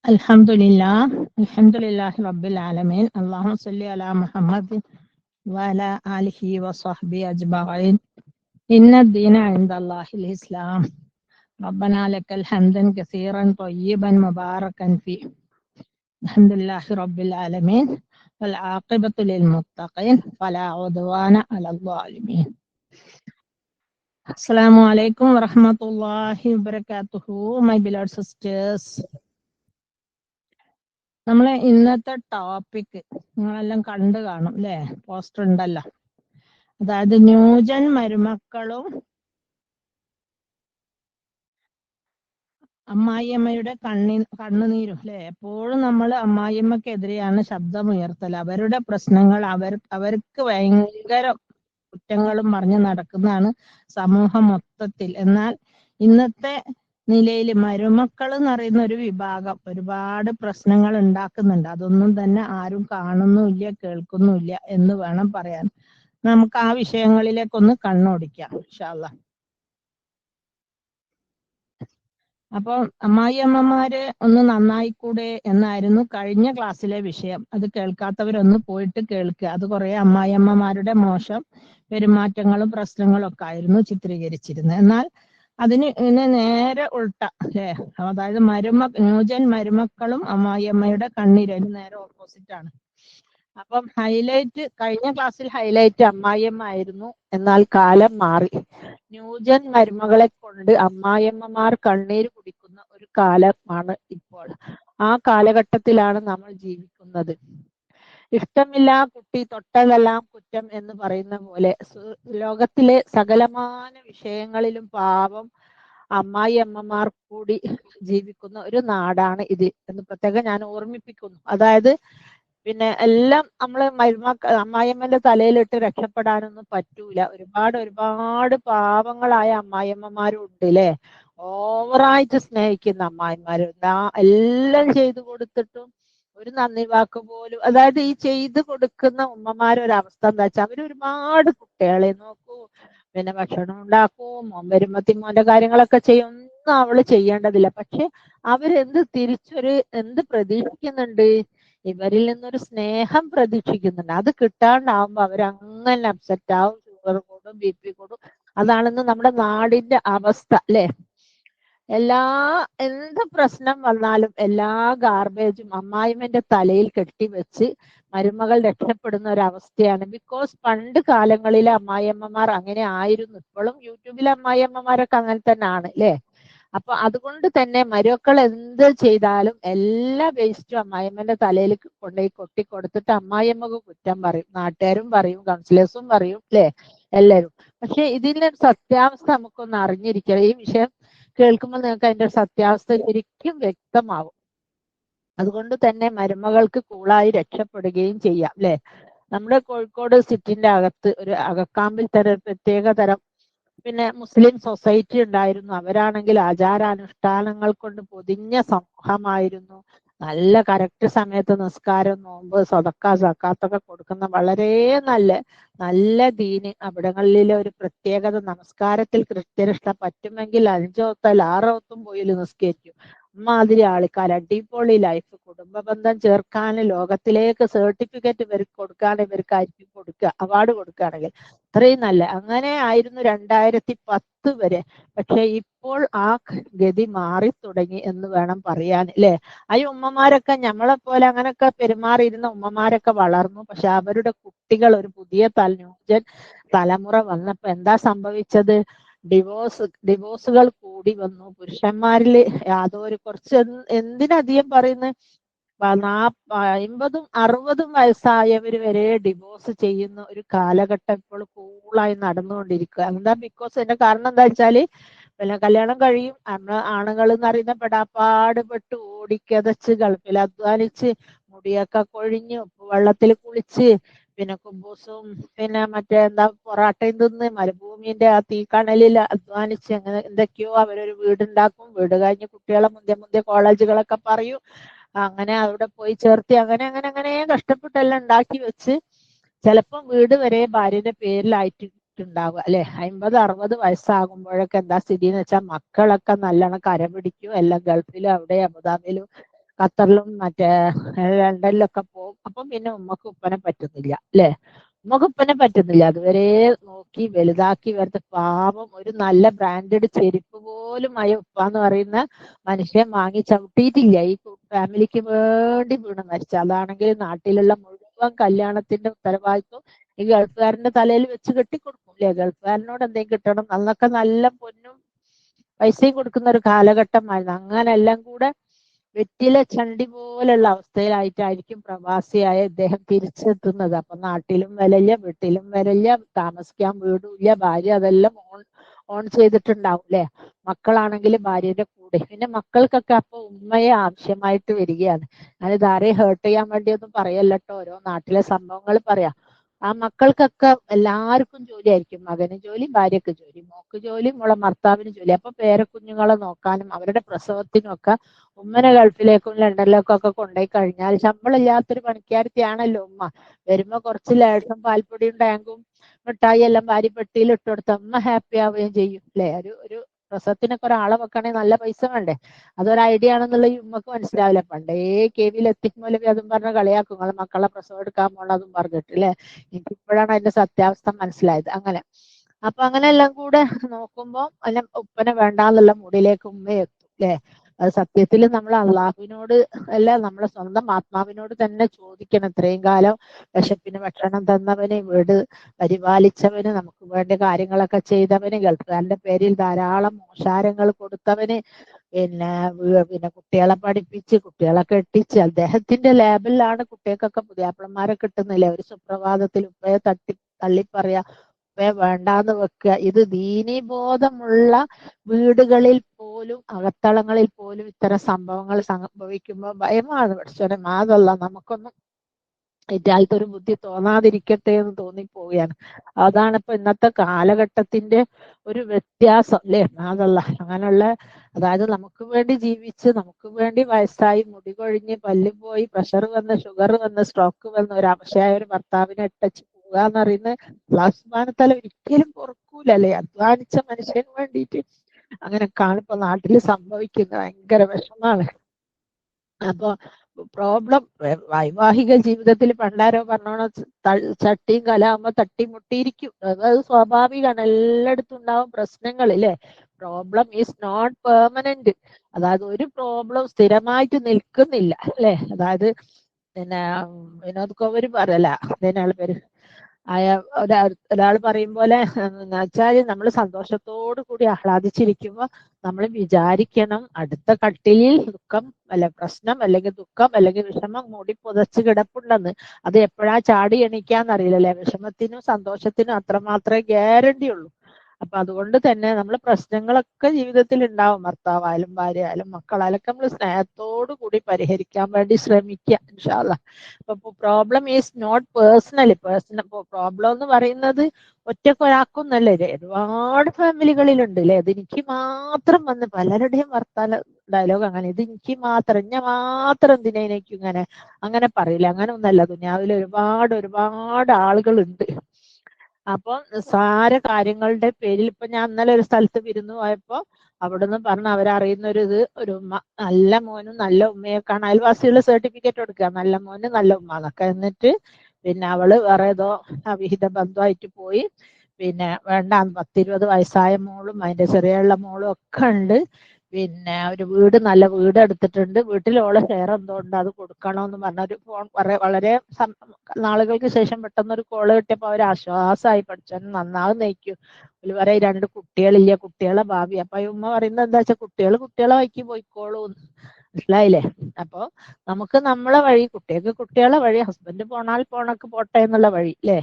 Alhamdulillah Rabbil Alamin. Allahumma salli ala Muhammad wa ala alihi wa sahbihi ajma'in. Inna ad-dina 'inda Allahil Islam. Rabbana lakal hamdan kathiran tayyiban mubarakan fi. Alhamdulillah Rabbil Alamin. Wal 'aqibatu lil muttaqin. Fala 'udwana 'alal zalimin. Assalamu alaikum wa rahmatullahi wa barakatuhu, my beloved sisters. നമ്മളെ ഇന്നത്തെ topic നിങ്ങളെല്ലാം കണ്ടു കാണും അല്ലേ? Poster ഉണ്ടല്ലോ. അതായത് new gen മരുമക്കളും അമ്മായിയമ്മയുടെ കണ്ണുനീരും അല്ലെ. എപ്പോഴും നമ്മൾ അമ്മായിയമ്മക്കെതിരെയാണ് ശബ്ദമുയർത്തൽ. അവരുടെ പ്രശ്നങ്ങൾ അവർക്ക് ഭയങ്കര കുറ്റങ്ങളും പറഞ്ഞ് നടക്കുന്നതാണ് സമൂഹം മൊത്തത്തിൽ. എന്നാൽ ഇന്നത്തെ നിലയിൽ മരുമക്കൾ എന്ന് പറയുന്ന ഒരു വിഭാഗം ഒരുപാട് പ്രശ്നങ്ങൾ ഉണ്ടാക്കുന്നുണ്ട്. അതൊന്നും തന്നെ ആരും കാണുന്നുമില്ല, കേൾക്കുന്നുമില്ല എന്ന് വേണം പറയാൻ. നമുക്ക് ആ വിഷയങ്ങളിലേക്കൊന്ന് കണ്ണോടിക്കാം ഇൻഷാ അല്ലാഹ്. അപ്പോൾ അമ്മായിയമ്മമാര് ഒന്ന് നന്നായിക്കൂടെ എന്നായിരുന്നു കഴിഞ്ഞ ക്ലാസ്സിലെ വിഷയം. അത് കേൾക്കാത്തവരൊന്ന് പോയിട്ട് കേൾക്കുക. അത് കുറെ അമ്മായിയമ്മമാരുടെ മോശം പെരുമാറ്റങ്ങളും പ്രശ്നങ്ങളും ഒക്കെ ആയിരുന്നു ചിത്രീകരിച്ചിരുന്നത്. എന്നാൽ അതിന് നേരെ ഉൾട്ട അല്ലേ, അതായത് ന്യൂജൻ മരുമക്കളും അമ്മായിയമ്മയുടെ കണ്ണീരും നേരെ ഓപ്പോസിറ്റ് ആണ്. അപ്പം കഴിഞ്ഞ ക്ലാസ്സിൽ ഹൈലൈറ്റ് അമ്മായിയമ്മ ആയിരുന്നു. എന്നാൽ കാലം മാറി. ന്യൂജൻ മരുമകളെ കൊണ്ട് അമ്മായിയമ്മമാർ കണ്ണീര് കുടിക്കുന്ന ഒരു കാലമാണ് ഇപ്പോൾ. ആ കാലഘട്ടത്തിലാണ് നമ്മൾ ജീവിക്കുന്നത്. ഇഷ്ടമില്ല കുട്ടി തൊട്ടതെല്ലാം കുറ്റം എന്ന് പറയുന്ന പോലെ ലോകത്തിലെ സകലമാന വിഷയങ്ങളിലും പാവം അമ്മായിയമ്മമാർ കൂടി ജീവിക്കുന്ന ഒരു നാടാണ് ഇത് എന്ന് പ്രത്യേകം ഞാൻ ഓർമ്മിപ്പിക്കുന്നു. അതായത് പിന്നെ എല്ലാം നമ്മള് അമ്മായിയമ്മന്റെ തലയിലിട്ട് രക്ഷപ്പെടാനൊന്നും പറ്റൂല. ഒരുപാട് പാവങ്ങളായ അമ്മായിയമ്മമാരും ഉണ്ട് അല്ലേ. ഓവറായിട്ട് സ്നേഹിക്കുന്ന അമ്മായിമാര് എല്ലാം ചെയ്തു കൊടുത്തിട്ടും ഒരു നന്ദി വാക്ക് പോലും. അതായത് ഈ ചെയ്തു കൊടുക്കുന്ന ഉമ്മമാരൊരവസ്ഥ എന്താ വെച്ചാൽ അവര് ഒരുപാട് കുട്ടികളെ നോക്കൂ, പിന്നെ ഭക്ഷണം ഉണ്ടാക്കൂ, മോൻ വരുമ്പോ കാര്യങ്ങളൊക്കെ ചെയ്യും. ഒന്നും അവള് ചെയ്യേണ്ടതില്ല. പക്ഷെ എന്ത് പ്രതീക്ഷിക്കുന്നുണ്ട്? ഇവരിൽ നിന്നൊരു സ്നേഹം പ്രതീക്ഷിക്കുന്നുണ്ട്. അത് കിട്ടാണ്ടാവുമ്പോ അവരങ്ങനെ അപ്സെറ്റ് ആവും, ഷുഗർ കൂടും, BP കൂടും. അതാണെന്ന് നമ്മുടെ നാടിന്റെ അവസ്ഥ അല്ലെ. എന്ത് പ്രശ്നം വന്നാലും എല്ലാ ഗാർബേജും അമ്മായിമ്മന്റെ തലയിൽ കെട്ടിവെച്ച് മരുമകൾ രക്ഷപ്പെടുന്ന ഒരവസ്ഥയാണ്. ബിക്കോസ് പണ്ട് കാലങ്ങളിലെ അമ്മായിയമ്മമാർ അങ്ങനെ ആയിരുന്നു. ഇപ്പോഴും യൂട്യൂബിലെ അമ്മായിയമ്മമാരൊക്കെ അങ്ങനെ തന്നെ ആണ് അല്ലെ. അപ്പൊ അതുകൊണ്ട് തന്നെ മരുമക്കൾ എന്ത് ചെയ്താലും എല്ലാ വേസ്റ്റും അമ്മായിയമ്മന്റെ തലയിൽ കൊണ്ടുപോയി കൊട്ടിക്കൊടുത്തിട്ട് അമ്മായിയമ്മക്ക് കുറ്റം പറയും, നാട്ടുകാരും പറയും, കൗൺസിലേഴ്സും പറയും അല്ലെ, എല്ലാവരും. പക്ഷെ ഇതിന്റെ സത്യാവസ്ഥ നമുക്കൊന്ന് അറിഞ്ഞിരിക്കണം. ഈ വിഷയം കേൾക്കുമ്പോൾ നിങ്ങൾക്ക് അതിന്റെ സത്യാവസ്ഥ ശരിക്കും വ്യക്തമാവും. അതുകൊണ്ട് തന്നെ മരുമകൾക്ക് കൂളായി രക്ഷപ്പെടുകയും ചെയ്യാം അല്ലെ. നമ്മുടെ കോഴിക്കോട് സിറ്റിന്റെ അകത്ത് ഒരു അകക്കാമ്പിൽ പ്രത്യേക തരം പിന്നെ മുസ്ലിം സൊസൈറ്റി ഉണ്ടായിരുന്നു. അവരാണെങ്കിൽ ആചാരാനുഷ്ഠാനങ്ങൾ കൊണ്ട് പൊതിഞ്ഞ സമൂഹമായിരുന്നു. നല്ല കറക്റ്റ് സമയത്ത് നിസ്കാരം, നോമ്പ്, സദക്ക, സക്കാത്തൊക്കെ കൊടുക്കുന്ന വളരെ നല്ല ദീന്. അവിടങ്ങളിലെ ഒരു പ്രത്യേകത, നമസ്കാരത്തിൽ കൃത്യനിഷ്ഠ, പറ്റുമെങ്കിൽ 5 വക്ത് 6 വക്തും പോയി നിസ്കരിക്കും. അമ്മാതിരി ആൾക്കാർ, അടിപൊളി ലൈഫ്. കുടുംബ ബന്ധം ചേർക്കാൻ ലോകത്തിലേക്ക് സർട്ടിഫിക്കറ്റ് ഇവർക്ക് കൊടുക്കാൻ ഇവർക്കായിരിക്കും കൊടുക്കുക, അവാർഡ് കൊടുക്കുകയാണെങ്കിൽ. അത്രയും നല്ല. അങ്ങനെ ആയിരുന്നു 2010 വരെ. പക്ഷെ ഇപ്പോൾ ആ ഗതി മാറി തുടങ്ങി എന്ന് വേണം പറയാൻ അല്ലെ. ആ ഉമ്മമാരൊക്കെ നമ്മളെ പോലെ അങ്ങനെയൊക്കെ പെരുമാറിയിരുന്ന ഉമ്മമാരൊക്കെ വളർന്നു. പക്ഷെ അവരുടെ കുട്ടികൾ ഒരു പുതിയ ന്യൂജൻ തലമുറ വന്നപ്പോ എന്താ സംഭവിച്ചത്? ഡിവോഴ്സുകൾ കൂടി വന്നു. പുരുഷന്മാരിൽ യാതൊരു കുറച്ച് എന്തിനധികം പറയുന്നത് 50ഉം 60ഉം വയസ്സായവർ വരെ ഡിവോഴ്സ് ചെയ്യുന്ന ഒരു കാലഘട്ടം ഇപ്പോൾ കൂളായി നടന്നുകൊണ്ടിരിക്കുക. എന്താ? ബിക്കോസ് അതിന്റെ കാരണം എന്താ വെച്ചാല് പിന്നെ കല്യാണം കഴിയും, ആണുങ്ങൾ എന്ന് പറയുന്ന പെടാപ്പാടുപെട്ട് ഓടിക്കതച്ച് ഗൾഫിൽ അധ്വാനിച്ച് മുടിയൊക്കെ കൊഴിഞ്ഞ് വെള്ളത്തിൽ കുളിച്ച് പിന്നെ കുബൂസും പിന്നെ പൊറാട്ടയും തിന്ന് മരുഭൂമിന്റെ ആ തീക്കണലിൽ അധ്വാനിച്ച് അങ്ങനെ എന്തൊക്കെയോ അവരൊരു വീടുണ്ടാക്കും. വീട് കഴിഞ്ഞ് കുട്ടികളെ മുന്തിയ കോളേജുകളൊക്കെ പറയും. അങ്ങനെ അവിടെ പോയി ചേർത്തി അങ്ങനെ കഷ്ടപ്പെട്ടെല്ലാം ഉണ്ടാക്കി വെച്ച് ചിലപ്പം വീട് വരെ ഭാര്യയുടെ പേരിലായിട്ടുണ്ടാവുക അല്ലെ. 50-60 വയസ്സാകുമ്പോഴൊക്കെ എന്താ സ്ഥിതി എന്ന് വെച്ചാൽ മക്കളൊക്കെ നല്ലോണം കര പിടിക്കും. എല്ലാം ഗൾഫിലും അവിടെ അബുദാബിയിലും ഖത്തറിലും മറ്റേ ലണ്ടനിലൊക്കെ പോകും. അപ്പം പിന്നെ ഉമ്മക്ക് ഉപ്പനെ പറ്റുന്നില്ല അല്ലേ? ഉമ്മക്ക് ഉപ്പനെ പറ്റുന്നില്ല. അതുവരെ നോക്കി വലുതാക്കി വരുത്ത പാവം ഒരു നല്ല ബ്രാൻഡഡ് ചെരുപ്പ് പോലും ഉപ്പ എന്ന് പറയുന്ന മനുഷ്യൻ വാങ്ങി ചവിട്ടിയിട്ടില്ല. ഈ ഫാമിലിക്ക് വേണ്ടി വീണ് മരിച്ച. അതാണെങ്കിൽ നാട്ടിലുള്ള മുഴുവൻ കല്യാണത്തിന്റെ ഉത്തരവാദിത്വം ഈ ഗൾഫുകാരന്റെ തലയിൽ വെച്ച് കെട്ടിക്കൊടുക്കും അല്ലേ? ഗൾഫുകാരനോട് എന്തെങ്കിലും കിട്ടണം അന്നൊക്കെ നല്ല പൊന്നും പൈസയും കൊടുക്കുന്ന ഒരു കാലഘട്ടമായിരുന്നു. അങ്ങനെ എല്ലാം കൂടെ വെറ്റില ചണ്ടി പോലുള്ള അവസ്ഥയിലായിട്ടായിരിക്കും പ്രവാസിയായ ഇദ്ദേഹം തിരിച്ചെത്തുന്നത്. അപ്പൊ നാട്ടിലും വിലയില്ല, വീട്ടിലും വിലയില്ല, താമസിക്കാൻ വീടുമില്ല, ഭാര്യ അതെല്ലാം ഓൺ ചെയ്തിട്ടുണ്ടാവും അല്ലെ? മക്കളാണെങ്കിൽ ഭാര്യയുടെ കൂടെ. പിന്നെ മക്കൾക്കൊക്കെ അപ്പൊ ഉമ്മയെ ആവശ്യമായിട്ട് വരികയാണ്. ഞാനിത് ആരെയും ഹേർട്ട് ചെയ്യാൻ വേണ്ടിയൊന്നും പറയല്ലോ, ഓരോ നാട്ടിലെ സംഭവങ്ങൾ പറയാം. ആ മക്കൾക്കൊക്കെ എല്ലാവർക്കും ജോലി ആയിരിക്കും. മകന് ജോലി, ഭാര്യക്ക് ജോലി, മോക്ക് ജോലി, മോളെ ഭർത്താവിന് ജോലി. അപ്പൊ പേരക്കുഞ്ഞുങ്ങളെ നോക്കാനും അവരുടെ പ്രസവത്തിനും ഒക്കെ ഉമ്മനെ ഗൾഫിലേക്കും ലണ്ടനിലേക്കും ഒക്കെ കൊണ്ടുപോയി കഴിഞ്ഞാൽ ശമ്പളം ഇല്ലാത്തൊരു പണിക്കാരത്തിയാണല്ലോ ഉമ്മ. വരുമ്പോ കുറച്ച് ലേശം പാൽപ്പൊടിയും ടാങ്കും മിഠായി എല്ലാം വാരി പെട്ടിയിൽ ഇട്ട് കൊടുത്ത ഉമ്മ ഹാപ്പി ആവുകയും ചെയ്യും അല്ലെ? ഒരു പ്രസവത്തിനൊക്കെ ഒരാളെ വെക്കണമെങ്കിൽ നല്ല പൈസ വേണ്ടേ? അതൊരു ഐഡിയ ആണെന്നുള്ള ഈ ഉമ്മക്ക് മനസ്സിലാവില്ല. പണ്ടേ കെവിയിൽ എത്തിക്കുമ്പോൾ അതും പറഞ്ഞ കളിയാക്കും, അത് മക്കളെ പ്രസവം എടുക്കാൻ പോണതും പറഞ്ഞിട്ട് അല്ലെ? എനിക്കിപ്പോഴാണ് അതിന്റെ സത്യാവസ്ഥ മനസ്സിലായത്. അങ്ങനെ അപ്പൊ അങ്ങനെ എല്ലാം കൂടെ നോക്കുമ്പോ അല്ല ഉപ്പനെ വേണ്ടാന്നുള്ള മൂഡിലേക്ക് ഉമ്മ എത്തും അല്ലെ? അത് സത്യത്തിൽ നമ്മൾ അള്ളാഹുവിനോട് അല്ല, നമ്മളെ സ്വന്തം ആത്മാവിനോട് തന്നെ ചോദിക്കണം. ഇത്രയും കാലം വിശപ്പിന് ഭക്ഷണം തന്നവന്, വീട് പരിപാലിച്ചവന്, നമുക്ക് വേണ്ട കാര്യങ്ങളൊക്കെ ചെയ്തവന്, ഗൾഫുകാരന്റെ പേരിൽ ധാരാളം മോശാരങ്ങൾ കൊടുത്തവന്, പിന്നെ കുട്ടികളെ പഠിപ്പിച്ച് കുട്ടികളെ കെട്ടിച്ച് അദ്ദേഹത്തിന്റെ ലേബലിലാണ് കുട്ടികൾക്കൊക്കെ പുതിയാപ്പിളന്മാരെ കിട്ടുന്നില്ലേ? ഒരു സുപ്രഭാതത്തിൽ ഉപ്പയെ തള്ളിപ്പറയാ, ഉപ്പയെ വേണ്ടാന്ന് വെക്കുക. ഇത് ദീനീബോധമുള്ള വീടുകളിൽ പോലും അകത്തളങ്ങളിൽ പോലും ഇത്തരം സംഭവങ്ങൾ സംഭവിക്കുമ്പോൾ ഭയമാണ്. പഠിച്ചോനെ മാതല്ല, നമുക്കൊന്നും ഇറ്റാലത്തെ ഒരു ബുദ്ധി തോന്നാതിരിക്കട്ടെ എന്ന് തോന്നിപ്പോവുകയാണ്. അതാണ് ഇപ്പൊ ഇന്നത്തെ കാലഘട്ടത്തിന്റെ ഒരു വ്യത്യാസം അല്ലേ? മാതല്ല, അങ്ങനെയുള്ള അതായത് നമുക്ക് വേണ്ടി ജീവിച്ച് നമുക്ക് വേണ്ടി വയസ്സായി മുടി കൊഴിഞ്ഞ് പല്ല് പോയി പ്രഷർ വന്ന് ഷുഗർ വന്ന് സ്ട്രോക്ക് വന്ന് ഒരു അവശയായ ഒരു ഭർത്താവിനെ ഇട്ടച്ച് പോവുക എന്ന് പറയുന്നത് അല്ലാഹുസുബ്ഹാനഹു ഒരിക്കലും പൊറുക്കൂല അല്ലേ? അധ്വാനിച്ച മനുഷ്യന് വേണ്ടിയിട്ട് അങ്ങനെ കാണിപ്പോ നാട്ടില് സംഭവിക്കുന്നത്. ഭയങ്കര വിഷമാണ്. അപ്പൊ പ്രോബ്ലം വൈവാഹിക ജീവിതത്തിൽ പണ്ടാരോ പറഞ്ഞോണം, ചട്ടിയും കലാകുമ്പോ തട്ടിമുട്ടിയിരിക്കും. അത് സ്വാഭാവികമാണ്, എല്ലായിടത്തും ഉണ്ടാവും പ്രശ്നങ്ങൾ അല്ലേ? Problem is not permanent. അതായത് ഒരു പ്രോബ്ലം സ്ഥിരമായിട്ട് നിൽക്കുന്നില്ല അല്ലെ? അതായത് പിന്നെ വിനോദ് കോവര് പറയല, അതിനാള് പേര് ഒരാൾ പറയും പോലെ എന്നുവെച്ചാൽ നമ്മൾ സന്തോഷത്തോടു കൂടി ആഹ്ലാദിച്ചിരിക്കുമ്പോൾ നമ്മൾ വിചാരിക്കണം അടുത്ത കട്ടിലിൽ ദുഃഖം അല്ല പ്രശ്നം അല്ലെങ്കിൽ ദുഃഖം അല്ലെങ്കിൽ വിഷമം മൂടി പുതച്ച് കിടപ്പുണ്ടെന്ന്. അത് എപ്പോഴാ ചാടി എണീക്കാന്നറിയില്ലല്ലേ? വിഷമത്തിനും സന്തോഷത്തിനും അത്രമാത്രമേ ഗ്യാരണ്ടി ഉള്ളൂ. അപ്പൊ അതുകൊണ്ട് തന്നെ നമ്മൾ പ്രശ്നങ്ങളൊക്കെ ജീവിതത്തിൽ ഉണ്ടാവും. ഭർത്താവായാലും ഭാര്യ ആയാലും മക്കളായാലൊക്കെ നമ്മൾ സ്നേഹത്തോടു കൂടി പരിഹരിക്കാൻ വേണ്ടി ശ്രമിക്കുക ഇൻഷാ അല്ലാഹ്. അപ്പൊ problem is not personally. Problem എന്ന് പറയുന്നത് ഒറ്റക്കൊരാക്കൊന്നല്ലേ? ഒരുപാട് ഫാമിലികളിലുണ്ട് അല്ലെ? ഇത് എനിക്ക് മാത്രം വന്ന് പലരുടെയും വർത്താന ഡയലോഗ് അങ്ങനെ, ഇത് എനിക്ക് മാത്രം, എന്നെ മാത്രം എന്തിനാ എനിക്ക് ഇങ്ങനെ, അങ്ങനെ പറയില്ല. അങ്ങനെ ഒന്നല്ല, ദുനിയാവിൽ ഒരുപാട് ആളുകളുണ്ട്. അപ്പൊ നിസ്സാര കാര്യങ്ങളുടെ പേരിൽ ഇപ്പൊ ഞാൻ ഇന്നലെ ഒരു സ്ഥലത്ത് വിരുന്ന് പോയപ്പോ അവിടുന്ന് പറഞ്ഞ അവരറിയുന്ന ഒരു ഉമ്മ, നല്ല മോനും നല്ല ഉമ്മയൊക്കെയാണ് അയൽവാസികൾ സർട്ടിഫിക്കറ്റ് കൊടുക്കുക, നല്ല മോന് നല്ല ഉമ്മ എന്നൊക്കെ. എന്നിട്ട് പിന്നെ അവള് വേറെ ഏതോ അവിഹിത ബന്ധമായിട്ട് പോയി. പിന്നെ വേണ്ട 10-20 വയസ്സായ മോളും അതിന്റെ ചെറിയുള്ള മോളും ഒക്കെ ഉണ്ട്. പിന്നെ ഒരു നല്ല വീട് എടുത്തിട്ടുണ്ട്. വീട്ടിൽ ഓളെ ഷെയർ എന്തോ ഉണ്ട്, അത് കൊടുക്കണമെന്ന് പറഞ്ഞൊരു ഫോൺ വളരെ നാളുകൾക്ക് ശേഷം പെട്ടെന്നൊരു കോള് കിട്ടിയപ്പോ അവർ ആശ്വാസമായി. പഠിച്ചാൽ നന്നാവും നയിക്കും. ഒരു പറയും 2 കുട്ടികളില്ല, കുട്ടികളെ ഭാവി. അപ്പൊ ഈ ഉമ്മ പറയുന്നത് എന്താ വെച്ചാൽ കുട്ടികളെ വഴിക്ക് പോയിക്കോളൂ, മനസ്സിലായില്ലേ? അപ്പൊ നമുക്ക് നമ്മളെ വഴി, കുട്ടികൾക്ക് കുട്ടികളെ വഴി, ഹസ്ബൻഡ് പോണാൽ പോട്ടെ എന്നുള്ള വഴി അല്ലേ?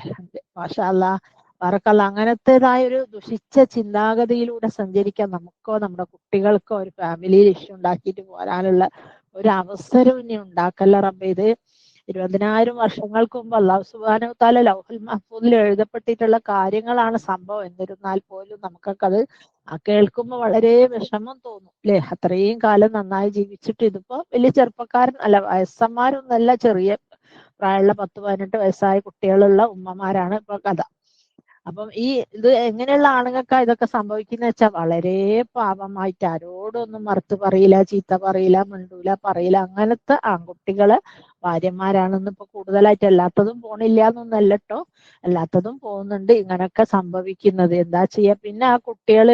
മാഷാ അല്ലാ ബറക്കല്ലാ. അങ്ങനത്തേതായ ഒരു ദുഷിച്ച ചിന്താഗതിയിലൂടെ സഞ്ചരിക്കാൻ നമുക്കോ നമ്മുടെ കുട്ടികൾക്കോ ഒരു ഫാമിലിയിൽ ഇഷ്യൂ ഉണ്ടാക്കിയിട്ട് പോരാനുള്ള ഒരു അവസരം ഇനി ഉണ്ടാക്കല്ല റബ്ബേ. ഇത് 20,000 വർഷങ്ങൾക്ക് മുമ്പ് അല്ലാഹു സുബ്ഹാനഹു തആല ലൗഹുൽ മഹ്ഫൂദിൽ എഴുതപ്പെട്ടിട്ടുള്ള കാര്യങ്ങളാണ് സംഭവം. എന്നിരുന്നാൽ പോലും നമുക്കൊക്കെ അത് കേൾക്കുമ്പോൾ വളരെ വിഷമം തോന്നും അല്ലെ? അത്രയും കാലം നന്നായി ജീവിച്ചിട്ട് ഇതിപ്പോ വലിയ ചെറുപ്പക്കാരൻ അല്ല, വയസ്സന്മാരൊന്നല്ല, ചെറിയ പ്രായമുള്ള 10-18 വയസ്സായ കുട്ടികളുള്ള ഉമ്മമാരാണ് ഇപ്പൊ കഥ. അപ്പം ഇത് എങ്ങനെയുള്ള ആണുങ്ങൾക്കാ ഇതൊക്കെ സംഭവിക്കുന്ന വെച്ചാൽ വളരെ പാപമായിട്ട് ആരോടൊന്നും മറുത്ത് പറയില്ല, ചീത്ത പറയില്ല, മിണ്ടൂല, പറയില്ല, അങ്ങനത്തെ ആൺകുട്ടികള് ഭാര്യമാരാണെന്ന് ഇപ്പൊ കൂടുതലായിട്ട് എല്ലാത്തതും പോണില്ല എന്നൊന്നല്ല കേട്ടോ, എല്ലാത്തതും പോകുന്നുണ്ട്. ഇങ്ങനൊക്കെ സംഭവിക്കുന്നത് എന്താ ചെയ്യാ? പിന്നെ ആ കുട്ടികൾ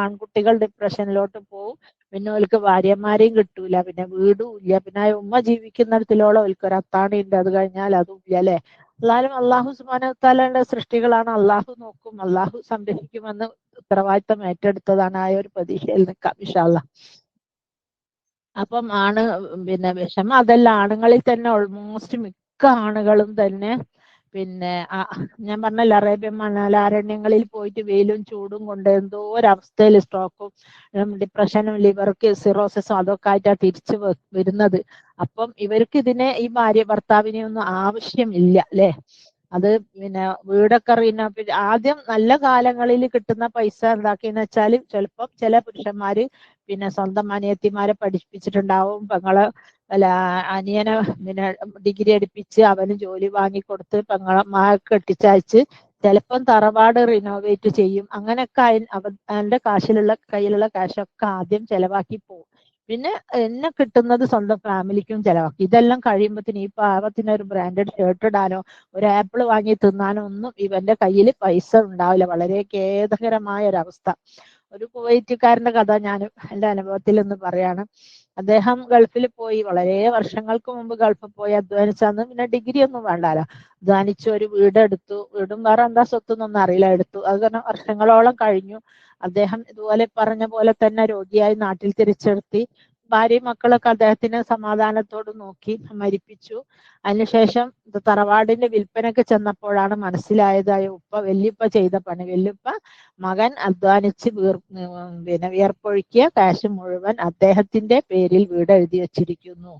ആൺകുട്ടികൾ ഡിപ്രഷനിലോട്ട് പോകും. പിന്നെ ഓൽക്ക് ഭാര്യമാരെയും കിട്ടൂല, പിന്നെ വീടും ഇല്ല, പിന്നെ ആ ഉമ്മ ജീവിക്കുന്നിടത്തിലോളം ഓൽക്കൊരു അത്താണി ഉണ്ട്, അത് കഴിഞ്ഞാൽ അതും ഇല്ല അല്ലെ. എന്നാലും അള്ളാഹു സുബ്ഹാനഹു വതആലയുടെ സൃഷ്ടികളാണ്, അള്ളാഹു നോക്കും, അള്ളാഹു സംരക്ഷിക്കുമെന്ന് ഉത്തരവാദിത്തം ഏറ്റെടുത്തതാണ്. ആ ഒരു പ്രതീക്ഷയിൽ നിൽക്കാം ഇൻഷാ അല്ലാഹ്. അപ്പം പിന്നെ വിഷമം അതല്ല, ആണുങ്ങളിൽ തന്നെ ഓൾമോസ്റ്റ് മിക്ക ആണുകളും തന്നെ പിന്നെ ഞാൻ പറഞ്ഞല്ലോ അറേബ്യൻ മണലാരണ്യങ്ങളിൽ പോയിട്ട് വെയിലും ചൂടും കൊണ്ട് എന്തോ ഒരവസ്ഥയിൽ സ്ട്രോക്കും ഡിപ്രഷനും ലിവർക്ക് സിറോസിസും അതൊക്കെ ആയിട്ടാണ് തിരിച്ചു വരുന്നത്. അപ്പം ഇവർക്ക് ഈ ഭർത്താവിനെ ഒന്നും ആവശ്യമില്ല അല്ലെ. അത് പിന്നെ വീടൊക്കെ ആദ്യം നല്ല കാലങ്ങളിൽ കിട്ടുന്ന പൈസ എന്താക്കിന്ന് വെച്ചാൽ ചിലപ്പം ചില പുരുഷന്മാര് പിന്നെ സ്വന്തം അനിയത്തിമാരെ പഠിപ്പിച്ചിട്ടുണ്ടാവും, പെങ്ങളെ അനിയനെ പിന്നെ ഡിഗ്രി എടുപ്പിച്ച് അവന് ജോലി വാങ്ങിക്കൊടുത്ത് പെങ്ങളെ കെട്ടിച്ചയച്ച് ചിലപ്പം തറവാട് റിനോവേറ്റ് ചെയ്യും. അങ്ങനെയൊക്കെ അവന്റെ കയ്യിലുള്ള കാശൊക്കെ ആദ്യം ചെലവാക്കി പോകും. പിന്നെ എന്നെ കിട്ടുന്നത് സ്വന്തം ഫാമിലിക്കും ചെലവാക്കി. ഇതെല്ലാം കഴിയുമ്പോഴത്തേന് ഈ പാവത്തിന് ഒരു ബ്രാൻഡഡ് ഷർട്ട് ഇടാനോ ഒരു ആപ്പിൾ വാങ്ങി തിന്നാനോ ഒന്നും ഇവന്റെ കയ്യിൽ പൈസ ഉണ്ടാവില്ല. വളരെ ഖേദകരമായ ഒരവസ്ഥ. ഒരു കുവൈറ്റുകാരന്റെ കഥ ഞാൻ എൻ്റെ അനുഭവത്തിൽ നിന്ന് പറയാണ്. അദ്ദേഹം ഗൾഫിൽ പോയി, വളരെ വർഷങ്ങൾക്ക് മുമ്പ് ഗൾഫിൽ പോയി അധ്വാനിച്ചന്ന് പിന്നെ ഡിഗ്രി ഒന്നും വേണ്ടാലോ, അധ്വാനിച്ചു ഒരു വീടെടുത്തു. വീടും വേറെ എന്താ സ്വത്തൊന്നും അറിയില്ല, എടുത്തു. അത് കാരണം വർഷങ്ങളോളം കഴിഞ്ഞു. അദ്ദേഹം ഇതുപോലെ പറഞ്ഞ പോലെ തന്നെ രോഗിയായി നാട്ടിൽ തിരിച്ചെത്തി. ഭാര്യയും മക്കളൊക്കെ അദ്ദേഹത്തിന് സമാധാനത്തോട് നോക്കി മരിപ്പിച്ചു. അതിനുശേഷം തറവാടിന്റെ വിൽപ്പനയ്ക്ക് ചെന്നപ്പോഴാണ് മനസ്സിലായതായ വല്യുപ്പ ചെയ്ത പണി. വല്യുപ്പ മകൻ അധ്വാനിച്ച് പിന്നെ വിയർപ്പൊഴുക്കിയ കാശ് മുഴുവൻ അദ്ദേഹത്തിന്റെ പേരിൽ വീട് എഴുതി വെച്ചിരിക്കുന്നു.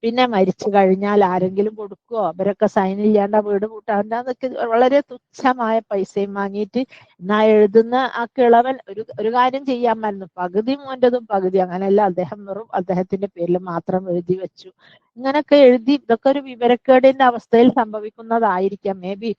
പിന്നെ മരിച്ചു കഴിഞ്ഞാൽ ആരെങ്കിലും കൊടുക്കുവോ? അവരൊക്കെ സൈൻ ഇല്ലാണ്ട വീട് കൂട്ടാണ്ടൊക്കെ വളരെ തുച്ഛമായ പൈസയും വാങ്ങിയിട്ട് എന്നാ എഴുതുന്ന ആ കിളവൻ ഒരു കാര്യം ചെയ്യാമായിരുന്നു, പകുതി മോൻ്റെതും പകുതി അങ്ങനെയല്ല, അദ്ദേഹം വെറും അദ്ദേഹത്തിന്റെ പേരിൽ മാത്രം എഴുതി വെച്ചു. ഇങ്ങനൊക്കെ എഴുതി ഇതൊക്കെ ഒരു വിവരക്കേടിന്റെ അവസ്ഥയിൽ സംഭവിക്കുന്നതായിരിക്കാം മേ ബി.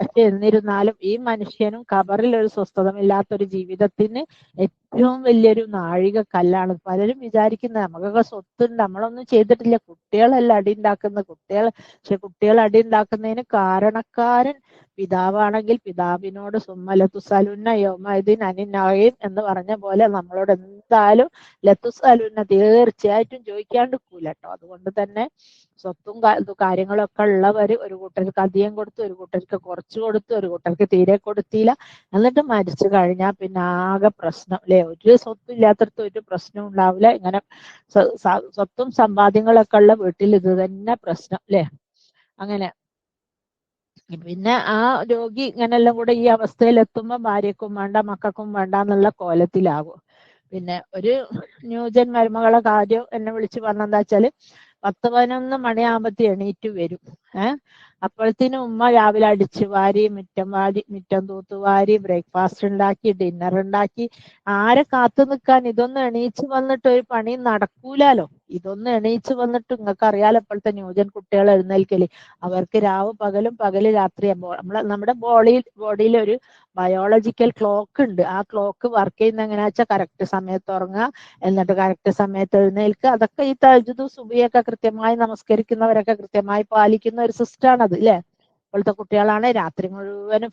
പക്ഷെ എന്നിരുന്നാലും ഈ മനുഷ്യനും ഖബറിൽ ഒരു സ്വസ്ഥതമില്ലാത്തൊരു ജീവിതത്തിന് ഏറ്റവും വലിയൊരു നാഴികക്കല്ലാണ്. പലരും വിചാരിക്കുന്നത് നമുക്കൊക്കെ സ്വത്തുണ്ട്, നമ്മളൊന്നും ചെയ്തിട്ടില്ല, കുട്ടികളല്ല അടി ഉണ്ടാക്കുന്ന കുട്ടികൾ. പക്ഷെ കുട്ടികൾ അടി ഉണ്ടാക്കുന്നതിന് കാരണക്കാരൻ പിതാവാണെങ്കിൽ പിതാവിനോട് സുമ്മ ലതുസലുന്ന യൗമഇദിൻ അനിൻ നഈം എന്ന് പറഞ്ഞ പോലെ നമ്മളോട് എന്തായാലും ലതുസലുന്ന തീർച്ചയായിട്ടും ചോദിക്കാണ്ടിരിക്കൂല കേട്ടോ. അതുകൊണ്ട് തന്നെ സ്വത്തും കാര്യങ്ങളൊക്കെ ഉള്ളവര് ഒരു കൂട്ടർക്ക് അധികം കൊടുത്തു, ഒരു കൂട്ടർക്ക് കുറച്ചു കൊടുത്തു, ഒരു കൂട്ടർക്ക് തീരെ കൊടുത്തില്ല. എന്നിട്ട് മരിച്ചു കഴിഞ്ഞാൽ പിന്നെ ആകെ പ്രശ്നം അല്ലെ. ഒരു സ്വത്തും ഇല്ലാത്തടത്ത് ഒരു പ്രശ്നം ഉണ്ടാവില്ല. ഇങ്ങനെ സ്വത്തും സമ്പാദ്യങ്ങളൊക്കെ ഉള്ള വീട്ടിൽ ഇത് തന്നെ പ്രശ്നം അല്ലെ. അങ്ങനെ പിന്നെ ആ രോഗി ഇങ്ങനെല്ലാം കൂടെ ഈ അവസ്ഥയിൽ എത്തുമ്പോൾ ഭാര്യക്കും വേണ്ട മക്കൾക്കും വേണ്ട എന്നുള്ള കോലത്തിലാകും. പിന്നെ ഒരു ന്യൂജൻ മരുമകളെ കാര്യം എന്നെ വിളിച്ച് പറഞ്ഞെന്താ വെച്ചാല് 10-11 മണിയാകുമ്പത്തി എണീറ്റ് വരും. അപ്പോഴത്തേനും ഉമ്മ രാവിലെ അടിച്ചു വാരി മുറ്റം തൂത്തുവാരി ബ്രേക്ക്ഫാസ്റ്റ് ഉണ്ടാക്കി ഡിന്നർ ഉണ്ടാക്കി. ആരെ കാത്തു നിൽക്കാൻ? ഇതൊന്നും എണീച്ച് വന്നിട്ട് ഒരു പണി നടക്കൂലോ. ഇതൊന്നും എണീച്ച് വന്നിട്ട് നിങ്ങൾക്ക് അറിയാലോ ഇപ്പോഴത്തെ ന്യൂജൻ കുട്ടികൾ എഴുന്നേൽക്കല്. അവർക്ക് രാവും പകലും പകല് രാത്രിയാകുമ്പോൾ നമ്മുടെ ബോഡിയിൽ ഒരു ബയോളജിക്കൽ ക്ലോക്ക് ഉണ്ട്. ആ ക്ലോക്ക് വർക്ക് ചെയ്യുന്ന എങ്ങനെയാ വെച്ചാൽ കറക്റ്റ് സമയത്ത് ഉറങ്ങുക, എന്നിട്ട് കറക്റ്റ് സമയത്ത് എഴുന്നേൽക്കുക. അതൊക്കെ ഈ തഹജ്ജുദും സുബഹിയൊക്കെ കൃത്യമായി നമസ്കരിക്കുന്നവരൊക്കെ കൃത്യമായി പാലിക്കുന്ന ഒരു സിസ്റ്റമാണ് അത് അല്ലെ. ഇപ്പോഴത്തെ കുട്ടികളാണ് രാത്രി മുഴുവനും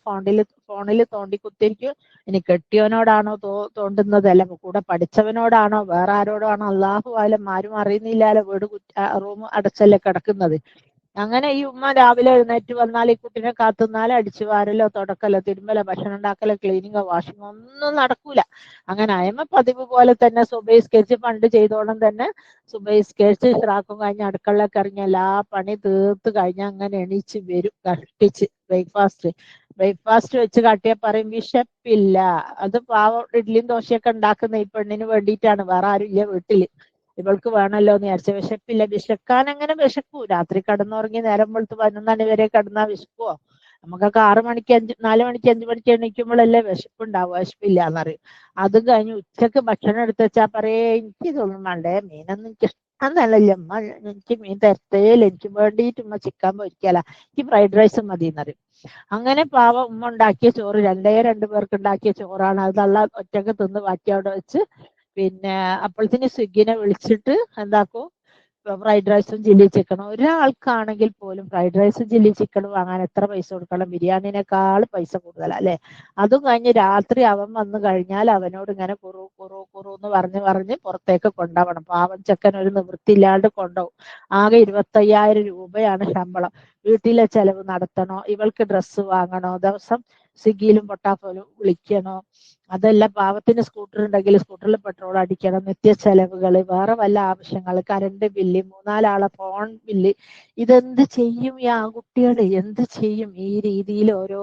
ഫോണിൽ തോണ്ടി കുത്തിരിക്കും. ഇനി കെട്ടിയവനോടാണോ തോണ്ടുന്നത്, അല്ല കൂടെ പഠിച്ചവനോടാണോ വേറെ ആരോടോ ആണോ അള്ളാഹു ആലം, ആരും അറിയുന്നില്ലാലോ. റൂം അടച്ചല്ലേ കിടക്കുന്നത്. അങ്ങനെ ഈ ഉമ്മ രാവിലെ എഴുന്നേറ്റ് വന്നാൽ ഈ കുട്ടിനെ കാത്തുന്നാലും അടിച്ചു വാരലോ തുടക്കലോ തിരുമ്പലോ ഭക്ഷണം ഉണ്ടാക്കലോ ക്ലീനിങ്ങോ വാഷിങ്ങോ ഒന്നും നടക്കൂല. അങ്ങനെ അയമ പതിവ് പോലെ തന്നെ സുബഹിസ്കരിച്ച് പണ്ട് ചെയ്തോളം തന്നെ സുബഹിസ്കരിച്ച് ഇശ്റാഖും കഴിഞ്ഞ് അടുക്കളയിലേക്ക് ഇറങ്ങി എല്ലാ പണി തീർത്ത് കഴിഞ്ഞ് അങ്ങനെ എണീച്ച് വരും. കഷ്ടിച്ച് ബ്രേക്ക്ഫാസ്റ്റ് വെച്ച് കാട്ടിയാൽ പറയും വിശപ്പില്ല. അത് പാവം ഇഡ്ഡലിയും ദോശയൊക്കെ ഉണ്ടാക്കുന്ന ഈ പെണ്ണിന് വേണ്ടിയിട്ടാണ്, വേറെ ആരും ഇല്ല വീട്ടില്. ഇവൾക്ക് വേണമല്ലോ എന്ന് വിചാരിച്ച. വിശപ്പില്ല. വിശക്കാൻ അങ്ങനെ വിശക്കൂ? രാത്രി കിടന്നുറങ്ങി നേരം വെളുത്ത് 11 മണി വരെ കിടന്നാ വിശക്കുവോ? നമുക്കൊക്കെ 6 മണിക്ക് 4 മണിക്ക് 5 മണിക്ക് എണീക്കുമ്പോഴല്ലേ വിശപ്പുണ്ടാവും. വിശപ്പില്ല എന്നറിയും. അത് കഴിഞ്ഞ് ഉച്ചക്ക് ഭക്ഷണം എടുത്ത് വെച്ചാൽ പറയേ എനിക്ക് ഇതൊന്നും വേണ്ടേ, മീനൊന്നും എനിക്ക് അതല്ല ഉമ്മ, എനിക്ക് മീൻ തരത്തേല, എനിക്ക് വേണ്ടിയിട്ട് ഉമ്മ ചിക്കൻ പൊരിക്കല, എനിക്ക് ഫ്രൈഡ് റൈസ് മതി എന്നറിയും. അങ്ങനെ പാവം ഉമ്മ ഉണ്ടാക്കിയ ചോറ്, രണ്ടു പേർക്ക് ഉണ്ടാക്കിയ ചോറാണ്, അത് തള്ള ഒറ്റക്ക് തിന്ന് ബാക്കി അവിടെ വെച്ച്, പിന്നെ അപ്പോഴത്തേന് സ്വിഗ്ഗിനെ വിളിച്ചിട്ട് എന്താക്കും, ഫ്രൈഡ് റൈസും ചില്ലി ചിക്കനും. ഒരാൾക്കാണെങ്കിൽ പോലും ഫ്രൈഡ് റൈസും ചില്ലി ചിക്കനും വാങ്ങാൻ എത്ര പൈസ കൊടുക്കണം? ബിരിയാണിനേക്കാൾ പൈസ കൂടുതലാ അല്ലെ? അതും കഴിഞ്ഞ് രാത്രി അവൻ വന്നു കഴിഞ്ഞാൽ അവനോട് ഇങ്ങനെ കുറു കുറു കുറു എന്ന് പറഞ്ഞ് പുറത്തേക്ക് കൊണ്ടുപോകണം. പാവം ചെക്കൻ ഒരു നിവൃത്തിയില്ലാണ്ട് കൊണ്ടുപോകും. ആകെ 25,000 രൂപയാണ് ശമ്പളം. വീട്ടിലെ ചെലവ് നടത്തണോ, ഇവൾക്ക് ഡ്രസ്സ് വാങ്ങണോ, ദിവസം സ്വിഗ്ഗിയിലും പൊട്ടാപ്പോലും വിളിക്കണോ, അതല്ല പാവത്തിന് സ്കൂട്ടർ ഉണ്ടെങ്കിൽ സ്കൂട്ടറിൽ പെട്രോൾ അടിക്കണം, നിത്യ ചെലവുകൾ, വേറെ വല്ല ആവശ്യങ്ങൾ, കറണ്ട് ബില്ല്, 3-4 ആളെ ഫോൺ ബില്ല്. ഇതെന്ത് ചെയ്യും ഈ ആൺകുട്ടികള്? എന്ത് ചെയ്യും ഈ രീതിയിൽ ഓരോ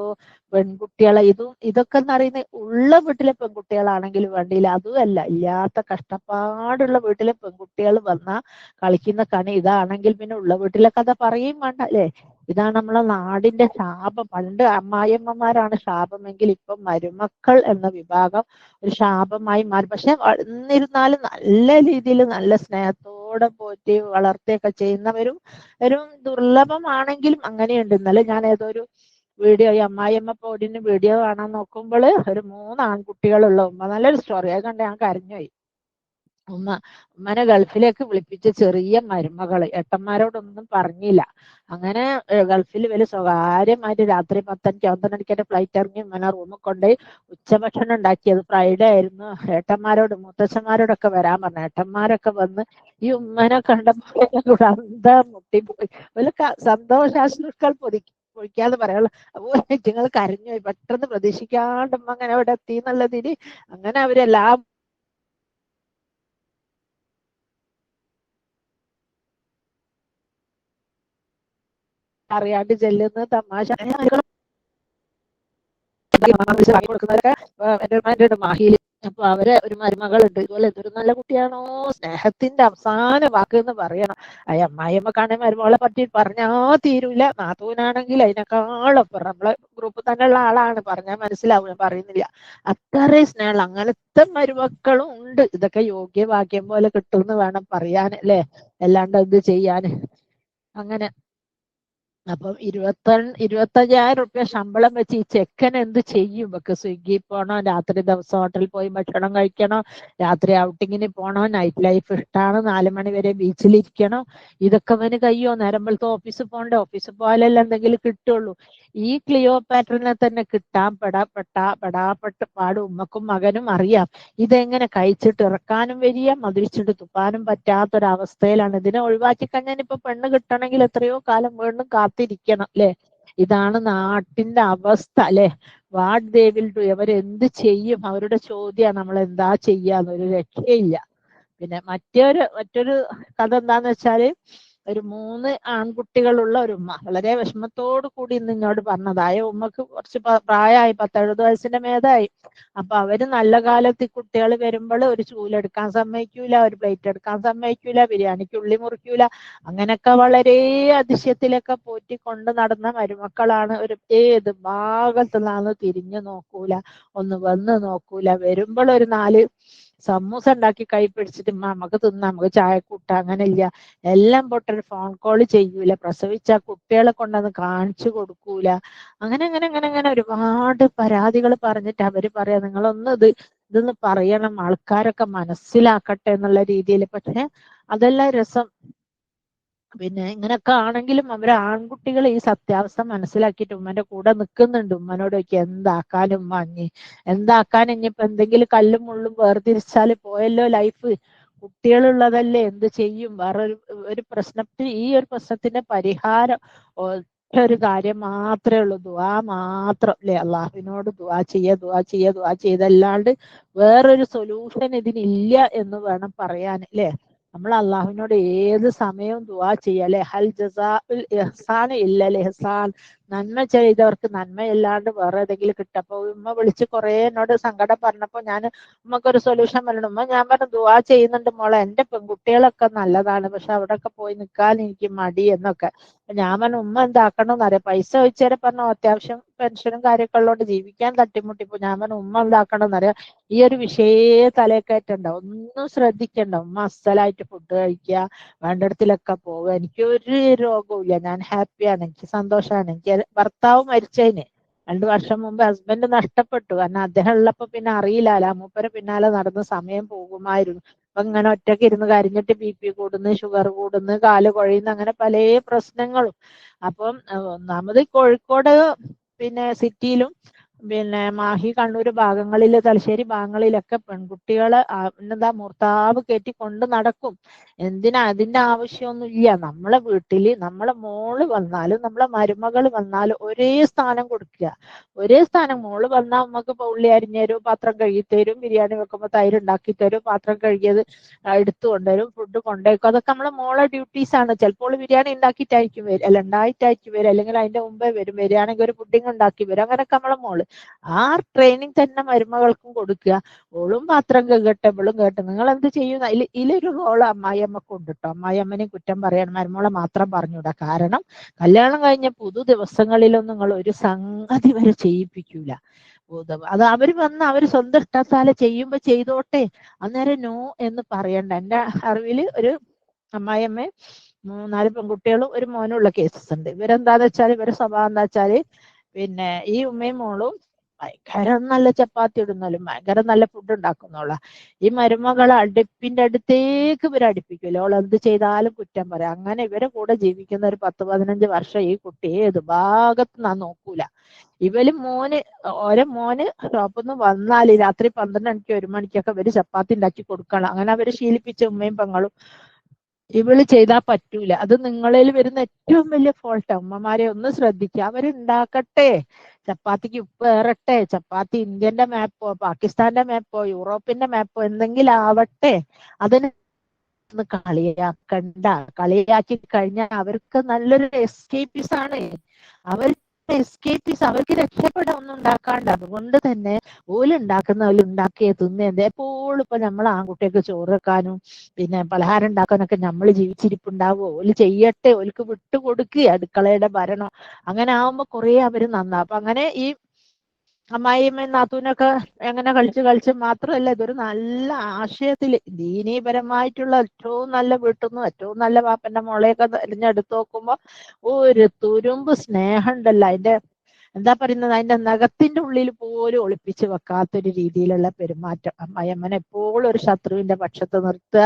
പെൺകുട്ടികളെ? ഇതൊക്കെ എന്ന് പറയുന്നത് ഉള്ള വീട്ടിലെ പെൺകുട്ടികളാണെങ്കിലും വേണ്ടിയില്ല, അതുമല്ല, ഇല്ലാത്ത കഷ്ടപ്പാടുള്ള വീട്ടിലെ പെൺകുട്ടികൾ വന്നാ കളിക്കുന്ന കണി ഇതാണെങ്കിൽ പിന്നെ ഉള്ള വീട്ടിലെ കഥ പറയും വേണ്ട അല്ലെ? ഇതാണ് നമ്മളെ നാടിന്റെ ശാപം. പണ്ട് അമ്മായിയമ്മമാരാണ് ശാപമെങ്കിൽ ഇപ്പൊ മരുമക്കൾ എന്ന വിഭാഗം ഒരു ശാപമായി മാറി. പക്ഷെ എന്നിരുന്നാലും നല്ല രീതിയിൽ നല്ല സ്നേഹത്തോടെ പോറ്റി വളർത്തിയൊക്കെ ചെയ്യുന്നവരും ഒരു ദുർലഭമാണെങ്കിലും അങ്ങനെയുണ്ട്. ഇന്നലെ ഞാൻ ഏതൊരു വീഡിയോ, ഈ അമ്മായിയമ്മ പോരിന് വീഡിയോ കാണാൻ നോക്കുമ്പോൾ ഒരു 3 ആൺകുട്ടികളുള്ള ഉമ്മ, നല്ലൊരു സ്റ്റോറി, അത് കണ്ട് ഞാൻ കരഞ്ഞുപോയി. ഉമ്മനെ ഗൾഫിലേക്ക് വിളിപ്പിച്ച് ചെറിയ മരുമകള് ഏട്ടന്മാരോടൊന്നും പറഞ്ഞില്ല. അങ്ങനെ ഗൾഫിൽ വലിയ സ്വകാര്യമായിട്ട് രാത്രി 10-11 ഫ്ലൈറ്റ് ഇറങ്ങി ഉമ്മനെ റൂമിൽ കൊണ്ടുപോയി ഉച്ചഭക്ഷണം ഉണ്ടാക്കിയത്. ഫ്രൈഡേ ആയിരുന്നു. മുത്തച്ഛന്മാരോടൊക്കെ വരാൻ പറഞ്ഞു. ഏട്ടന്മാരൊക്കെ വന്ന് ഈ ഉമ്മനെ കണ്ടപ്പോൾ അന്തം മുട്ടിപ്പോയി. ഒരു സന്തോഷാശ്രുക്കൾ പൊഴിക്കാതെ പറയാനുള്ള. അപ്പോ നിങ്ങൾ കരഞ്ഞുപോയി, പെട്ടെന്ന് പ്രതീക്ഷിക്കാണ്ട് ഉമ്മ അങ്ങനെ അവിടെ എത്തി എന്നുള്ളതിന്. അങ്ങനെ അവരെല്ലാം അറിയാണ്ട് ചെല്ലുന്ന തമാശ വാങ്ങി കൊടുക്കുന്നവരൊക്കെ എന്റെ മാഹിയില്. അപ്പൊ അവരെ ഒരു മരുമകളുണ്ട്, ഇതുപോലെ എന്തൊരു നല്ല കുട്ടിയാണോ, സ്നേഹത്തിന്റെ അവസാന വാക്ക് എന്ന് പറയണം. അമ്മായിയമ്മക്കാണെങ്കിൽ മരുമകളെ പറ്റി പറഞ്ഞാ തീരൂല. നാത്തൂനാണെങ്കിൽ അതിനേക്കാളൊപ്പം നമ്മളെ ഗ്രൂപ്പിൽ തന്നെയുള്ള ആളാണ്, പറഞ്ഞാൽ മനസ്സിലാവും, ഞാൻ പറയുന്നില്ല. അത്രയും സ്നേഹം. അങ്ങനത്തെ മരുമക്കളും ഉണ്ട്. ഇതൊക്കെ യോഗ്യഭാഗ്യം പോലെ കിട്ടുമെന്ന് വേണം പറയാൻ അല്ലെ? അല്ലാണ്ട് എന്ത് ചെയ്യാന്? അങ്ങനെ അപ്പം 25,000 ശമ്പളം വെച്ച് ഈ ചെക്കൻ എന്ത് ചെയ്യും? ഒക്കെ സ്വിഗ്ഗി പോണോ, രാത്രി ദിവസം ഹോട്ടലിൽ പോയി ഭക്ഷണം കഴിക്കണോ, രാത്രി ഔട്ടിങ്ങിന് പോണോ, നൈറ്റ് ലൈഫ് ഇഷ്ടമാണ്, 4 മണി വരെ ബീച്ചിലിരിക്കണോ? ഇതൊക്കെ അവന് കഴിയോ? നേരം വെളുത്ത് ഓഫീസിൽ പോകണ്ടേ? ഓഫീസിൽ പോയാലല്ലേ എന്തെങ്കിലും കിട്ടുള്ളൂ. ഈ ക്ലിയോപാട്രിനെ തന്നെ കിട്ടാൻ പെടാപ്പെട്ട പാട് ഉമ്മക്കും മകനും അറിയാം. ഇതെങ്ങനെ കഴിച്ചിട്ട് ഇറക്കാനും വരിക, മതിരിച്ചിട്ട് തുപ്പാനും പറ്റാത്തൊരവസ്ഥയിലാണ്. ഇതിനെ ഒഴിവാക്കി കഴിഞ്ഞാൽ ഇപ്പൊ പെണ്ണ് കിട്ടണമെങ്കിൽ എത്രയോ കാലം വീണ്ടും കാത്തിരിക്കണം അല്ലെ? ഇതാണ് നാട്ടിന്റെ അവസ്ഥ അല്ലെ? വാട്ട് ദേ വിൽ ഡു, അവരെന്ത് ചെയ്യും? അവരുടെ ചോദ്യമാണ് നമ്മൾ എന്താ ചെയ്യാന്ന്. ഒരു രക്ഷയില്ല. പിന്നെ മറ്റൊരു കഥ എന്താന്ന് വെച്ചാല്, ഒരു 3 ആൺകുട്ടികളുള്ള ഒരു ഉമ്മ വളരെ വിഷമത്തോടു കൂടി ഇന്ന് എന്നോട് പറഞ്ഞതായ. ഉമ്മക്ക് കുറച്ച് പ്രായമായി, 10-70 വയസ്സിന്റെ മേതായി. അപ്പൊ അവര് നല്ല കാലത്ത് കുട്ടികൾ വരുമ്പോൾ ഒരു ചൂലെടുക്കാൻ സമ്മതിക്കൂല, ഒരു പ്ലേറ്റ് എടുക്കാൻ സമ്മതിക്കൂല, ബിരിയാണിക്ക് ഉള്ളി മുറിക്കൂല. അങ്ങനൊക്കെ വളരെ അതിശയത്തിലൊക്കെ പോറ്റി കൊണ്ട് നടന്ന മരുമക്കളാണ്. ഒരു ഏത് ഭാഗത്തുനിന്നാന്ന് തിരിഞ്ഞു നോക്കൂല, ഒന്ന് വന്ന് നോക്കൂല. വരുമ്പോൾ ഒരു 4 സമൂസ ഉണ്ടാക്കി കൈ പിടിച്ചിട്ട് നമുക്ക് തിന്നാം, നമുക്ക് ചായ കൂട്ടാം, അങ്ങനെ ഇല്ല. എല്ലാം പൊട്ടൊരു ഫോൺ കോൾ ചെയ്യൂല, പ്രസവിച്ച കുട്ടികളെ കൊണ്ടൊന്ന് കാണിച്ചു കൊടുക്കൂല. അങ്ങനെ അങ്ങനെ അങ്ങനെ അങ്ങനെ ഒരുപാട് പരാതികൾ പറഞ്ഞിട്ട് അവര് പറയാ, നിങ്ങളൊന്ന് ഇതൊന്ന് പറയണം, ആൾക്കാരൊക്കെ മനസ്സിലാക്കട്ടെ എന്നുള്ള രീതിയിൽ. പക്ഷെ അതെല്ലാം രസം. പിന്നെ ഇങ്ങനൊക്കെ ആണെങ്കിലും അവര് ആൺകുട്ടികൾ ഈ സത്യാവസ്ഥ മനസ്സിലാക്കിയിട്ട് ഉമ്മന്റെ കൂടെ നിൽക്കുന്നുണ്ട്. ഉമ്മനോട് ചോദിക്കുക, എന്താക്കാനും മഞ്ഞ്, എന്താക്കാൻ ഇനിയിപ്പോ എന്തെങ്കിലും കല്ലും മുള്ളും വേർതിരിച്ചാല് പോയല്ലോ ലൈഫ്. കുട്ടികളുള്ളതല്ലേ, എന്ത് ചെയ്യും? ഒരു പ്രശ്നത്തിന്, ഈ ഒരു പ്രശ്നത്തിന്റെ പരിഹാരം ഒരു കാര്യം മാത്രമേ ഉള്ളൂ, ദുആ മാത്രം അല്ലെ? അള്ളാഹുവിനോട് ദുആ ചെയ്തല്ലാണ്ട് വേറൊരു സൊല്യൂഷൻ ഇതിനില്ല എന്ന് വേണം പറയാൻ അല്ലെ? നമ്മൾ അള്ളാഹുവിനോട് ഏത് സമയവും ദുആ ചെയ്യാം അല്ലെ? ഹൽ ജസാഉൽ ഇഹ്സാൻ ഇല്ലൽ ഇഹ്സാൻ. നന്മ ചെയ്തവർക്ക് നന്മയല്ലാണ്ട് വേറെ ഏതെങ്കിലും കിട്ടും. അപ്പൊ ഉമ്മ വിളിച്ച് കുറെ എന്നോട് സങ്കടം പറഞ്ഞപ്പോ ഞാൻ ഉമ്മക്കൊരു സൊല്യൂഷൻ പറഞ്ഞു. ഉമ്മ ഞാൻ പറഞ്ഞു ദുആ ചെയ്യുന്നുണ്ട് മോളെ, എന്റെ പെൺകുട്ടികളൊക്കെ നല്ലതാണ്, പക്ഷെ അവിടെയൊക്കെ പോയി നിൽക്കാൻ എനിക്ക് മടി എന്നൊക്കെ. ഞാൻ പറഞ്ഞു ഉമ്മ എന്താക്കണമെന്ന് അറിയാം, പൈസ ചോദിച്ചേരെ പറഞ്ഞു അത്യാവശ്യം പെൻഷനും കാര്യമൊക്കെ ഉള്ളതുകൊണ്ട് ജീവിക്കാൻ തട്ടിമുട്ടിപ്പോ. ഞാൻ പറഞ്ഞു ഉമ്മ എന്താക്കണമെന്ന് അറിയാം, ഈ ഒരു വിഷയേ തലേക്കയറ്റണ്ട, ഒന്നും ശ്രദ്ധിക്കണ്ട, ഉമ്മ അസലായിട്ട് ഫുഡ് കഴിക്കുക, വേണ്ടിടത്തിലൊക്കെ പോവുക, എനിക്ക് ഒരു രോഗവും ഇല്ല, ഞാൻ ഹാപ്പിയാണ്, എനിക്ക് സന്തോഷമാണ്. എനിക്ക് ഭർത്താവ് മരിച്ചതിന് 2 വർഷം മുമ്പ് ഹസ്ബൻഡ് നഷ്ടപ്പെട്ടു. കാരണം അദ്ദേഹം ഉള്ളപ്പോ പിന്നെ അറിയില്ല, മൂപ്പരെ പിന്നാലെ നടന്ന് സമയം പോകുമായിരുന്നു. അപ്പൊ ഇങ്ങനെ ഒറ്റയ്ക്ക് ഇരുന്ന് കരഞ്ഞിട്ട് BP കൂടുന്നു, ഷുഗർ കൂടുന്നു, കാല് കുഴയുന്നു, അങ്ങനെ പല പ്രശ്നങ്ങളും. അപ്പം ഒന്നാമത് കോഴിക്കോട് പിന്നെ സിറ്റിയിലും പിന്നെ മാഹി കണ്ണൂർ ഭാഗങ്ങളിൽ തലശ്ശേരി ഭാഗങ്ങളിലൊക്കെ പെൺകുട്ടികള് എന്താ മൂർത്താവ് കയറ്റി കൊണ്ട് നടക്കും. എന്തിനാ, അതിന്റെ ആവശ്യമൊന്നും ഇല്ല. നമ്മളെ വീട്ടില് നമ്മളെ മോള് വന്നാലും നമ്മളെ മരുമകൾ വന്നാലും ഒരേ സ്ഥാനം കൊടുക്കുക. ഒരേ സ്ഥാനം. മോള് വന്നാൽ നമുക്ക് ഉള്ളി അരിഞ്ഞു തരും, പാത്രം കഴുകി തരും, ബിരിയാണി വെക്കുമ്പോൾ തൈര് ഉണ്ടാക്കി തരും, പാത്രം കഴുകിയത് എടുത്തു കൊണ്ടുവരും, ഫുഡ് കൊണ്ടുവയ്ക്കും. അതൊക്കെ നമ്മളെ മോളെ ഡ്യൂട്ടീസ് ആണ്. ചിലപ്പോൾ ബിരിയാണി ഉണ്ടാക്കിയിട്ടായിരിക്കും വരും, അല്ല ഉണ്ടായിട്ടായിരിക്കും വരും, അല്ലെങ്കിൽ അതിന്റെ മുമ്പേ വരും, വരികയാണെങ്കിൽ ഒരു പുഡിങ് ഉണ്ടാക്കി വരും. അങ്ങനെയൊക്കെ നമ്മളെ മോള് ആ ട്രെയിനിങ് തന്നെ മരുമകൾക്കും കൊടുക്കുക. ഓളും പാത്രം കേട്ടെ ഇവളും കേട്ടെ, നിങ്ങൾ എന്ത് ചെയ്യുന്ന ഇതിലൊരു റോള് അമ്മായിയമ്മക്ക് ഉണ്ട് കേട്ടോ. അമ്മായിയമ്മനെ കുറ്റം പറയണം, മരുമോളെ മാത്രം പറഞ്ഞുകൂടാ. കാരണം കല്യാണം കഴിഞ്ഞ ദിവസങ്ങളിലൊന്നും നിങ്ങൾ ഒരു സംഗതി വരെ ചെയ്യിപ്പിക്കൂല. അത് അവര് വന്ന് അവര് സ്വന്തം ഇഷ്ടത്താലെ ചെയ്യുമ്പോ ചെയ്തോട്ടെ, അന്നേരം നോ എന്ന് പറയണ്ട. എന്റെ അറിവില് ഒരു അമ്മായിയമ്മ 3-4 പെൺകുട്ടികളും ഒരു മോനുള്ള കേസസ് ഉണ്ട്. ഇവരെന്താന്ന് വെച്ചാല് ഇവരെ സ്വഭാവം എന്താ വെച്ചാല് പിന്നെ ഈ ഉമ്മയും മോളും ഭയങ്കര നല്ല ചപ്പാത്തി ഇടുന്നാലും ഭയങ്കര നല്ല ഫുഡ് ഉണ്ടാക്കുന്നോളാ. ഈ മരുമകളെ അടുപ്പിന്റെ അടുത്തേക്ക് ഇവരെ അടുപ്പിക്കില്ല. ഓൾ എന്ത് ചെയ്താലും കുറ്റം പറയാം. അങ്ങനെ ഇവരെ കൂടെ ജീവിക്കുന്ന ഒരു 10-15 വർഷം ഈ കുട്ടി ഏത് ഭാഗത്ത് നാ നോക്കൂല. മോന് മോന് ഷോപ്പിൽ നിന്ന് വന്നാല് രാത്രി 12 മണിക്ക് 1 മണിക്കൊക്കെ ഇവര് ചപ്പാത്തി ഉണ്ടാക്കി കൊടുക്കണം. അങ്ങനെ അവര് ശീലിപ്പിച്ച ഉമ്മയും പെങ്ങളും. ഇവള് ചെയ്താൽ പറ്റൂല. അത് നിങ്ങളിൽ വരുന്ന ഏറ്റവും വലിയ ഫോൾട്ട്. ഉമ്മമാരെ ഒന്ന് ശ്രദ്ധിക്കുക, അവരുണ്ടാക്കട്ടെ, ചപ്പാത്തിക്ക് ഉപ്പ് ഏറട്ടെ, ചപ്പാത്തി ഇന്ത്യന്റെ മാപ്പോ പാകിസ്ഥാന്റെ മാപ്പോ യൂറോപ്പിന്റെ മാപ്പോ എന്തെങ്കിലും ആവട്ടെ, അതിന് കളിയാക്കണ്ട. കളിയാക്കി കഴിഞ്ഞാൽ അവർക്ക് നല്ലൊരു എസ്കേപ്പീസ് ആണ്. അവർ എസ്കേപ്പീസ്, അവർക്ക് രക്ഷപ്പെടാൻ ഒന്നും ഉണ്ടാക്കാണ്ട്. അതുകൊണ്ട് തന്നെ ഓലുണ്ടാക്കുന്ന ഉണ്ടാക്കിയ തിന്നേന്ത് എപ്പോഴും ഇപ്പൊ നമ്മൾ ആൺകുട്ടിയൊക്കെ ചോറ് വെക്കാനും പിന്നെ പലഹാരം ഉണ്ടാക്കാനൊക്കെ നമ്മൾ ജീവിച്ചിരിപ്പുണ്ടാവോ? ഓല് ചെയ്യട്ടെ, ഓൽക്ക് വിട്ടുകൊടുക്കുക അടുക്കളയുടെ ഭരണം. അങ്ങനെ ആവുമ്പോ കുറെ അവര് നന്നാ. അപ്പൊ അങ്ങനെ ഈ അമ്മായിയമ്മയും നാത്തൂനൊക്കെ എങ്ങനെ കളിച്ച് മാത്രമല്ല, ഇതൊരു നല്ല ആശയത്തില് ദീനീപരമായിട്ടുള്ള ഏറ്റവും നല്ല വീട്ടിൽ നിന്നും ഏറ്റവും നല്ല പാപ്പന്റെ മോളെയൊക്കെ തിരഞ്ഞെടുത്ത് നോക്കുമ്പോ ഒരു തുരുമ്പ് സ്നേഹം ഉണ്ടല്ലോ. അതിന്റെ എന്താ പറയുന്നത്, അതിന്റെ നഖത്തിന്റെ ഉള്ളിൽ പോലും ഒളിപ്പിച്ച് വെക്കാത്തൊരു രീതിയിലുള്ള പെരുമാറ്റം. അമ്മായിയമ്മനെ എപ്പോഴും ഒരു ശത്രുവിന്റെ പക്ഷത്ത് നിർത്തുക.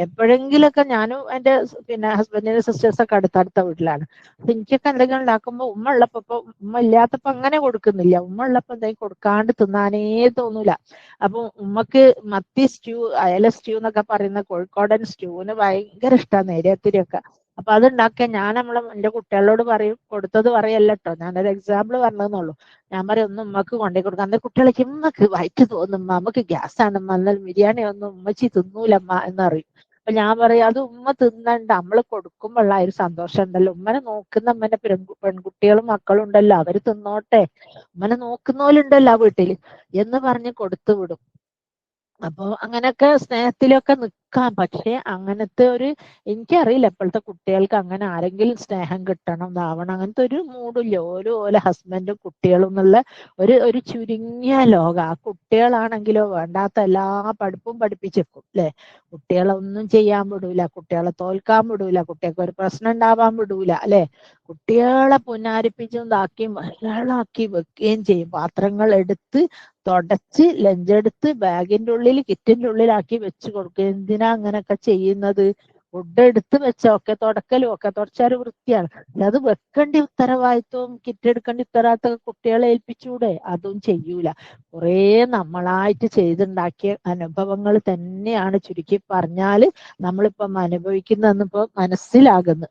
എപ്പോഴെങ്കിലൊക്കെ ഞാനും എന്റെ പിന്നെ ഹസ്ബൻഡിന്റെ സിസ്റ്റേഴ്സ് ഒക്കെ അടുത്തടുത്ത വീട്ടിലാണ്. എനിക്കൊക്കെ എന്തെങ്കിലും ഉണ്ടാക്കുമ്പോ ഉമ്മ ഉള്ളപ്പോ, ഉമ്മ ഇല്ലാത്തപ്പോ അങ്ങനെ കൊടുക്കുന്നില്ല, ഉമ്മ ഉള്ളപ്പോ എന്തെങ്കിലും കൊടുക്കാണ്ട് തിന്നാനേ തോന്നൂല. അപ്പൊ ഉമ്മക്ക് മത്തി സ്റ്റ്യൂ, അയല സ്റ്റ്യൂ എന്നൊക്കെ പറയുന്ന കോഴിക്കോടൻ സ്റ്റ്യൂവിന് ഭയങ്കര ഇഷ്ടമാണ്, നേരിയത്തിരിയൊക്കെ. അപ്പൊ അതുണ്ടാക്കിയ ഞാൻ എന്റെ കുട്ടികളോട് പറയും, കൊടുത്തത് പറയല്ല കേട്ടോ, ഞാനൊരു എക്സാമ്പിൾ പറഞ്ഞതെന്നുള്ളൂ. ഞാൻ പറയും ഒന്ന് ഉമ്മക്ക് കൊണ്ടേ കൊടുക്കാം. അന്നേരം കുട്ടികളേക്ക് ഉമ്മക്ക് വയറ്റ് തോന്നും, നമുക്ക് ഗ്യാസ് ആണ്, എന്നാൽ ബിരിയാണി ഒന്നും ഉമ്മച്ചി തിന്നൂലമ്മ എന്നറിയും. അപ്പൊ ഞാൻ പറയും അത് ഉമ്മ തിന്നണ്ട, നമ്മള് കൊടുക്കുമ്പോഴുള്ള ഒരു സന്തോഷം ഉണ്ടല്ലോ. ഉമ്മനെ നോക്കുന്ന ഉമ്മന്റെ പെൺകുട്ടികളും മക്കളും ഉണ്ടല്ലോ, അവര് തിന്നോട്ടെ, ഉമ്മനെ നോക്കുന്നോലുണ്ടല്ലോ ആ വീട്ടില് എന്ന് പറഞ്ഞ് കൊടുത്തു വിടും. അപ്പൊ അങ്ങനെയൊക്കെ സ്നേഹത്തിലൊക്കെ നിക്കാം. പക്ഷെ അങ്ങനത്തെ ഒരു, എനിക്കറിയില്ല ഇപ്പോഴത്തെ കുട്ടികൾക്ക് അങ്ങനെ ആരെങ്കിലും സ്നേഹം കിട്ടണം ഇതാവണം അങ്ങനത്തെ ഒരു മൂഡില്ല. ഓല ഹസ്ബൻഡും കുട്ടികളും എന്നുള്ള ഒരു ചുരുങ്ങിയ ലോകം. ആ കുട്ടികളാണെങ്കിലോ വേണ്ടാത്ത എല്ലാ പഠിപ്പും പഠിപ്പിച്ചേക്കും അല്ലെ. കുട്ടികളെ ഒന്നും ചെയ്യാൻ വിടൂല, കുട്ടികളെ തോൽക്കാൻ വിടൂല, കുട്ടികൾക്ക് ഒരു പ്രശ്നം ഉണ്ടാവാൻ വിടൂല അല്ലെ. കുട്ടികളെ പുന്നാരിപ്പിച്ചും ഇതാക്കിയും വഷളാക്കി വെക്കുകയും ചെയ്യും. പാത്രങ്ങൾ എടുത്ത് തുടച്ച് ലഞ്ചെടുത്ത് ബാഗിന്റെ ഉള്ളിൽ കിറ്റിന്റെ ഉള്ളിലാക്കി വെച്ച് കൊടുക്കുക. എന്തിനാ അങ്ങനെയൊക്കെ ചെയ്യുന്നത്? ഫുഡ് എടുത്ത് വെച്ചൊക്കെ തുടക്കലും ഒക്കെ തുടച്ചാൽ വൃത്തിയാണ്. അത് വെക്കേണ്ട ഉത്തരവാദിത്വവും കിറ്റെടുക്കേണ്ട ഉത്തരവാദിത്വം കുട്ടികളെ ഏൽപ്പിച്ചൂടെ? അതും ചെയ്യൂല. കുറേ നമ്മളായിട്ട് ചെയ്തുണ്ടാക്കിയ അനുഭവങ്ങൾ തന്നെയാണ് ചുരുക്കി പറഞ്ഞാല് നമ്മളിപ്പം അനുഭവിക്കുന്നതെന്നിപ്പോ മനസ്സിലാകുന്നു.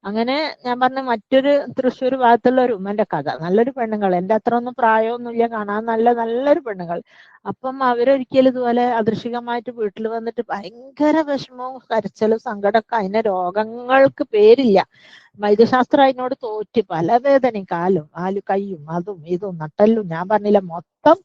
അങ്ങനെ ഞാൻ പറഞ്ഞ മറ്റൊരു തൃശ്ശൂർ ഭാഗത്തുള്ള ഒരു ഉമ്മന്റെ കഥ. നല്ലൊരു പെണ്ണുങ്ങൾ, എന്റെ അത്ര ഒന്നും പ്രായമൊന്നുമില്ല, കാണാൻ നല്ലൊരു പെണ്ണുങ്ങൾ. അപ്പം അവരൊരിക്കലും ഇതുപോലെ അദൃശ്യമായിട്ട് വീട്ടിൽ വന്നിട്ട് ഭയങ്കര വിഷമവും കരച്ചിലും സങ്കടമൊക്കെ. അതിന് രോഗങ്ങൾക്ക് പേരില്ല. വൈദ്യശാസ്ത്രം അതിനോട് തോറ്റ്, പല വേദനയും, കാലും കയ്യും അതും ഇതും നട്ടല്ലും, ഞാൻ പറഞ്ഞില്ല മൊത്തം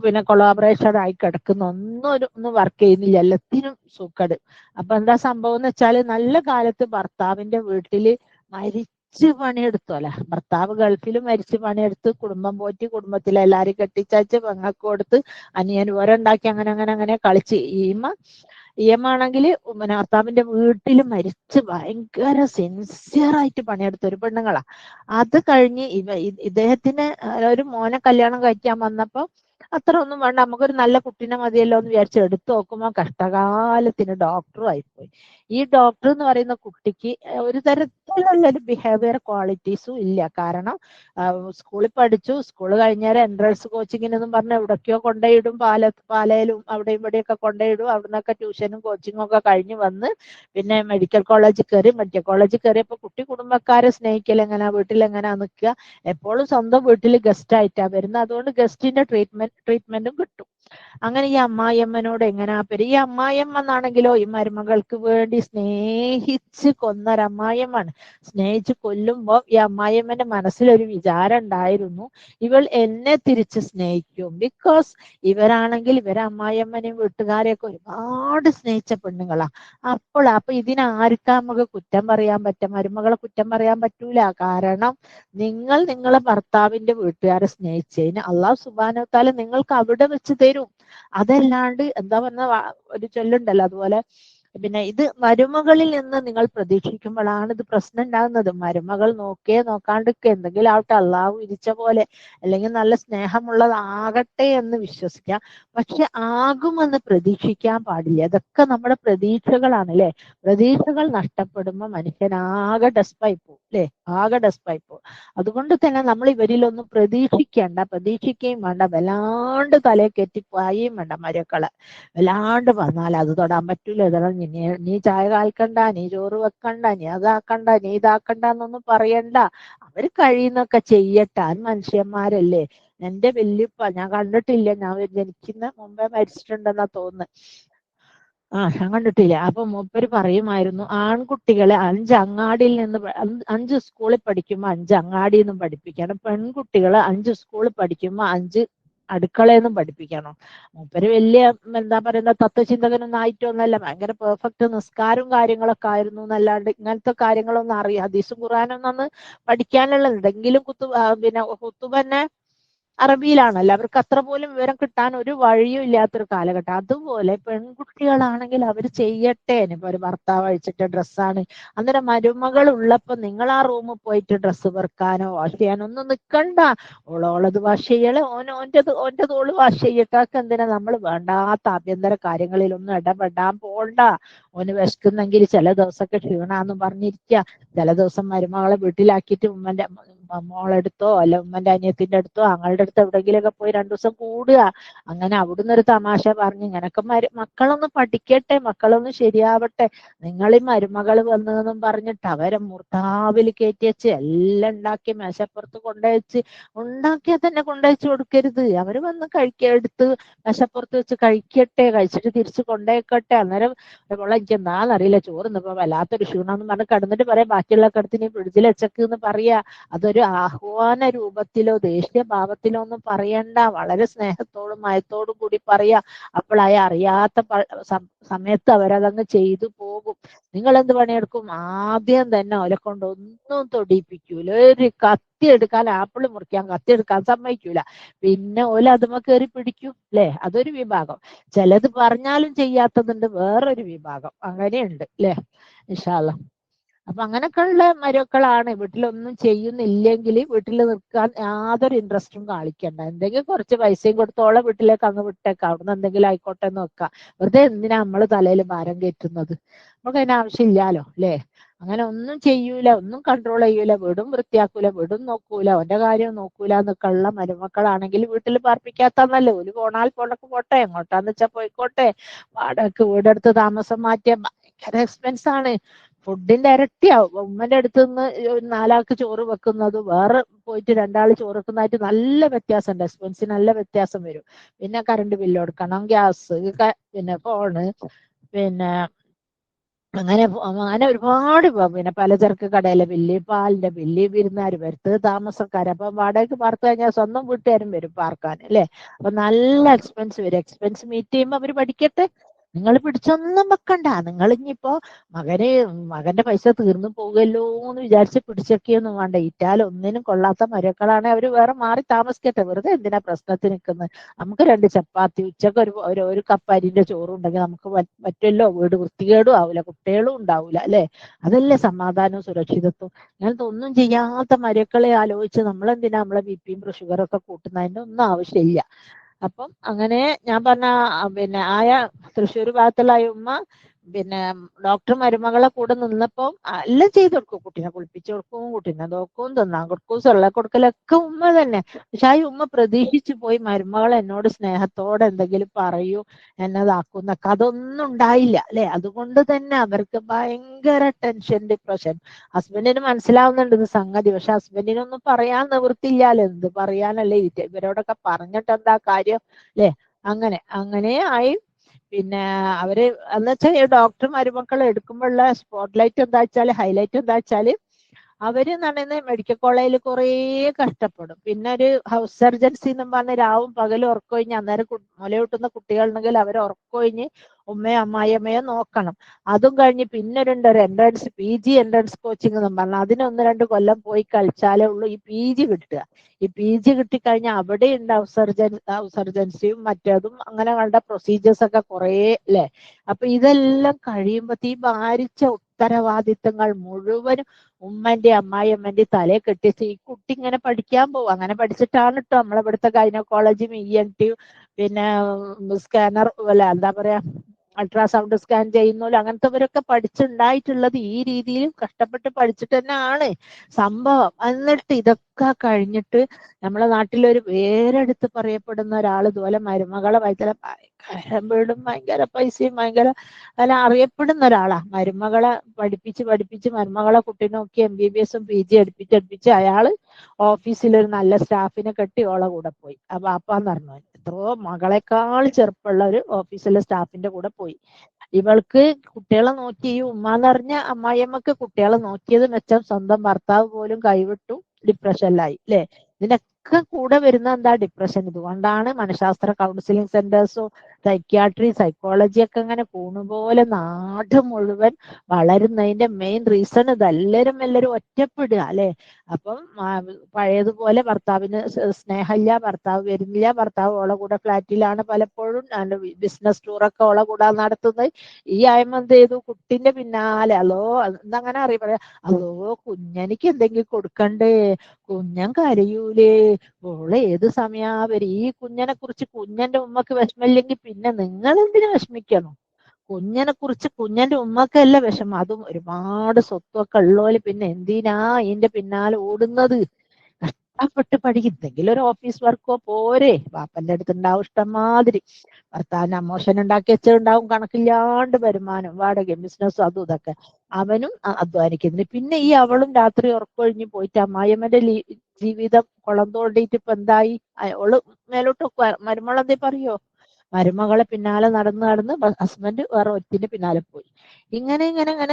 പിന്നെ കൊളാബറേഷൻ ആയി കിടക്കുന്ന, ഒന്നും വർക്ക് ചെയ്യുന്നില്ല, എല്ലാത്തിനും സൂക്കട്. അപ്പൊ എന്താ സംഭവം എന്ന് വെച്ചാല്, നല്ല കാലത്ത് ഭർത്താവിന്റെ വീട്ടില് മരിച്ച് പണിയെടുത്തോല. ഭർത്താവ് ഗൾഫിൽ മരിച്ച് പണിയെടുത്ത് കുടുംബം പോറ്റി, കുടുംബത്തിലെ എല്ലാരും കെട്ടിച്ചയച്ച് പെങ്ങൾക്ക് കൊടുത്ത് അനിയൻ ഉണ്ടാക്കി, അങ്ങനെ അങ്ങനെ അങ്ങനെ കളിച്ച് ഈയമ്മാണെങ്കിൽ പിന്നെ ഭർത്താവിന്റെ വീട്ടിൽ മരിച്ച് ഭയങ്കര സിൻസിയറായിട്ട് പണിയെടുത്ത ഒരു പെണ്ണുങ്ങളാ. അത് കഴിഞ്ഞ് ഇദ്ദേഹത്തിന് ഒരു മോനെ കല്യാണം കഴിക്കാൻ വന്നപ്പോ അത്ര ഒന്നും വേണ്ട, നമുക്കൊരു നല്ല കുട്ടീനെ മതിയല്ലോ എന്ന് വിചാരിച്ച് എടുത്തു നോക്കുമ്പോൾ കഷ്ടകാലത്തിന് ഡോക്ടറും ആയിപ്പോയി. ഈ ഡോക്ടർ എന്ന് പറയുന്ന കുട്ടിക്ക് ഒരു തരത്തിലുള്ള ഒരു ബിഹേവിയർ ക്വാളിറ്റീസും ഇല്ല. കാരണം സ്കൂളിൽ പഠിച്ചു, സ്കൂൾ കഴിഞ്ഞാൽ എൻട്രൻസ് കോച്ചിങ്ങിനെന്നും പറഞ്ഞ് എവിടൊക്കെയോ കൊണ്ടുപോയിടും, പാലയിലും അവിടെ ഇവിടെയൊക്കെ കൊണ്ടുപോയിടും. അവിടുന്നൊക്കെ ട്യൂഷനും കോച്ചിങ്ങും ഒക്കെ കഴിഞ്ഞ് വന്ന് പിന്നെ മെഡിക്കൽ കോളേജിൽ കയറി. മെഡിക്കൽ കോളേജിൽ കയറിയപ്പോൾ കുട്ടി കുടുംബക്കാരെ സ്നേഹിക്കൽ എങ്ങനെയാ, വീട്ടിലെങ്ങനെയാ നിൽക്കുക, എപ്പോഴും സ്വന്തം വീട്ടിൽ ഗസ്റ്റ് ആയിട്ടാ വരുന്നത്. അതുകൊണ്ട് ഗസ്റ്റിന്റെ ട്രീറ്റ്മെന്റും കിട്ടും. അങ്ങനെ ഈ അമ്മായിയമ്മനോട് എങ്ങനെയാ ഈ അമ്മായിയമ്മ എന്നാണെങ്കിലോ ഈ മരുമകൾക്ക് വേണ്ടി സ്നേഹിച്ച് കൊന്നൊരമ്മായിയമ്മാണ്. സ്നേഹിച്ച് കൊല്ലുമ്പോ ഈ അമ്മായിയമ്മന്റെ മനസ്സിലൊരു വിചാരം ഉണ്ടായിരുന്നു, ഇവൾ എന്നെ തിരിച്ച് സ്നേഹിക്കും. ബിക്കോസ് ഇവരെ അമ്മായിയമ്മനെയും വീട്ടുകാരെയൊക്കെ ഒരുപാട് സ്നേഹിച്ച പെണ്ണുങ്ങളാ. അപ്പൊ ഇതിനാർക്കാ നമുക്ക് കുറ്റം പറയാൻ പറ്റും? മരുമകളെ കുറ്റം പറയാൻ പറ്റൂല. കാരണം നിങ്ങളെ ഭർത്താവിന്റെ വീട്ടുകാരെ സ്നേഹിച്ചതിന് അള്ളാഹു സുബ്ഹാനഹു വ തആല നിങ്ങൾക്ക് അവിടെ വെച്ച് തരും. അതല്ലാണ്ട് എന്താ പറഞ്ഞ ഒരു ചൊല്ലുണ്ടല്ലോ, അതുപോലെ പിന്നെ ഇത് മരുമകളിൽ നിന്ന് നിങ്ങൾ പ്രതീക്ഷിക്കുമ്പോഴാണ് ഇത് പ്രശ്നം ഉണ്ടാകുന്നത്. മരുമകൾ നോക്കാണ്ടൊക്കെ എന്തെങ്കിലും ആവട്ടെ, അള്ളാഹു വിധിച്ച പോലെ, അല്ലെങ്കിൽ നല്ല സ്നേഹമുള്ളതാകട്ടെ എന്ന് വിശ്വസിക്കാം. പക്ഷെ ആകുമെന്ന് പ്രതീക്ഷിക്കാൻ പാടില്ല. ഇതൊക്കെ നമ്മുടെ പ്രതീക്ഷകളാണ് അല്ലെ. പ്രതീക്ഷകൾ നഷ്ടപ്പെടുമ്പോൾ മനുഷ്യനാകെ ഡെസ്പായി പോകും അല്ലെ, ആകെ ഡെസ്പായി പോകും. അതുകൊണ്ട് തന്നെ നമ്മൾ ഇവരിലൊന്നും പ്രതീക്ഷിക്കുകയും വേണ്ട, വല്ലാണ്ട് തലയെ കെറ്റിപ്പായും വേണ്ട. മരക്കളെ വല്ലാണ്ട് പറഞ്ഞാൽ അത് തൊടാൻ പറ്റൂല, നീ ചായ കാൽക്കണ്ട, നീ ചോറ് വെക്കണ്ട, നീ അതാക്കണ്ട, നീ ഇതാക്കണ്ട എന്നൊന്നും പറയണ്ട. അവര് കഴിയുന്നൊക്കെ ചെയ്യട്ടെ, മനുഷ്യന്മാരല്ലേ. എന്റെ വല്യപ്പ ഞാൻ കണ്ടിട്ടില്ല, ഞാൻ ജനിക്കുന്ന മുമ്പേ മരിച്ചിട്ടുണ്ടെന്നാ തോന്നുന്നത്. ഞാൻ കണ്ടിട്ടില്ല. അപ്പൊ മൂപ്പര് പറയുമായിരുന്നു, ആൺകുട്ടികളെ 5 അങ്ങാടിയിൽ നിന്ന് 5 സ്കൂളിൽ പഠിക്കുമ്പോ 5 അങ്ങാടിയിൽ നിന്നും പഠിപ്പിക്കണം, പെൺകുട്ടികളെ 5 സ്കൂളിൽ പഠിക്കുമ്പോ 5 അടുക്കളയെന്നും പഠിപ്പിക്കണം. മൂപ്പര് വലിയ എന്താ പറയുന്ന തത്വചിന്തകനൊന്നും ആയിട്ടൊന്നല്ല, ഭയങ്കര പെർഫെക്റ്റ് നിസ്കാരവും കാര്യങ്ങളൊക്കെ ആയിരുന്നു എന്നല്ലാണ്ട് ഇങ്ങനത്തെ കാര്യങ്ങളൊന്നും ഹദീസും ഖുർആനൊന്നും അന്ന് പഠിക്കാനുള്ള എന്തെങ്കിലും പിന്നെ ഹുത്തുബന്നെ അറബിയിലാണല്ലോ. അവർക്ക് അത്ര പോലും വിവരം കിട്ടാൻ ഒരു വഴിയും ഇല്ലാത്തൊരു കാലഘട്ടം. അതുപോലെ പെൺകുട്ടികളാണെങ്കിൽ അവർ ചെയ്യട്ടെ. ഇനിയിപ്പോ ഒരു ഭർത്താവ് അഴിച്ചിട്ട ഡ്രസ്സാണ്, അന്നേരം മരുമകൾ ഉള്ളപ്പോ നിങ്ങൾ ആ റൂമിൽ പോയിട്ട് ഡ്രസ്സ് പെറുക്കാനോ വാഷ് ചെയ്യാനോ ഒന്നും നിൽക്കണ്ട. ഓളത് വാഷ് ചെയ്യളെ, ഓൻ്റെത് ഓള് വാഷ് ചെയ്യട്ടൊക്കെ. എന്തിനാ നമ്മൾ വേണ്ടാത്ത ആഭ്യന്തര കാര്യങ്ങളിലൊന്നും ഇടപെടാൻ പോണ്ട. ഓന് വിശക്കുന്നെങ്കിൽ ചില ദിവസമൊക്കെ ക്ഷീണാന്ന് പറഞ്ഞിരിക്കുക, ചില ദിവസം മരുമകളെ വീട്ടിലാക്കിയിട്ട് മോളെടുത്തോ അല്ല ഉമ്മന്റെ അനിയത്തിന്റെ അടുത്തോ ആങ്ങളുടെ അടുത്തോ എവിടെയെങ്കിലുമൊക്കെ പോയി 2 ദിവസം കൂടുക. അങ്ങനെ അവിടുന്ന് ഒരു തമാശ പറഞ്ഞ് ഇങ്ങനൊക്കെ മക്കളൊന്ന് പഠിക്കട്ടെ, മക്കളൊന്ന് ശരിയാവട്ടെ. നിങ്ങളീ മരുമകൾ വന്നതെന്നും പറഞ്ഞിട്ട് അവരെ മുർത്താവിൽ കയറ്റി വെച്ച് എല്ലാം ഉണ്ടാക്കി മേശപ്പുറത്ത് കൊണ്ടുവച്ച്, ഉണ്ടാക്കിയാൽ തന്നെ കൊണ്ടുവച്ച് കൊടുക്കരുത്. അവര് വന്ന് എടുത്ത് മേശപ്പുറത്ത് വെച്ച് കഴിക്കട്ടെ, കഴിച്ചിട്ട് തിരിച്ച് കൊണ്ടുപോയിക്കട്ടെ. അന്നേരം എനിക്ക് എന്താണെന്നറിയില്ല, ചോറുന്നപ്പോ വല്ലാത്തൊരു ക്ഷീണമെന്ന് പറഞ്ഞ് കിടന്നിട്ട് പറയാം, ബാക്കിയുള്ള കിടത്തിന് ഫ്രിഡ്ജിൽ വെച്ചക്ക് എന്ന് പറയാ. അതൊരു ആഹ്വാന രൂപത്തിലോ ദേഷ്യഭാവത്തിലോ ഒന്നും പറയണ്ട, വളരെ സ്നേഹത്തോടും മയത്തോടും കൂടി പറയാ. അപ്പോൾ അറിയാത്ത സമയത്ത് അവരതങ്ങ് ചെയ്തു പോകും. നിങ്ങൾ എന്ത് പണിയെടുക്കും? ആദ്യം തന്നെ അവരെ കൊണ്ട് ഒന്നും തൊടിയിപ്പിക്കൂല. ഒരു കത്തി എടുക്കാൻ, ആപ്പിൾ മുറിക്കാൻ കത്തി എടുക്കാൻ സമ്മതിക്കൂല. പിന്നെ അതുമ്മ കയറി പിടിക്കും അല്ലെ. അതൊരു വിഭാഗം. ചിലത് പറഞ്ഞാലും ചെയ്യാത്തതുണ്ട്, വേറൊരു വിഭാഗം. അങ്ങനെയുണ്ട് അല്ലെ. ഇൻഷാ അല്ലാഹ്. അപ്പൊ അങ്ങനൊക്കെയുള്ള മരുക്കളാണ്. വീട്ടിലൊന്നും ചെയ്യുന്നില്ലെങ്കിൽ വീട്ടിൽ നിൽക്കാൻ യാതൊരു ഇൻട്രസ്റ്റും കാണിക്കണ്ട. എന്തെങ്കിലും കുറച്ച് പൈസയും കൊടുത്തോളം വീട്ടിലേക്ക് അങ്ങ് വിട്ടേക്കാം, അവിടുന്ന് എന്തെങ്കിലും ആയിക്കോട്ടെ എന്ന് വെക്കാം. വെറുതെ എന്തിനാ നമ്മൾ തലയിൽ ഭാരം കയറ്റുന്നത്? നമുക്ക് അതിന് ആവശ്യമില്ലാലോ അല്ലേ. അങ്ങനെ ഒന്നും ചെയ്യൂല, ഒന്നും കൺട്രോൾ ചെയ്യൂല, വീടും വൃത്തിയാക്കൂല, വീടും നോക്കൂല, അവന്റെ കാര്യം നോക്കൂല എന്നൊക്കെ ഉള്ള മരുമക്കളാണെങ്കിൽ വീട്ടിൽ പാർപ്പിക്കാത്തന്നല്ലേ. ഒരു പോണാൽ പോട്ടെ, എങ്ങോട്ടാന്ന് വെച്ചാൽ പോയിക്കോട്ടെ. വാടകയ്ക്ക് വീടെടുത്ത് താമസം മാറ്റിയ ഭയങ്കര എക്സ്പെൻസ് ആണ്. ഫുഡിന്റെ ഇരട്ടിയാവും. ഉമ്മന്റെ അടുത്ത് നിന്ന് 4 ആൾക്ക് ചോറ് വെക്കുന്നത് വേറെ പോയിട്ട് 2 ആൾ ചോറ് വെക്കുന്നതായിട്ട് നല്ല വ്യത്യാസമുണ്ട്. എക്സ്പെൻസിന് നല്ല വ്യത്യാസം വരും. പിന്നെ കറണ്ട് ബില്ല് കൊടുക്കണം, ഗ്യാസ്, പിന്നെ ഫോണ്, പിന്നെ അങ്ങനെ ഒരുപാട് പിന്നെ പലചരക്ക് കടയിലെ ബില്ല്, പാലിന്റെ ബില്ല്, വിരുന്നുകാർ വരുത്ത്, താമസക്കാർ. അപ്പൊ വാടകയ്ക്ക് പാർക്ക് കഴിഞ്ഞാൽ സ്വന്തം വീട്ടുകാരും വരും പാർക്കാൻ അല്ലേ. അപ്പൊ നല്ല എക്സ്പെൻസ് വരും. എക്സ്പെൻസ് മീറ്റ് ചെയ്യുമ്പോൾ അവര് പഠിക്കട്ടെ. നിങ്ങൾ പിടിച്ചൊന്നും വെക്കണ്ട. നിങ്ങൾ ഇനിയിപ്പോ മകന്റെ പൈസ തീർന്നു പോകുമല്ലോ എന്ന് വിചാരിച്ച് പിടിച്ചൊക്കെയൊന്നും വേണ്ട. ഇറ്റാൽ ഒന്നിനും കൊള്ളാത്ത മരക്കളാണ് അവര് വേറെ മാറി താമസിക്കട്ടെ. വെറുതെ എന്തിനാ പ്രശ്നത്തിന് നിൽക്കുന്നത്? നമുക്ക് 2 ചപ്പാത്തി, ഉച്ചക്ക് ഒരു കപ്പ് അരിന്റെ ചോറുണ്ടെങ്കിൽ നമുക്ക് പറ്റുമല്ലോ. വീട് വൃത്തികേടും ആവില്ല, കുട്ടികളും ഉണ്ടാവില്ല അല്ലെ. അതല്ലേ സമാധാനവും സുരക്ഷിതത്വം. അങ്ങനത്തെ ഒന്നും ചെയ്യാത്ത മരക്കളെ ആലോചിച്ച് നമ്മളെന്തിനാ നമ്മളെ ബിപിയും ഷുഗറൊക്കെ കൂട്ടുന്നതിന്റെ ഒന്നും ആവശ്യമില്ല. അപ്പം അങ്ങനെ ഞാൻ പറഞ്ഞ പിന്നെ തൃശ്ശൂർ ഭാഗത്തുള്ള ഉമ്മ പിന്നെ ഡോക്ടർ മരുമകളെ കൂടെ നിന്നപ്പോ എല്ലാം ചെയ്തു കൊടുക്കും. കുട്ടീനെ കുളിപ്പിച്ചു കൊടുക്കും, കുട്ടീനെ നോക്കും, തിന്നാൻ കൊടുക്കും, സൊള്ള കൊടുക്കലൊക്കെ ഉമ്മ തന്നെ. പക്ഷെ ആ ഉമ്മ പ്രതീക്ഷിച്ചു പോയി മരുമകൾ എന്നോട് സ്നേഹത്തോടെ എന്തെങ്കിലും പറയൂ, എന്നതാക്കുന്നൊക്കെ. അതൊന്നും ഉണ്ടായില്ല അല്ലെ. അതുകൊണ്ട് തന്നെ അവർക്ക് ഭയങ്കര ടെൻഷൻ, ഡിപ്രഷൻ. ഹസ്ബൻഡിന് മനസ്സിലാവുന്നുണ്ട് ഇത് സംഗതി. പക്ഷെ ഹസ്ബൻഡിനൊന്നും പറയാൻ നിവൃത്തിയില്ലാലോ. എന്ത് പറയാനല്ലേ, ഇവരോടൊക്കെ പറഞ്ഞിട്ട് എന്താ കാര്യം അല്ലെ. അങ്ങനെ ആയി. പിന്നെ അവര് എന്ന് വെച്ചാൽ ഡോക്ടർ മരുമക്കൾ എടുക്കുമ്പോഴുള്ള സ്പോട്ട്ലൈറ്റ് എന്താ വെച്ചാല്, ഹൈലൈറ്റ് എന്താ വെച്ചാല്, അവര് നടന്ന് മെഡിക്കൽ കോളേജിൽ കുറേ കഷ്ടപ്പെടും. പിന്നെ ഒരു ഹൗസ് സർജൻസി എന്നും പറഞ്ഞ് രാവും പകലും ഉറക്കൊഴിഞ്ഞ്, അന്നേരം മുലയൂട്ടുന്ന കുട്ടികളുണ്ടെങ്കിൽ അവരെ ഉറക്കൊഴിഞ്ഞ് ഉമ്മയോ അമ്മായിയമ്മയോ നോക്കണം. അതും കഴിഞ്ഞ് പിന്നെ ഒരു എൻട്രൻസ് PG എൻട്രൻസ് കോച്ചിങ് എന്നും പറഞ്ഞാൽ അതിന് 1-2 കൊല്ലം പോയി കളിച്ചാലേ ഉള്ളൂ ഈ PG കിട്ടുക. ഈ PG കിട്ടിക്കഴിഞ്ഞാൽ അവിടെ ഉണ്ട് ഹൗസ് സർജൻസിയും മറ്റേതും അങ്ങനെ കണ്ട പ്രൊസീജിയേഴ്സ് ഒക്കെ കുറേ അല്ലെ. അപ്പൊ ഇതെല്ലാം കഴിയുമ്പോ ഈ ഭാരിച്ച ഉത്തരവാദിത്തങ്ങൾ മുഴുവനും ഉമ്മന്റെ അമ്മായിയമ്മന്റെ തലയെ കെട്ടിച്ച് ഈ കുട്ടി ഇങ്ങനെ പഠിക്കാൻ പോകും. അങ്ങനെ പഠിച്ചിട്ടാണ് കേട്ടോ നമ്മളെ ഇവിടുത്തെ ഗൈനക്കോളജിയും ENT പിന്നെ സ്കാനർ അല്ല എന്താ പറയാ അൾട്രാസൗണ്ട് സ്കാൻ ചെയ്യുന്നല്ലോ, അങ്ങനത്തെവരൊക്കെ പഠിച്ചുണ്ടായിട്ടുള്ളത് ഈ രീതിയിലും കഷ്ടപ്പെട്ട് പഠിച്ചിട്ട് തന്നെയാണ് സംഭവം. എന്നിട്ട് ഇതൊക്കെ കഴിഞ്ഞിട്ട് നമ്മളെ നാട്ടിലൊരു പേരെടുത്ത് പറയപ്പെടുന്ന ഒരാൾ ഇതുപോലെ മരുമകളെ വയറ്റിലെ ഭയങ്കര വീടും ഭയങ്കര പൈസയും ഭയങ്കര അല്ല അറിയപ്പെടുന്ന ഒരാളാ. മരുമകളെ പഠിപ്പിച്ച് മരുമകളെ കുട്ടീനെ നോക്കി MBBS PG അടുപ്പിച്ച് അയാള് ഓഫീസിലൊരു നല്ല സ്റ്റാഫിനെ കെട്ടി ഓളെ കൂടെ പോയി. വാപ്പാന്ന് പറഞ്ഞു. എത്രയോ മകളെക്കാൾ ചെറുപ്പമുള്ള ഒരു ഓഫീസിലെ സ്റ്റാഫിന്റെ കൂടെ പോയി. ഇവൾക്ക് കുട്ടികളെ നോക്കി, ഈ ഉമ്മാന്ന് പറഞ്ഞ അമ്മായിയമ്മക്ക് കുട്ടികളെ നോക്കിയത് മെച്ചം സ്വന്തം ഭർത്താവ് പോലും കൈവിട്ടു ഡിപ്രഷനിലായി അല്ലെ. ഇതിനൊക്കെ കൂടെ വരുന്ന എന്താ ഡിപ്രഷൻ. ഇതുകൊണ്ടാണ് മനഃശാസ്ത്ര കൗൺസിലിംഗ് സെന്റേഴ്സും സൈക്യാട്രി സൈക്കോളജി ഒക്കെ ഇങ്ങനെ പോലെ നാട് മുഴുവൻ വളരുന്നതിന്റെ മെയിൻ റീസൺ ഇതെല്ലാരും ഒറ്റപ്പെടുക അല്ലെ. അപ്പം പഴയതുപോലെ ഭർത്താവിന് സ്നേഹമില്ല, ഭർത്താവ് വരുന്നില്ല, ഭർത്താവ് ഓളെ കൂടെ ഫ്ലാറ്റിലാണ് പലപ്പോഴും, ബിസിനസ് ടൂറൊക്കെ ഓളെ കൂടെ നടത്തുന്നത്. ഈ ആയമ്മ എന്ത് ചെയ്തു, കുട്ടിന്റെ പിന്നാലെ എന്തങ്ങനെ അറിയാ, കുഞ്ഞനിക്ക് എന്തെങ്കിലും കൊടുക്കണ്ടേ, കുഞ്ഞൻ കരയൂലേ, ഓള് ഏത് സമയാ വരും. ഈ കുഞ്ഞനെ കുറിച്ച് കുഞ്ഞന്റെ ഉമ്മക്ക് വിഷമില്ലെങ്കിൽ പിന്നെ നിങ്ങൾ എന്തിനു വിഷമിക്കണം? കുഞ്ഞനെ കുറിച്ച് കുഞ്ഞന്റെ ഉമ്മക്കല്ല വിഷമം. അതും ഒരുപാട് സ്വത്തൊക്കെ ഉള്ളോല് പിന്നെ എന്തിനാ ഇതിന്റെ പിന്നാലെ ഓടുന്നത്? കഷ്ടപ്പെട്ട് പഠിക്കും. എന്തെങ്കിലും ഒരു ഓഫീസ് വർക്കോ പോരെ. ബാപ്പന്റെ അടുത്തുണ്ടാവും ഇഷ്ടംമാതിരി, ഭർത്താവിന് അമോഷൻ ഉണ്ടാക്കി വെച്ചിട്ടുണ്ടാവും കണക്കില്ലാണ്ട് വരുമാനം, വാടകയും ബിസിനസ്സും അതും ഇതൊക്കെ. അവനും അധ്വാനിക്കുന്നു. പിന്നെ ഈ അവളും രാത്രി ഉറക്കൊഴിഞ്ഞ് പോയിട്ട് അമ്മായിയമ്മന്റെ ജീവിതം കുളം തോണ്ടിയിട്ട് ഇപ്പൊ എന്തായി? അവള് മേലോട്ട് മരുമോളെന്തേ പറയോ? മരുമകളെ പിന്നാലെ നടന്ന് ഹസ്ബൻഡ് വേറെ ഒറ്റിന്റെ പിന്നാലെ പോയി. ഇങ്ങനെ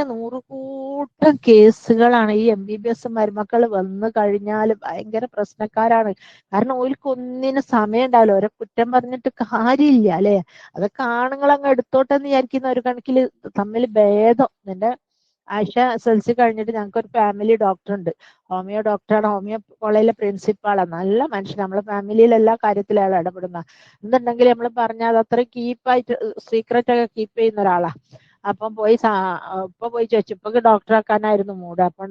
100 കൂട്ടം കേസുകളാണ്. ഈ MBBS മരുമക്കൾ വന്നു കഴിഞ്ഞാൽ ഭയങ്കര പ്രശ്നക്കാരാണ്. കാരണം ഓർക്ക് ഒന്നിനും സമയം ഉണ്ടാവില്ല. ഓരോ കുറ്റം പറഞ്ഞിട്ട് കാര്യമില്ല അല്ലെ. അതൊക്കെ ആണുങ്ങൾ അങ്ങ് എടുത്തോട്ടെന്ന് വിചാരിക്കുന്ന ഒരു കണക്കില് തമ്മിൽ ഭേദം. നിന്റെ ആയിഷ SLC കഴിഞ്ഞിട്ട് ഞങ്ങൾക്ക് ഒരു ഫാമിലി ഡോക്ടർ ഉണ്ട്, ഹോമിയോ ഡോക്ടറാണ്, ഹോമിയോ കോളേജിലെ പ്രിൻസിപ്പാളാണ്. നല്ല മനുഷ്യൻ, നമ്മളെ ഫാമിലിയിൽ എല്ലാ കാര്യത്തിലും അയാൾ ഇടപെടുന്ന. എന്നുണ്ടെങ്കിൽ നമ്മൾ പറഞ്ഞാൽ അത് അത്രയും കീപ്പായിട്ട് സീക്രട്ട് ഒക്കെ കീപ്പ് ചെയ്യുന്ന ഒരാളാ. അപ്പം ഇപ്പൊ പോയി ചോദിച്ചു, ഇപ്പൊ ഡോക്ടറാക്കാനായിരുന്നു മൂഡ്. അപ്പൊ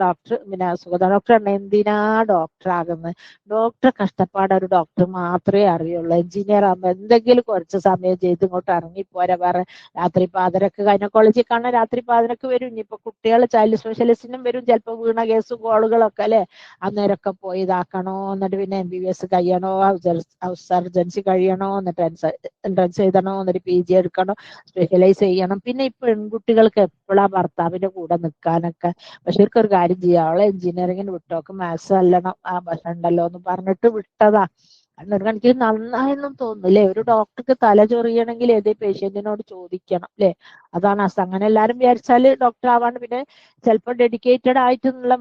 പിന്നെ സുഗത ഡോക്ടർ എന്തിനാ ഡോക്ടർ ആകുന്നത്? ഡോക്ടർ കഷ്ടപ്പാട് ഒരു ഡോക്ടർ മാത്രമേ അറിയുള്ളൂ. എഞ്ചിനീയർ ആകുമ്പോ എന്തെങ്കിലും കുറച്ച് സമയം ചെയ്ത് ഇങ്ങോട്ട് ഇറങ്ങിപ്പോരാ. വേറെ രാത്രി പാതിരക്ക് ഗൈനക്കോളജി കാണാൻ രാത്രി പാതിരക്ക് വരും. ഇനിയിപ്പോ കുട്ടികൾ ചൈൽഡ് സ്പെഷ്യലിസ്റ്റിനും വരും, ചിലപ്പോ വീണ കേസ് കോളുകളൊക്കെ അല്ലെ. അന്നേരമൊക്കെ പോയി ഇതാക്കണോ, എന്നിട്ട് പിന്നെ MBBS കഴിയണോ, ഹൗസ് സർജൻസി കഴിയണോ, എന്നിട്ട് എൻട്രൻസ് എഴുതണോ, എന്നിട്ട് PG എടുക്കണോ, സ്പെഷ്യലൈസ് ചെയ്യണം. പിന്നെ ഈ പെൺകുട്ടികൾക്ക് എപ്പോഴാ ഭർത്താവിന്റെ കൂടെ നിൽക്കാനൊക്കെ. പക്ഷെ ഒരു കാര്യം ചെയ്യാം, അവളെ എഞ്ചിനീയറിംഗിന് വിട്ടോക്ക്, മാത്സ് അല്ലണം ആ ഭാഷ ഉണ്ടല്ലോ എന്ന് പറഞ്ഞിട്ട് വിട്ടതാ. ഒരു കണക്കിന് നന്നായെന്നും തോന്നുന്നില്ലേ? ഒരു ഡോക്ടർക്ക് തല ചൊറിയണമെങ്കിൽ ഏതേ പേഷ്യന്റിനോട് ചോദിക്കണം അല്ലേ? അതാണ് അങ്ങനെ എല്ലാരും വിചാരിച്ചാല് ഡോക്ടർ ആവാണ്ട് പിന്നെ ചിലപ്പോൾ ഡെഡിക്കേറ്റഡ് ആയിട്ടുള്ള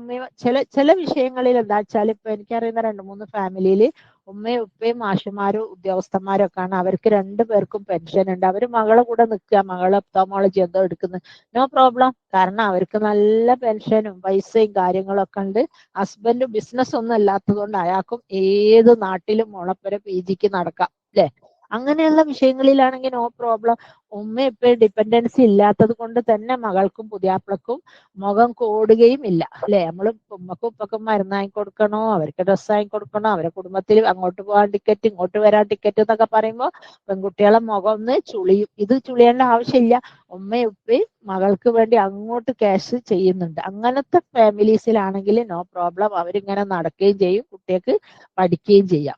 ചില വിഷയങ്ങളിൽ എന്താ വെച്ചാൽ ഇപ്പൊ എനിക്കറിയുന്ന 2-3 ഫാമിലിയിൽ ഉമ്മയും ഉപ്പയും മാഷുമാരും ഉദ്യോഗസ്ഥന്മാരും ഒക്കെ ആണ്. അവർക്ക് 2 പേർക്കും പെൻഷൻ ഉണ്ട്. അവര് മകളെ കൂടെ നിൽക്കുക, മകളെ ഒപ്തോമോളജി എന്തോ എടുക്കുന്നത്, നോ പ്രോബ്ലം. കാരണം അവർക്ക് നല്ല പെൻഷനും പൈസയും കാര്യങ്ങളൊക്കെ ഉണ്ട്. ഹസ്ബൻഡ് ബിസിനസ് ഒന്നും അല്ലാത്തത് കൊണ്ട് അയാൾക്കും ഏത് നാട്ടിലും മുളപ്പര PGക്ക് നടക്കാം അല്ലെ? അങ്ങനെയുള്ള വിഷയങ്ങളിലാണെങ്കിൽ നോ പ്രോബ്ലം. ഉമ്മ ഇപ്പോഴും ഡിപ്പെൻഡൻസി ഇല്ലാത്തത് കൊണ്ട് തന്നെ മകൾക്കും പുതിയാപ്പിളക്കും മുഖം കോടുകയും ഇല്ല അല്ലെ? നമ്മൾ ഉമ്മക്കും ഉപ്പക്കും മരുന്ന് വാങ്ങി കൊടുക്കണോ, അവർക്ക് ഡ്രസ്സ് വാങ്ങി കൊടുക്കണോ, അവരെ കുടുംബത്തിൽ അങ്ങോട്ട് പോകാൻ ടിക്കറ്റ് ഇങ്ങോട്ട് വരാൻ ടിക്കറ്റ് എന്നൊക്കെ പറയുമ്പോൾ പെൺകുട്ടികളെ മുഖം ഒന്ന് ചുളിയും. ഇത് ചുളിയേണ്ട ആവശ്യമില്ല. ഉമ്മയും ഉപ്പയും മകൾക്ക് വേണ്ടി അങ്ങോട്ട് ക്യാഷ് ചെയ്യുന്നുണ്ട്. അങ്ങനത്തെ ഫാമിലീസിലാണെങ്കിൽ നോ പ്രോബ്ലം, അവരിങ്ങനെ നടക്കുകയും ചെയ്യും, കുട്ടികൾക്ക് പഠിക്കുകയും ചെയ്യാം.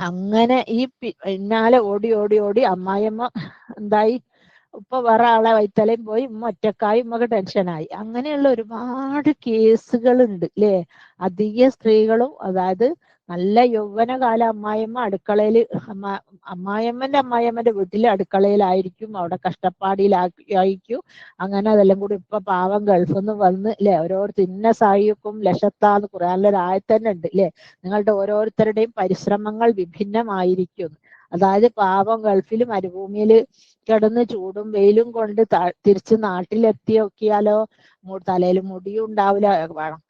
അങ്ങനെ ഈ പിന്നാലെ ഓടി ഓടി ഓടി അമ്മായിയമ്മ എന്തായി, ഉപ്പ വേറെ ആളെ വൈത്തലയും പോയി, ഉമ്മ ഒറ്റക്കായി, ഉമ്മക്ക് ടെൻഷനായി. അങ്ങനെയുള്ള ഒരുപാട് കേസുകൾ ഉണ്ട് അല്ലേ? അധിക സ്ത്രീകളും അതായത് നല്ല യൗവനകാല അമ്മായിയമ്മ അടുക്കളയിൽ അമ്മായിയമ്മന്റെ വീട്ടിൽ അടുക്കളയിലായിരിക്കും, അവിടെ കഷ്ടപ്പാടിയിലായിരിക്കും. അങ്ങനെ അതെല്ലാം കൂടി ഇപ്പൊ പാവം ഗൾഫിൽ നിന്ന് വന്ന് അല്ലെ, ഓരോരുത്തർ ഇന്ന സായിക്കും ലക്ഷത്താന്ന് ഖുർആനിലെ ആയത്ത് തന്നെ ഉണ്ട് അല്ലെ? നിങ്ങളുടെ ഓരോരുത്തരുടെയും പരിശ്രമങ്ങൾ വിഭിന്നമായിരിക്കും. അതായത് പാവം ഗൾഫിൽ മരുഭൂമിയിൽ കിടന്ന് ചൂടും വെയിലും കൊണ്ട് തിരിച്ച് നാട്ടിലെത്തി നോക്കിയാലോ തലയിൽ മുടിയും ഉണ്ടാവില്ല,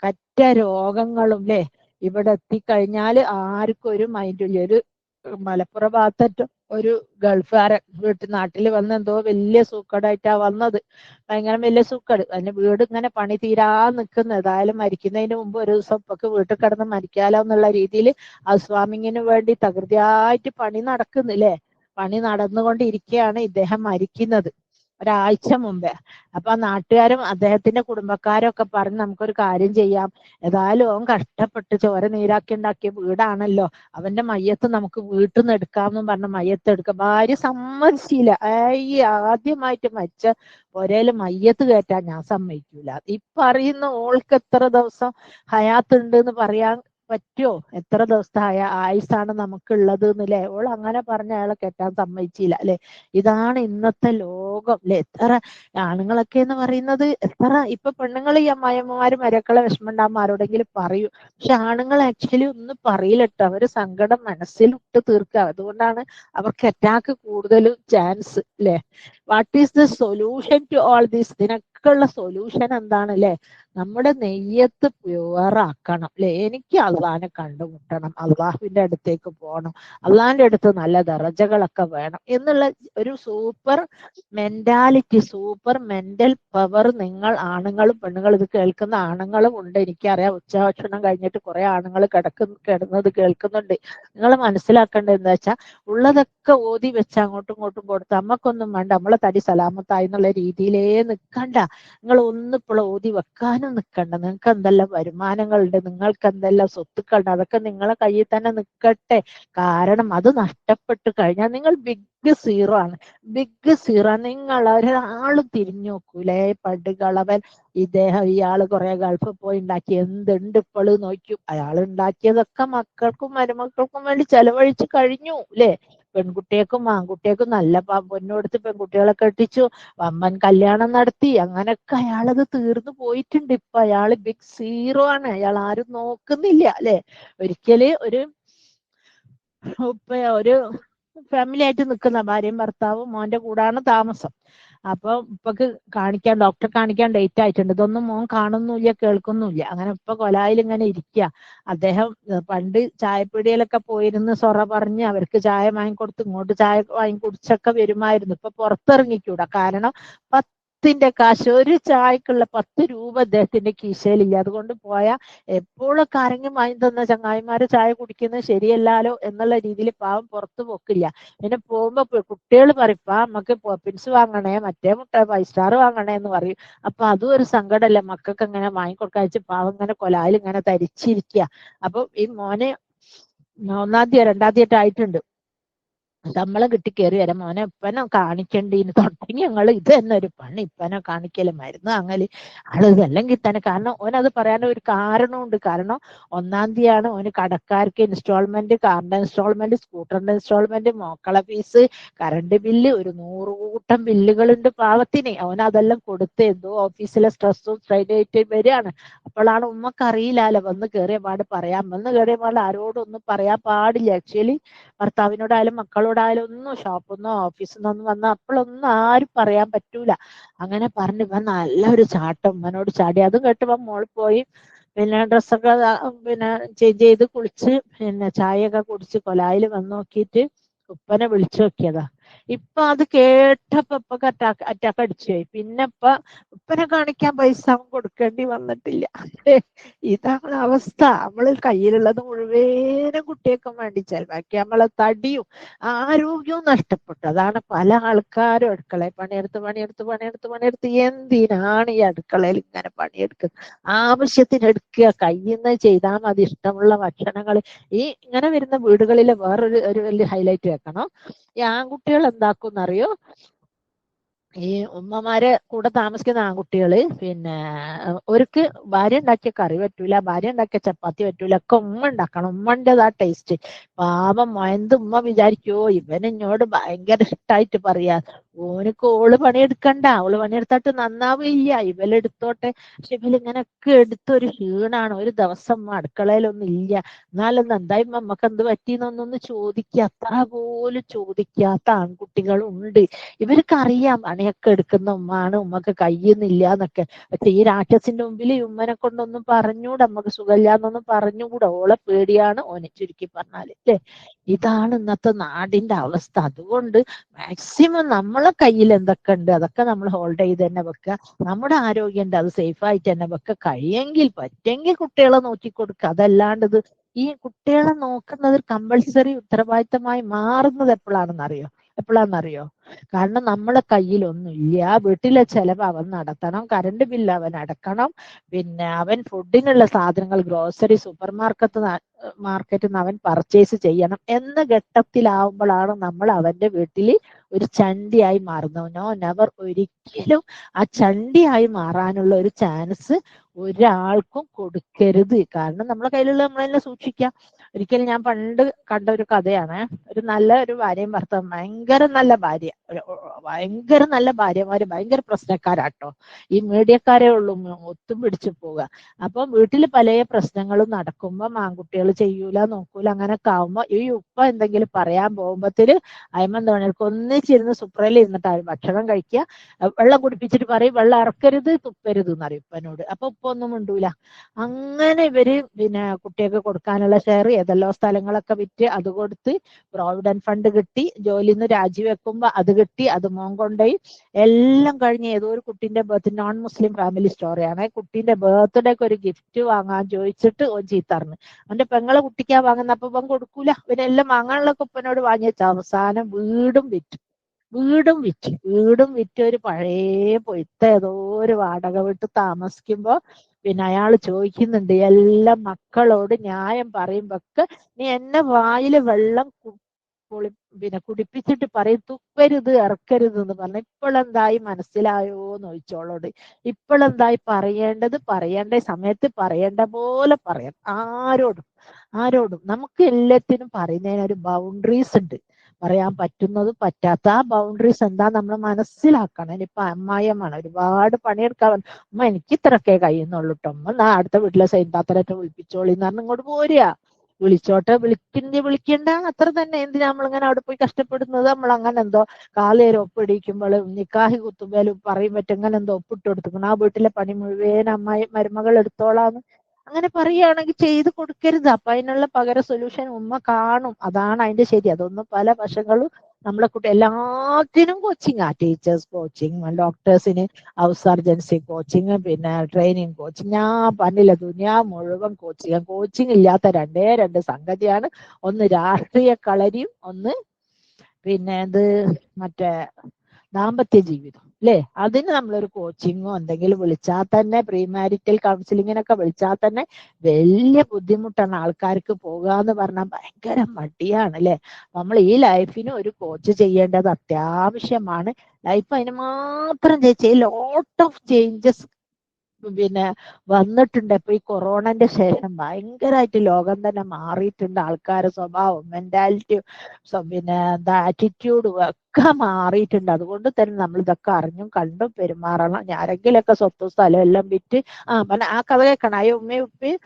കറ്റ രോഗങ്ങളും അല്ലെ? ഇവിടെ എത്തിക്കഴിഞ്ഞാൽ ആർക്കും ഒരു മൈൻഡില്ല. ഒരു മലപ്പുറം ഭാഗത്തറ്റ ഒരു ഗൾഫുകാരൻ നാട്ടിൽ വന്ന് എന്തോ വലിയ സൂക്കടായിട്ടാ വന്നത്, ഭയങ്കര വലിയ സൂക്കട്. അതിന്റെ വീട് ഇങ്ങനെ പണി തീരാ നിൽക്കുന്നു. ഏതായാലും മരിക്കുന്നതിന് മുമ്പ് ഒരു ദിവസം ഇപ്പൊക്ക് വീട്ടിൽ കിടന്ന് മരിക്കാലോ എന്നുള്ള രീതിയിൽ ഹൗസ് വാമിങ്ങിന് വേണ്ടി തകൃതിയായിട്ട് പണി നടക്കുന്നില്ലേ? പണി നടന്നുകൊണ്ടിരിക്കുകയാണ് ഇദ്ദേഹം മരിക്കുന്നത് ഒരാഴ്ച മുമ്പേ. അപ്പൊ നാട്ടുകാരും അദ്ദേഹത്തിന്റെ കുടുംബക്കാരും ഒക്കെ പറഞ്ഞ് നമുക്കൊരു കാര്യം ചെയ്യാം, ഏതായാലും അവൻ കഷ്ടപ്പെട്ട് ചോര നീരാക്കി ഉണ്ടാക്കിയ വീടാണല്ലോ, അവന്റെ മയ്യത്ത് നമുക്ക് വീട്ടിൽ നിന്ന് എടുക്കാമെന്നും പറഞ്ഞ മയ്യത്ത് എടുക്കാം. ഭാര്യ സമ്മതിച്ചില്ല. ആദ്യമായിട്ട് മരിച്ച ഒരേല് മയ്യത്ത് കയറ്റാൻ ഞാൻ സമ്മതിക്കൂല. ഈ പറയുന്ന ഓൾക്ക് എത്ര ദിവസം ഹയാത്ത് ഉണ്ട് എന്ന് പറയാൻ പറ്റുമോ? എത്ര ദിവസത്തെ ആയുസാണ് നമുക്കുള്ളത് എന്നല്ലേ? ഓൾ അങ്ങനെ പറഞ്ഞ അയാളെ കെട്ടാൻ സമ്മതിച്ചില്ല അല്ലെ? ഇതാണ് ഇന്നത്തെ ലോകം അല്ലെ? എത്ര ആണുങ്ങളൊക്കെ എന്ന് പറയുന്നത് എത്ര, ഇപ്പൊ പെണ്ണുങ്ങൾ ഈ അമ്മായിയമ്മമാര് മരക്കളെ വിഷമം ഉണ്ടാകുമ്പോൾ ആരോടെങ്കിലും പറയും. പക്ഷെ ആണുങ്ങൾ ആക്ച്വലി ഒന്നും പറയില്ലട്ടോ. അവര് സങ്കടം മനസ്സിലിട്ട് തീർക്കുക. അതുകൊണ്ടാണ് അവർക്ക് അറ്റാക്ക് കൂടുതലും ചാൻസ് അല്ലെ? What is the solution to all this? ഇതിനൊക്കെയുള്ള സൊല്യൂഷൻ എന്താണ് അല്ലെ? നമ്മുടെ നെയ്യത്ത് പ്യുവറാക്കണം അല്ലെ? എനിക്ക് അള്ളാഹിനെ കണ്ടുമുട്ടണം, അള്ളാഹുവിന്റെ അടുത്തേക്ക് പോകണം, അള്ളാഹിന്റെ അടുത്ത് നല്ല ദറജകളൊക്കെ വേണം എന്നുള്ള ഒരു super mentality, super mental power നിങ്ങൾ ആണുങ്ങളും പെണ്ണുങ്ങളും, ഇത് കേൾക്കുന്ന ആണുങ്ങളും ഉണ്ട് എനിക്കറിയാം. ഉച്ചഭക്ഷണം കഴിഞ്ഞിട്ട് കുറെ ആണുങ്ങൾ കിടന്നത് കേൾക്കുന്നുണ്ട്. നിങ്ങൾ മനസ്സിലാക്കേണ്ടത് എന്താ വെച്ചാൽ ഉള്ളതൊക്കെ ഓതി വെച്ച് അങ്ങോട്ടും ഇങ്ങോട്ടും കൊടുത്ത് നമ്മക്കൊന്നും വേണ്ട, നമ്മളെ തടി സലാമത്തായി എന്നുള്ള രീതിയിലേ നിൽക്കണ്ട. നിങ്ങൾ ഒന്നും ഇപ്പോൾ ഓതി വെക്കാനും നിൽക്കണ്ട. നിങ്ങൾക്ക് എന്തെല്ലാം വരുമാനങ്ങളുണ്ട്, നിങ്ങൾക്ക് എന്തെല്ലാം സ്വത്തുക്കളുണ്ട്, അതൊക്കെ നിങ്ങളെ കയ്യിൽ തന്നെ നിൽക്കട്ടെ. കാരണം അത് നഷ്ടപ്പെട്ട് കഴിഞ്ഞാൽ നിങ്ങൾ ബിഗ് സീറോ ആണ്. Big zero. നിങ്ങൾ ഒരാളും തിരിഞ്ഞു നോക്കൂലേ? പടുകളവൻ ഇയാള് കുറെ ഗൾഫിൽ പോയി ഉണ്ടാക്കി എന്തുണ്ട് ഇപ്പോൾ നോക്കും. അയാൾ ഉണ്ടാക്കിയതൊക്കെ മക്കൾക്കും മരുമക്കൾക്കും വേണ്ടി ചെലവഴിച്ച് കഴിഞ്ഞു അല്ലെ? പെൺകുട്ടികൾക്കും ആൺകുട്ടികൾക്കും നല്ല പൊന്നോടുത്ത് പെൺകുട്ടികളെ കെട്ടിച്ചു, വമ്പൻ കല്യാണം നടത്തി, അങ്ങനൊക്കെ അയാളത് തീർന്നു പോയിട്ടുണ്ട്. ഇപ്പൊ അയാള് ബിഗ് സീറോ ആണ്. അയാൾ ആരും നോക്കുന്നില്ല അല്ലെ? ഒരിക്കല് ഒരു ഫാമിലി ആയിട്ട് നിൽക്കുന്ന ഭാര്യയും ഭർത്താവും മോന്റെ കൂടാണ് താമസം. അപ്പൊ ഇപ്പൊക്ക് ഡോക്ടറെ കാണിക്കാൻ ഡേറ്റ് ആയിട്ടുണ്ട്. ഇതൊന്നും മോൻ കാണുന്നില്ല കേൾക്കുന്നില്ല. അങ്ങനെ ഇപ്പൊ കൊലായിൽ ഇങ്ങനെ ഇരിക്കുക. അദ്ദേഹം പണ്ട് ചായപ്പീടികയിലൊക്കെ പോയിരുന്ന് സൊറ പറഞ്ഞ് അവർക്ക് ചായ വാങ്ങിക്കൊടുത്ത് ഇങ്ങോട്ട് ചായ വാങ്ങി കുടിച്ചൊക്കെ വരുമായിരുന്നു. ഇപ്പൊ പുറത്തിറങ്ങിക്കൂടാ. കാരണം 10ന്റെ കാശ്, ഒരു ചായക്കുള്ള 10 രൂപ അദ്ദേഹത്തിന്റെ കീശയിലില്ല. അതുകൊണ്ട് പോയാ എപ്പോഴൊക്കെ ആരെങ്കിലും വാങ്ങി തന്ന ചങ്ങായിമാര് ചായ കുടിക്കുന്നത് ശരിയല്ലാലോ എന്നുള്ള രീതിയിൽ പാവം പുറത്തു പോക്കില്ല. പിന്നെ പോകുമ്പോ കുട്ടികൾ പറയും, നമുക്ക് പോപ്പിൻസ് വാങ്ങണേ, മറ്റേ മുട്ട 5 സ്റ്റാർ വാങ്ങണേ എന്ന് പറയും. അപ്പൊ അതും ഒരു സങ്കടമല്ലേ മക്കൾക്ക് ഇങ്ങനെ വാങ്ങിക്കൊടുക്കാച്ച്. പാവം ഇങ്ങനെ കൊലായിൽ ഇങ്ങനെ തരിച്ചിരിക്കുക. അപ്പൊ ഈ മോനെ 1ാം തീയതി 2ാം തീയതി ആയിട്ടുണ്ട്. ശമ്പളം കിട്ടി കയറി വരാം, മോനെ ഇപ്പനെ കാണിക്കണ്ടീന്ന് തുടങ്ങി ഞങ്ങൾ ഇത് തന്നെ ഒരു പണി, ഇപ്പനെ കാണിക്കല്, മരുന്ന് വാങ്ങല്, ആള് അല്ലെങ്കിൽ തന്നെ. കാരണം ഓനത് പറയാൻ ഒരു കാരണമുണ്ട്. കാരണം 1-ാം തീയതിയാണ് ഓന് കടക്കാർക്ക് ഇൻസ്റ്റാൾമെന്റ്, കാറിന്റെ ഇൻസ്റ്റാൾമെന്റ്, സ്കൂട്ടറിന്റെ ഇൻസ്റ്റാൾമെന്റ്, മക്കളെ ഫീസ്, കറണ്ട് ബില്ല്, ഒരു 100 കൂട്ടം ബില്ലുകളുണ്ട് പാവത്തിന്. അവൻ അതെല്ലാം കൊടുത്ത് എന്തോ ഓഫീസിലെ സ്ട്രെസ്സും സ്ട്രെയിനായിട്ട് വരികയാണ്. അപ്പോഴാണ് ഉമ്മക്ക് അറിയില്ലല്ലോ, വന്ന് കയറിയ പാട് പറയാം, വന്ന് കയറിയ പാട് ആരോടും ഒന്നും പറയാൻ പാടില്ല. ആക്ച്വലി ഭർത്താവിനോടായാലും മക്കളോടായാലും ഒന്നും, ഷോപ്പിൽ നിന്നോ ഓഫീസിൽ നിന്നൊന്നും വന്ന അപ്പോഴൊന്നും ആരും പറയാൻ പറ്റൂല. അങ്ങനെ പറഞ്ഞു ഇവൻ നല്ലൊരു ചാട്ടം ഉമ്മനോട് ചാടി. അതും കേട്ടപ്പോ മോള് പോയി പിന്നെ ഡ്രസ്സൊക്കെ പിന്നെ ചേഞ്ച് ചെയ്ത് കുളിച്ച് പിന്നെ ചായയൊക്കെ കുടിച്ച് കൊലായിൽ വന്ന് നോക്കിയിട്ട് ഉപ്പനെ വിളിച്ചു നോക്കിയതാ. ഇപ്പൊ അത് കേട്ടപ്പോ ഇപ്പൊക്കെ അറ്റാക്ക് അടിച്ചു പോയി. പിന്നെ ഉപ്പനെ കാണിക്കാൻ പൈസ കൊടുക്കേണ്ടി വന്നിട്ടില്ല. ഇതാണ് അവസ്ഥ. നമ്മള് കയ്യിലുള്ളത് മുഴുവനും കുട്ടികൾക്കും വേണ്ടി ചെലവാക്കി നമ്മളെ തടിയും ആരോഗ്യവും നഷ്ടപ്പെട്ടു. അതാണ് പല ആൾക്കാരും അടുക്കളയിൽ പണിയെടുത്ത് എന്തിനാണ് ഈ അടുക്കളയിൽ ഇങ്ങനെ പണിയെടുക്കുന്നത്? ആവശ്യത്തിന് എടുക്കുക, കയ്യിൽ നിന്ന് ചെയ്താൽ മതി. ഇഷ്ടമുള്ള ഭക്ഷണങ്ങൾ ഈ ഇങ്ങനെ വരുന്ന വീടുകളിലെ വേറൊരു വലിയ ഹൈലൈറ്റ് വെക്കണം. ഈ ആൺകുട്ടികൾ എന്താക്കുന്നറിയോ, ഈ ഉമ്മമാരെ കൂടെ താമസിക്കുന്ന ആൺകുട്ടികള് പിന്നെ ഒരുക്ക് ഭാര്യ ഉണ്ടാക്കിയ കറി പറ്റൂല, ഭാര്യ ഉണ്ടാക്കിയ ചപ്പാത്തി പറ്റൂല, ഒക്കെ ഉമ്മ ഉണ്ടാക്കണം. ഉമ്മൻ്റെതാ ടേസ്റ്റ്. പാപം എന്ത് ഉമ്മ വിചാരിക്കുവോ ഇവനെന്നോട് ഭയങ്കര ഇഷ്ടായിട്ട് പറയാ, ഓനക്ക് ഓള് പണിയെടുക്കണ്ട, അവള് പണിയെടുത്തിട്ട് നന്നാവില്ല, ഇവലെടുത്തോട്ടെ. പക്ഷെ ഇവലിങ്ങനൊക്കെ എടുത്തൊരു ക്ഷീണാണ്. ഒരു ദിവസം അടുക്കളയിലൊന്നും ഇല്ല, എന്നാലൊന്നും എന്തായി നമ്മക്ക് എന്ത് പറ്റിയെന്നൊന്നൊന്ന് ചോദിക്കുക, അത്ര പോലും ചോദിക്കാത്ത ആൺകുട്ടികളുണ്ട്. ഇവർക്ക് അറിയാം പണിയൊക്കെ എടുക്കുന്ന ഉമ്മാണ്, ഉമ്മക്ക് കഴിയുന്നില്ല എന്നൊക്കെ. പക്ഷെ ഈ രാക്ഷസിന്റെ മുമ്പിൽ ഈ ഉമ്മനെ കൊണ്ടൊന്നും പറഞ്ഞൂടാ, നമുക്ക് സുഖമില്ലാന്നൊന്നും പറഞ്ഞുകൂടാ. ഓളെ പേടിയാണ് ഓനെ, ചുരുക്കി പറഞ്ഞാല് അല്ലേ. ഇതാണ് ഇന്നത്തെ നാടിന്റെ അവസ്ഥ. അതുകൊണ്ട് മാക്സിമം നമ്മളെ കയ്യിൽ എന്തൊക്കെ ഉണ്ട് അതൊക്കെ നമ്മൾ ഹോൾഡ് ചെയ്ത് തന്നെ വെക്കുക. നമ്മുടെ ആരോഗ്യം ഉണ്ട്, അത് സേഫ് ആയിട്ട് തന്നെ വെക്കുക. കഴിയെങ്കിൽ പറ്റെങ്കിൽ കുട്ടികളെ നോക്കിക്കൊടുക്കുക. അതല്ലാണ്ട് ഈ കുട്ടികളെ നോക്കുന്നത് കമ്പൾസറി ഉത്തരവാദിത്തമായി മാറുന്നത് എപ്പോഴാണെന്നറിയോ? കാരണം നമ്മളെ കയ്യിലൊന്നും ഇല്ല, വീട്ടിലെ ചെലവ് അവൻ നടത്തണം, കറണ്ട് ബില്ല് അവൻ അടക്കണം, പിന്നെ അവൻ ഫുഡിനുള്ള സാധനങ്ങൾ ഗ്രോസറി സൂപ്പർ മാർക്കറ്റിൽ നിന്ന് അവൻ പർച്ചേസ് ചെയ്യണം എന്ന ഘട്ടത്തിലാവുമ്പോഴാണ് നമ്മൾ അവന്റെ വീട്ടിൽ ഒരു ചണ്ടിയായി മാറുന്നത്. നോ നെവർ, ഒരിക്കലും ആ ചണ്ടിയായി മാറാനുള്ള ഒരു ചാൻസ് ഒരാൾക്കും കൊടുക്കരുത്. കാരണം നമ്മളെ കയ്യിലുള്ള നമ്മൾ തന്നെ സൂക്ഷിക്കാം. ഒരിക്കലും ഞാൻ പണ്ട് കണ്ട ഒരു കഥയാണ്. ഒരു ഭാര്യയും ഭർത്താവും, ഭയങ്കര നല്ല ഭാര്യമാര് ഭയങ്കര പ്രശ്നക്കാരാട്ടോ. ഈ മീഡിയക്കാരേ ഉള്ളൂ ഒത്തും പിടിച്ചു പോവുക. അപ്പൊ വീട്ടിൽ പല പ്രശ്നങ്ങളും നടക്കുമ്പോ ആൺകുട്ടികൾ ചെയ്യൂല, നോക്കൂല, അങ്ങനൊക്കെ ആവുമ്പോ ഈ ഉപ്പ എന്തെങ്കിലും പറയാൻ പോകുമ്പത്തിന് അയ്മന്തോണർക്ക് ഒന്നിച്ചിരുന്ന് സുപ്രയിൽ ഇരുന്നിട്ട് ഭക്ഷണം കഴിക്കുക, വെള്ളം കുടിപ്പിച്ചിട്ട് പറയും വെള്ളം ഇറക്കരുത് തുപ്പരുത് എന്നറിയും ഉപ്പനോട്. അപ്പൊ ഉപ്പ ഒന്നും മിണ്ടൂല. അങ്ങനെ ഇവര് പിന്നെ കുട്ടികൾക്ക് കൊടുക്കാനുള്ള ഷെയർ ഏതെല്ലോ സ്ഥലങ്ങളൊക്കെ വിറ്റ് അത് കൊടുത്ത് പ്രോവിഡന്റ് ഫണ്ട് കിട്ടി, ജോലിയിൽ നിന്ന് രാജിവെക്കുമ്പോ അത് കിട്ടി, അത് മോൻ കൊണ്ടുപോയി എല്ലാം കഴിഞ്ഞ് ഏതോ ഒരു കുട്ടീന്റെ ബർത്ത്ഡേ, നോൺ മുസ്ലിം ഫാമിലി സ്റ്റോറിയാണ്, കുട്ടീന്റെ ബർത്ത്ഡേക്ക് ഒരു ഗിഫ്റ്റ് വാങ്ങാൻ ചോദിച്ചിട്ട് ഓൻ ചീത്തറിഞ്ഞു. അവന്റെ പെങ്ങളെ കുട്ടിക്കാ വാങ്ങുന്ന, അപ്പൊ ഇവൻ കൊടുക്കൂല. ഇവനെല്ലാം വാങ്ങാനുള്ള കുപ്പനോട് വാങ്ങി വെച്ച അവസാനം വീടും വിറ്റ് ഒരു പഴയ പൊയ്ത്ത ഏതോ ഒരു വാടക വീട്ട് താമസിക്കുമ്പോ പിന്നെ അയാൾ ചോദിക്കുന്നുണ്ട് എല്ലാ മക്കളോട് ന്യായം പറയുമ്പൊക്കെ, നീ എന്നെ വായില് വെള്ളം പിന്നെ കുടിപ്പിച്ചിട്ട് പറയും തുപ്പരുത് ഇറക്കരുത് എന്ന് പറഞ്ഞു. ഇപ്പോഴെന്തായി മനസ്സിലായോ എന്ന് ചോദിച്ചോളോട്. ഇപ്പോഴെന്തായി പറയേണ്ട സമയത്ത് പറയേണ്ട പോലെ പറയാം. ആരോടും നമുക്ക് എല്ലാത്തിനും പറയുന്നതിന് ഒരു ബൗണ്ടറീസ് ഉണ്ട്. പറയാൻ പറ്റുന്നത് പറ്റാത്ത ആ ബൗണ്ടറീസ് എന്താ നമ്മൾ മനസ്സിലാക്കണം. ഇനിയിപ്പൊ അമ്മായിയമ്മാണ് ഒരുപാട് പണിയെടുക്കാൻ, ഉമ്മ എനിക്ക് ഇത്രയൊക്കെ കഴിയുന്നുള്ളൂ കേട്ടോ, ഉമ്മ അടുത്ത വീട്ടിലെ സൈൻതാത്തരൊക്കെ വിളിപ്പിച്ചോളി എന്ന് പറഞ്ഞ് ഇങ്ങോട്ട് പോരുക. വിളിച്ചോട്ടെ, വിളിക്കണ്ട, അത്ര തന്നെ. എന്തിനാ നമ്മളിങ്ങനെ അവിടെ പോയി കഷ്ടപ്പെടുന്നത്? നമ്മൾ അങ്ങനെ എന്തോ കാലേരം ഒപ്പിടിക്കുമ്പോഴും നിക്കാഹി കുത്തുമ്പോഴും പറയും പറ്റും ഇങ്ങനെ എന്തോ ഒപ്പിട്ട് കൊടുത്തിക്കണം, ആ വീട്ടിലെ പണി മുഴുവൻ മരുമകൾ എടുത്തോളാന്ന് അങ്ങനെ പറയുകയാണെങ്കിൽ ചെയ്ത് കൊടുക്കരുത്. അപ്പൊ അതിനുള്ള പകര സൊല്യൂഷൻ ഉമ്മ കാണും. അതാണ് അതിന്റെ ശരി. അതൊന്നും പല വശങ്ങളും നമ്മളെ കുട്ടി എല്ലാത്തിനും കോച്ചിങ്, ടീച്ചേഴ്സ് കോച്ചിങ്, ഡോക്ടേഴ്സിന് ഹൗസ് സർജൻസി കോച്ചിങ്, പിന്നെ ട്രെയിനിങ് കോച്ചിങ്, ഞാൻ പറഞ്ഞില്ല ദുനിയാ മുഴുവൻ കോച്ചിങ് ഇല്ലാത്ത രണ്ട് സംഗതിയാണ്. ഒന്ന് രാഷ്ട്രീയ കളരിയും, ഒന്ന് പിന്നെ മറ്റേ ദാമ്പത്യ ജീവിതം അല്ലേ? അതിന് നമ്മളൊരു കോച്ചിങ്ങോ എന്തെങ്കിലും വിളിച്ചാൽ തന്നെ, പ്രീ മാരിറ്റൽ കൗൺസിലിങ്ങിനൊക്കെ വിളിച്ചാൽ തന്നെ വലിയ ബുദ്ധിമുട്ടാണ് ആൾക്കാർക്ക് പോകുക എന്ന് പറഞ്ഞാൽ. ഭയങ്കര മടിയാണ് അല്ലെ? നമ്മൾ ഈ ലൈഫിന് ഒരു കോച്ച് ചെയ്യേണ്ടത് അത്യാവശ്യമാണ്. ലൈഫ് അതിന് മാത്രം ചേച്ചി ലോട്ട് ഓഫ് ചേഞ്ചസ് പിന്നെ വന്നിട്ടുണ്ട്. ഇപ്പൊ ഈ കൊറോണന്റെ ശേഷം ഭയങ്കരമായിട്ട് ലോകം തന്നെ മാറിയിട്ടുണ്ട്. ആൾക്കാരുടെ സ്വഭാവം, മെന്റാലിറ്റി, പിന്നെ എന്താ ആറ്റിറ്റ്യൂഡും ഒക്കെ മാറിയിട്ടുണ്ട്. അതുകൊണ്ട് തന്നെ നമ്മൾ ഇതൊക്കെ അറിഞ്ഞും കണ്ടും പെരുമാറണം. ആരെങ്കിലൊക്കെ സ്വത്തും സ്ഥലം എല്ലാം വിറ്റ് പിന്നെ ആ കഥ കേൾക്കണം. അയ്യോ ഉമ്മയും ഉപ്പയും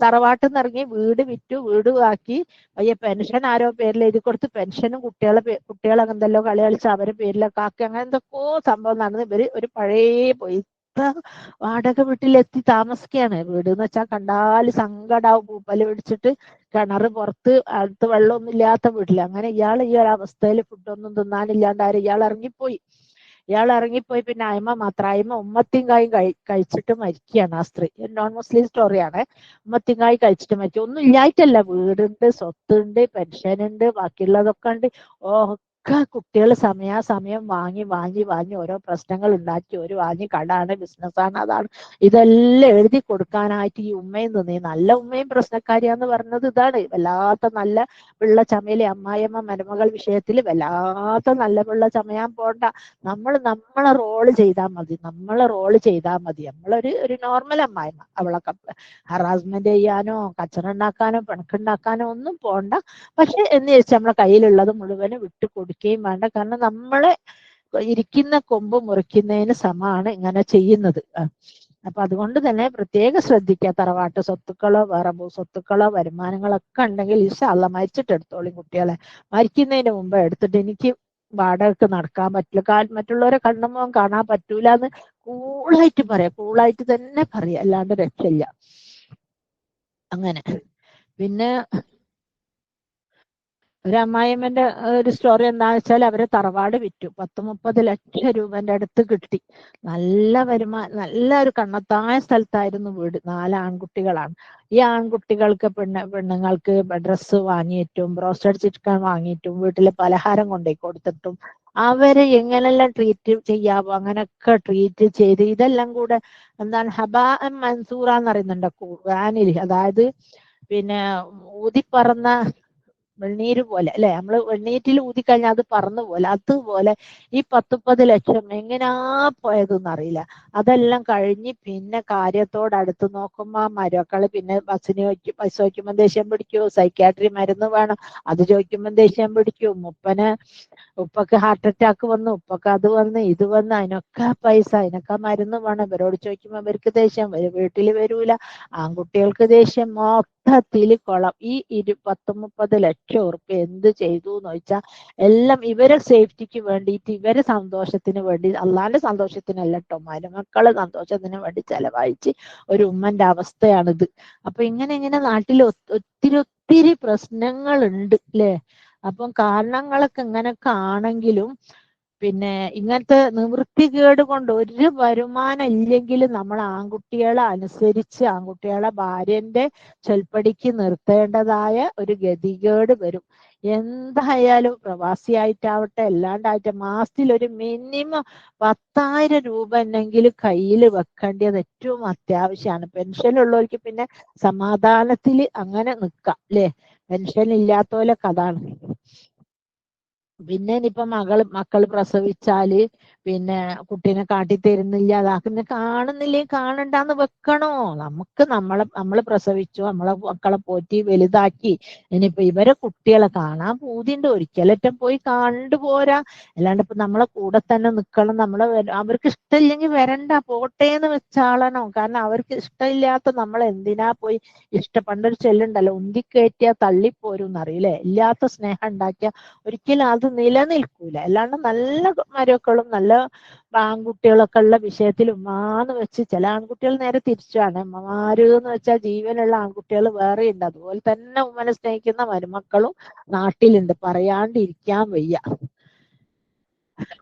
തറവാട്ടിൽ നിന്ന് ഇറങ്ങി വീട് വിറ്റു, വീട് ആക്കി, അയ്യ പെൻഷൻ ആരോ പേരിൽ എഴുതി കൊടുത്ത് പെൻഷനും കുട്ടികളെ എന്തെല്ലോ കളി കളിച്ച് അവരുടെ പേരിലൊക്കെ ആക്കി, അങ്ങനെ എന്തൊക്കെയോ സംഭവം നടന്ന് ഇവര് ഒരു പഴയ പോയി വാടക വീട്ടിലെത്തി താമസിക്കുകയാണ്. വീട് എന്ന് വെച്ചാൽ കണ്ടാല് സങ്കടാവും. പൂപ്പല് പിടിച്ചിട്ട് കിണറ് പുറത്ത്, അടുത്ത് വെള്ളമൊന്നും ഇല്ലാത്ത വീട്ടില്. അങ്ങനെ ഇയാൾ ഈ ഒരു അവസ്ഥയിൽ ഫുഡൊന്നും തിന്നാനില്ലാണ്ടാരും ഇയാൾ ഇറങ്ങിപ്പോയി. പിന്നെ അയിമ മാത്രം, അയിമ ഉമ്മത്തിങ്കായും കഴിച്ചിട്ട് മരിക്കുകയാണ് ആ സ്ത്രീ. നോൺ മുസ്ലിം സ്റ്റോറിയാണ്. ഉമ്മത്തിങ്കായി കഴിച്ചിട്ട് മരിച്ചു. ഒന്നും ഇല്ലായിട്ടല്ല, വീടുണ്ട്, സ്വത്തുണ്ട്, പെൻഷൻ ഉണ്ട്, ബാക്കിയുള്ളതൊക്കെ ഉണ്ട്. ഒക്കെ കുട്ടികൾ സമയാസമയം വാങ്ങി ഓരോ പ്രശ്നങ്ങൾ ഉണ്ടാക്കി, ഒരു വാങ്ങി കടാണ്, ബിസിനസ്സാണ്, അതാണ് ഇതെല്ലാം എഴുതി കൊടുക്കാനായിട്ട് ഈ ഉമ്മയും നിന്ന്. നല്ല ഉമ്മയും പ്രശ്നക്കാരിയാന്ന് പറഞ്ഞത് ഇതാണ്. വല്ലാത്ത നല്ല പിള്ള ചമയിലെ അമ്മായിയമ്മ മരുമകൾ വിഷയത്തിൽ വല്ലാത്ത നല്ല പിള്ള ചമയാൻ പോണ്ട. നമ്മളെ റോള് ചെയ്താൽ മതി. നമ്മളൊരു നോർമൽ അമ്മായിമ്മ. അവളൊക്കെ ഹറാസ്മെന്റ് ചെയ്യാനോ കച്ചറുണ്ടാക്കാനോ പിണക്കുണ്ടാക്കാനോ ഒന്നും പോണ്ട. പക്ഷെ എന്ന് വെച്ചാൽ നമ്മളെ കയ്യിലുള്ളത് മുഴുവനും വിട്ടു കൊടുക്കുകയും വേണ്ട. കാരണം നമ്മളെ ഇരിക്കുന്ന കൊമ്പ് മുറിക്കുന്നതിന് സമമാണ് ഇങ്ങനെ ചെയ്യുന്നത്. അപ്പൊ അതുകൊണ്ട് തന്നെ പ്രത്യേകം ശ്രദ്ധിക്കുക. തറവാട്ട് സ്വത്തുക്കളോ വേറെ സ്വത്തുക്കളോ വരുമാനങ്ങളൊക്കെ ഉണ്ടെങ്കിൽ ഇൻഷാ അല്ലാഹ് മരിച്ചിട്ട് എടുത്തോളി കുട്ടികളെ. മരിക്കുന്നതിന് മുമ്പ് എടുത്തിട്ട് എനിക്ക് വാടകയ്ക്ക് നടക്കാൻ പറ്റില്ല, മറ്റുള്ളവരെ കണ്ണുമ്പോൾ കാണാൻ പറ്റൂല എന്ന് കൂളായിട്ട് പറയാം. കൂളായിട്ട് തന്നെ പറയാം, അല്ലാണ്ട് രക്ഷയില്ല. അങ്ങനെ പിന്നെ ഒരു അമ്മായിയമ്മന്റെ ഒരു സ്റ്റോറി എന്താണെന്ന് വെച്ചാൽ, അവരെ തറവാട് വിറ്റു. 10-30 ലക്ഷം രൂപന്റെ അടുത്ത് കിട്ടി. നല്ല നല്ല ഒരു കണ്ണത്തായ സ്ഥലത്തായിരുന്നു വീട്. 4 ആൺകുട്ടികളാണ്. ഈ ആൺകുട്ടികൾക്ക് പെണ്ണുങ്ങൾക്ക് ഡ്രസ്സ് വാങ്ങിയിട്ടും ബ്രോസ്റ്റഡ് ചിക്കൻ വാങ്ങിയിട്ടും വീട്ടിലെ പലഹാരം കൊണ്ടുപോയി കൊടുത്തിട്ടും അവരെ എങ്ങനെല്ലാം ട്രീറ്റ് ചെയ്യാവോ അങ്ങനെയൊക്കെ ട്രീറ്റ് ചെയ്ത്, ഇതെല്ലാം കൂടെ എന്താണ് ഹബാ മൻസൂറ എന്ന് പറയുന്നുണ്ട് ഖുർആനിൽ. അതായത് പിന്നെ ഊതിപ്പറന്ന വെണ്ണീര് പോലെ അല്ലെ, നമ്മള് വെണ്ണീറ്റിൽ ഊതിക്കഴിഞ്ഞാൽ അത് പറന്നു പോലെ, അതുപോലെ ഈ 10-30 ലക്ഷം എങ്ങനാ പോയതെന്ന് അറിയില്ല. അതെല്ലാം കഴിഞ്ഞ് പിന്നെ കാര്യത്തോടടുത്ത് നോക്കുമ്പോ മരുമക്കള് പിന്നെ പൈസ ചോദിക്കുമ്പോൾ ദേഷ്യം പിടിക്കൂ, സൈക്യാട്രി മരുന്ന് വേണം അത് ചോദിക്കുമ്പോൾ ദേഷ്യം പിടിക്കും, ഉപ്പക്ക് ഹാർട്ട് അറ്റാക്ക് വന്നു, ഉപ്പക്ക് അത് വന്ന് ഇത് വന്ന്, അതിനൊക്കെ പൈസ, അതിനൊക്കെ മരുന്ന് വേണം. ഇവരോട് ചോദിക്കുമ്പോ ഇവർക്ക് ദേഷ്യം, വീട്ടിൽ വരൂല, ആൺകുട്ടികൾക്ക് ദേഷ്യം, മൊത്തത്തിൽ കുളം. ഈ 10-30 ലക്ഷം ഉറുപ്പ്യ എന്ത് ചെയ്തു എന്ന് ചോദിച്ചാൽ എല്ലാം ഇവരെ സേഫ്റ്റിക്ക് വേണ്ടിയിട്ട്, ഇവരെ സന്തോഷത്തിന് വേണ്ടി, അള്ളാന്റെ സന്തോഷത്തിനല്ല കേട്ടോ, മരുമക്കളെ സന്തോഷത്തിന് വേണ്ടി ചെലവഴിച്ച് ഒരു ഉമ്മന്റെ അവസ്ഥയാണിത്. അപ്പൊ ഇങ്ങനെ നാട്ടിൽ ഒത്തിരി പ്രശ്നങ്ങളുണ്ട് അല്ലേ? അപ്പം കാരണങ്ങളൊക്കെ ഇങ്ങനൊക്കെ ആണെങ്കിലും പിന്നെ ഇങ്ങനത്തെ നിവൃത്തികേട് കൊണ്ട് ഒരു വരുമാനം ഇല്ലെങ്കിലും നമ്മൾ ആൺകുട്ടികളെ അനുസരിച്ച് ആൺകുട്ടികളെ ഭാര്യന്റെ ചൊൽപ്പടിക്ക് നിർത്തേണ്ടതായ ഒരു ഗതികേട് വരും. എന്തായാലും പ്രവാസിയായിട്ടാവട്ടെ അല്ലാണ്ടാവട്ടെ മാസത്തിൽ ഒരു മിനിമം 10,000 രൂപ എന്നെങ്കിലും കയ്യിൽ വെക്കേണ്ടത് ഏറ്റവും അത്യാവശ്യമാണ്. പെൻഷൻ ഉള്ളവർക്ക് പിന്നെ സമാധാനത്തിൽ അങ്ങനെ നിൽക്കാം അല്ലെ? പെൻഷൻ ഇല്ലാത്തവരൊക്കെ അതാണ്. പിന്നെ ഇനിയിപ്പൊ മക്കള് പ്രസവിച്ചാല് പിന്നെ കുട്ടീനെ കാട്ടിത്തരുന്നില്ല, അതാക്കുന്ന കാണുന്നില്ലേ, കാണണ്ടാന്ന് വെക്കണോ? നമ്മള് പ്രസവിച്ചു, നമ്മളെ മക്കളെ പോറ്റി വലുതാക്കി, ഇനിയിപ്പൊ ഇവരെ കുട്ടികളെ കാണാൻ പൂതിണ്ട്, ഒരിക്കലറ്റം പോയി കണ്ടുപോരാ. അല്ലാണ്ട് ഇപ്പൊ നമ്മളെ കൂടെ തന്നെ നിക്കണം, അവർക്ക് ഇഷ്ടമില്ലെങ്കിൽ വരണ്ട, പോട്ടേന്ന് വെച്ചാളണോ? കാരണം അവർക്ക് ഇഷ്ടമില്ലാത്ത നമ്മളെന്തിനാ പോയി പണ്ടൊരു ചെല്ലുണ്ടല്ലോ, ഉന്തിക്കയറ്റിയാ തള്ളിപ്പോരും എന്നറിയില്ലേ? ഇല്ലാത്ത സ്നേഹം ഉണ്ടാക്കിയ ഒരിക്കലും അത് നിലനിൽക്കൂല. അല്ലാണ്ട് നല്ല മരുമക്കളും നല്ല ആൺകുട്ടികളൊക്കെ ഉള്ള വിഷയത്തിൽ ഉമ്മാന്ന് വെച്ച്, ചില ആൺകുട്ടികൾ നേരെ തിരിച്ചാണ്, ഉമ്മമാര് എന്ന് വെച്ചാൽ ജീവനുള്ള ആൺകുട്ടികൾ വേറെ ഉണ്ട്. അതുപോലെ തന്നെ ഉമ്മനെ സ്നേഹിക്കുന്ന മരുമക്കളും നാട്ടിലുണ്ട്, പറയാണ്ടിരിക്കാൻ വയ്യ.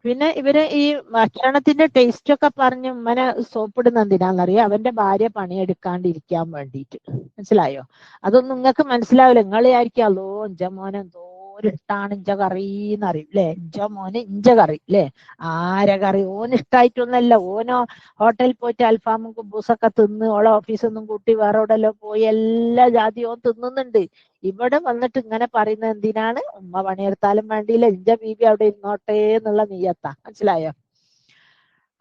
പിന്നെ ഇവര് ഈ ഭക്ഷണത്തിന്റെ ടേസ്റ്റ് ഒക്കെ പറഞ്ഞ് ഉമ്മനെ സോപ്പിടുന്ന എന്തിനാന്നറിയാം? അവന്റെ ഭാര്യ പണിയെടുക്കാണ്ടിരിക്കാൻ വേണ്ടിയിട്ട്. മനസ്സിലായോ? അതൊന്നും നിങ്ങൾക്ക് മനസ്സിലാവില്ല. നിങ്ങൾ വിചാരിക്കാമല്ലോ എന്റെ മോനെ എന്തോ ഓരിഷ്ടാണ് ഇഞ്ച കറി എന്നറിയും അല്ലെ, ഇഞ്ച മോന് ഇഞ്ച കറി അല്ലെ. ആരെ കറി ഓന് ഇഷ്ടായിട്ടൊന്നല്ല, ഓനോ ഹോട്ടലിൽ പോയിട്ട് അൽഫാമും കുബൂസൊക്കെ തിന്ന് ഓളെ ഓഫീസിൽ നിന്നും കൂട്ടി വേറെ എവിടെല്ലോ പോയി എല്ലാ ജാതി ഓൻ തിന്നുന്നുണ്ട്. ഇവിടെ വന്നിട്ട് ഇങ്ങനെ പറയുന്നത് എന്തിനാണ്? ഉമ്മ പണിയെടുത്താലും വേണ്ടിയില്ല, ഇഞ്ച ബീബി അവിടെ ഇരുന്നോട്ടെ എന്നുള്ള നീയത്താ. മനസ്സിലായോ?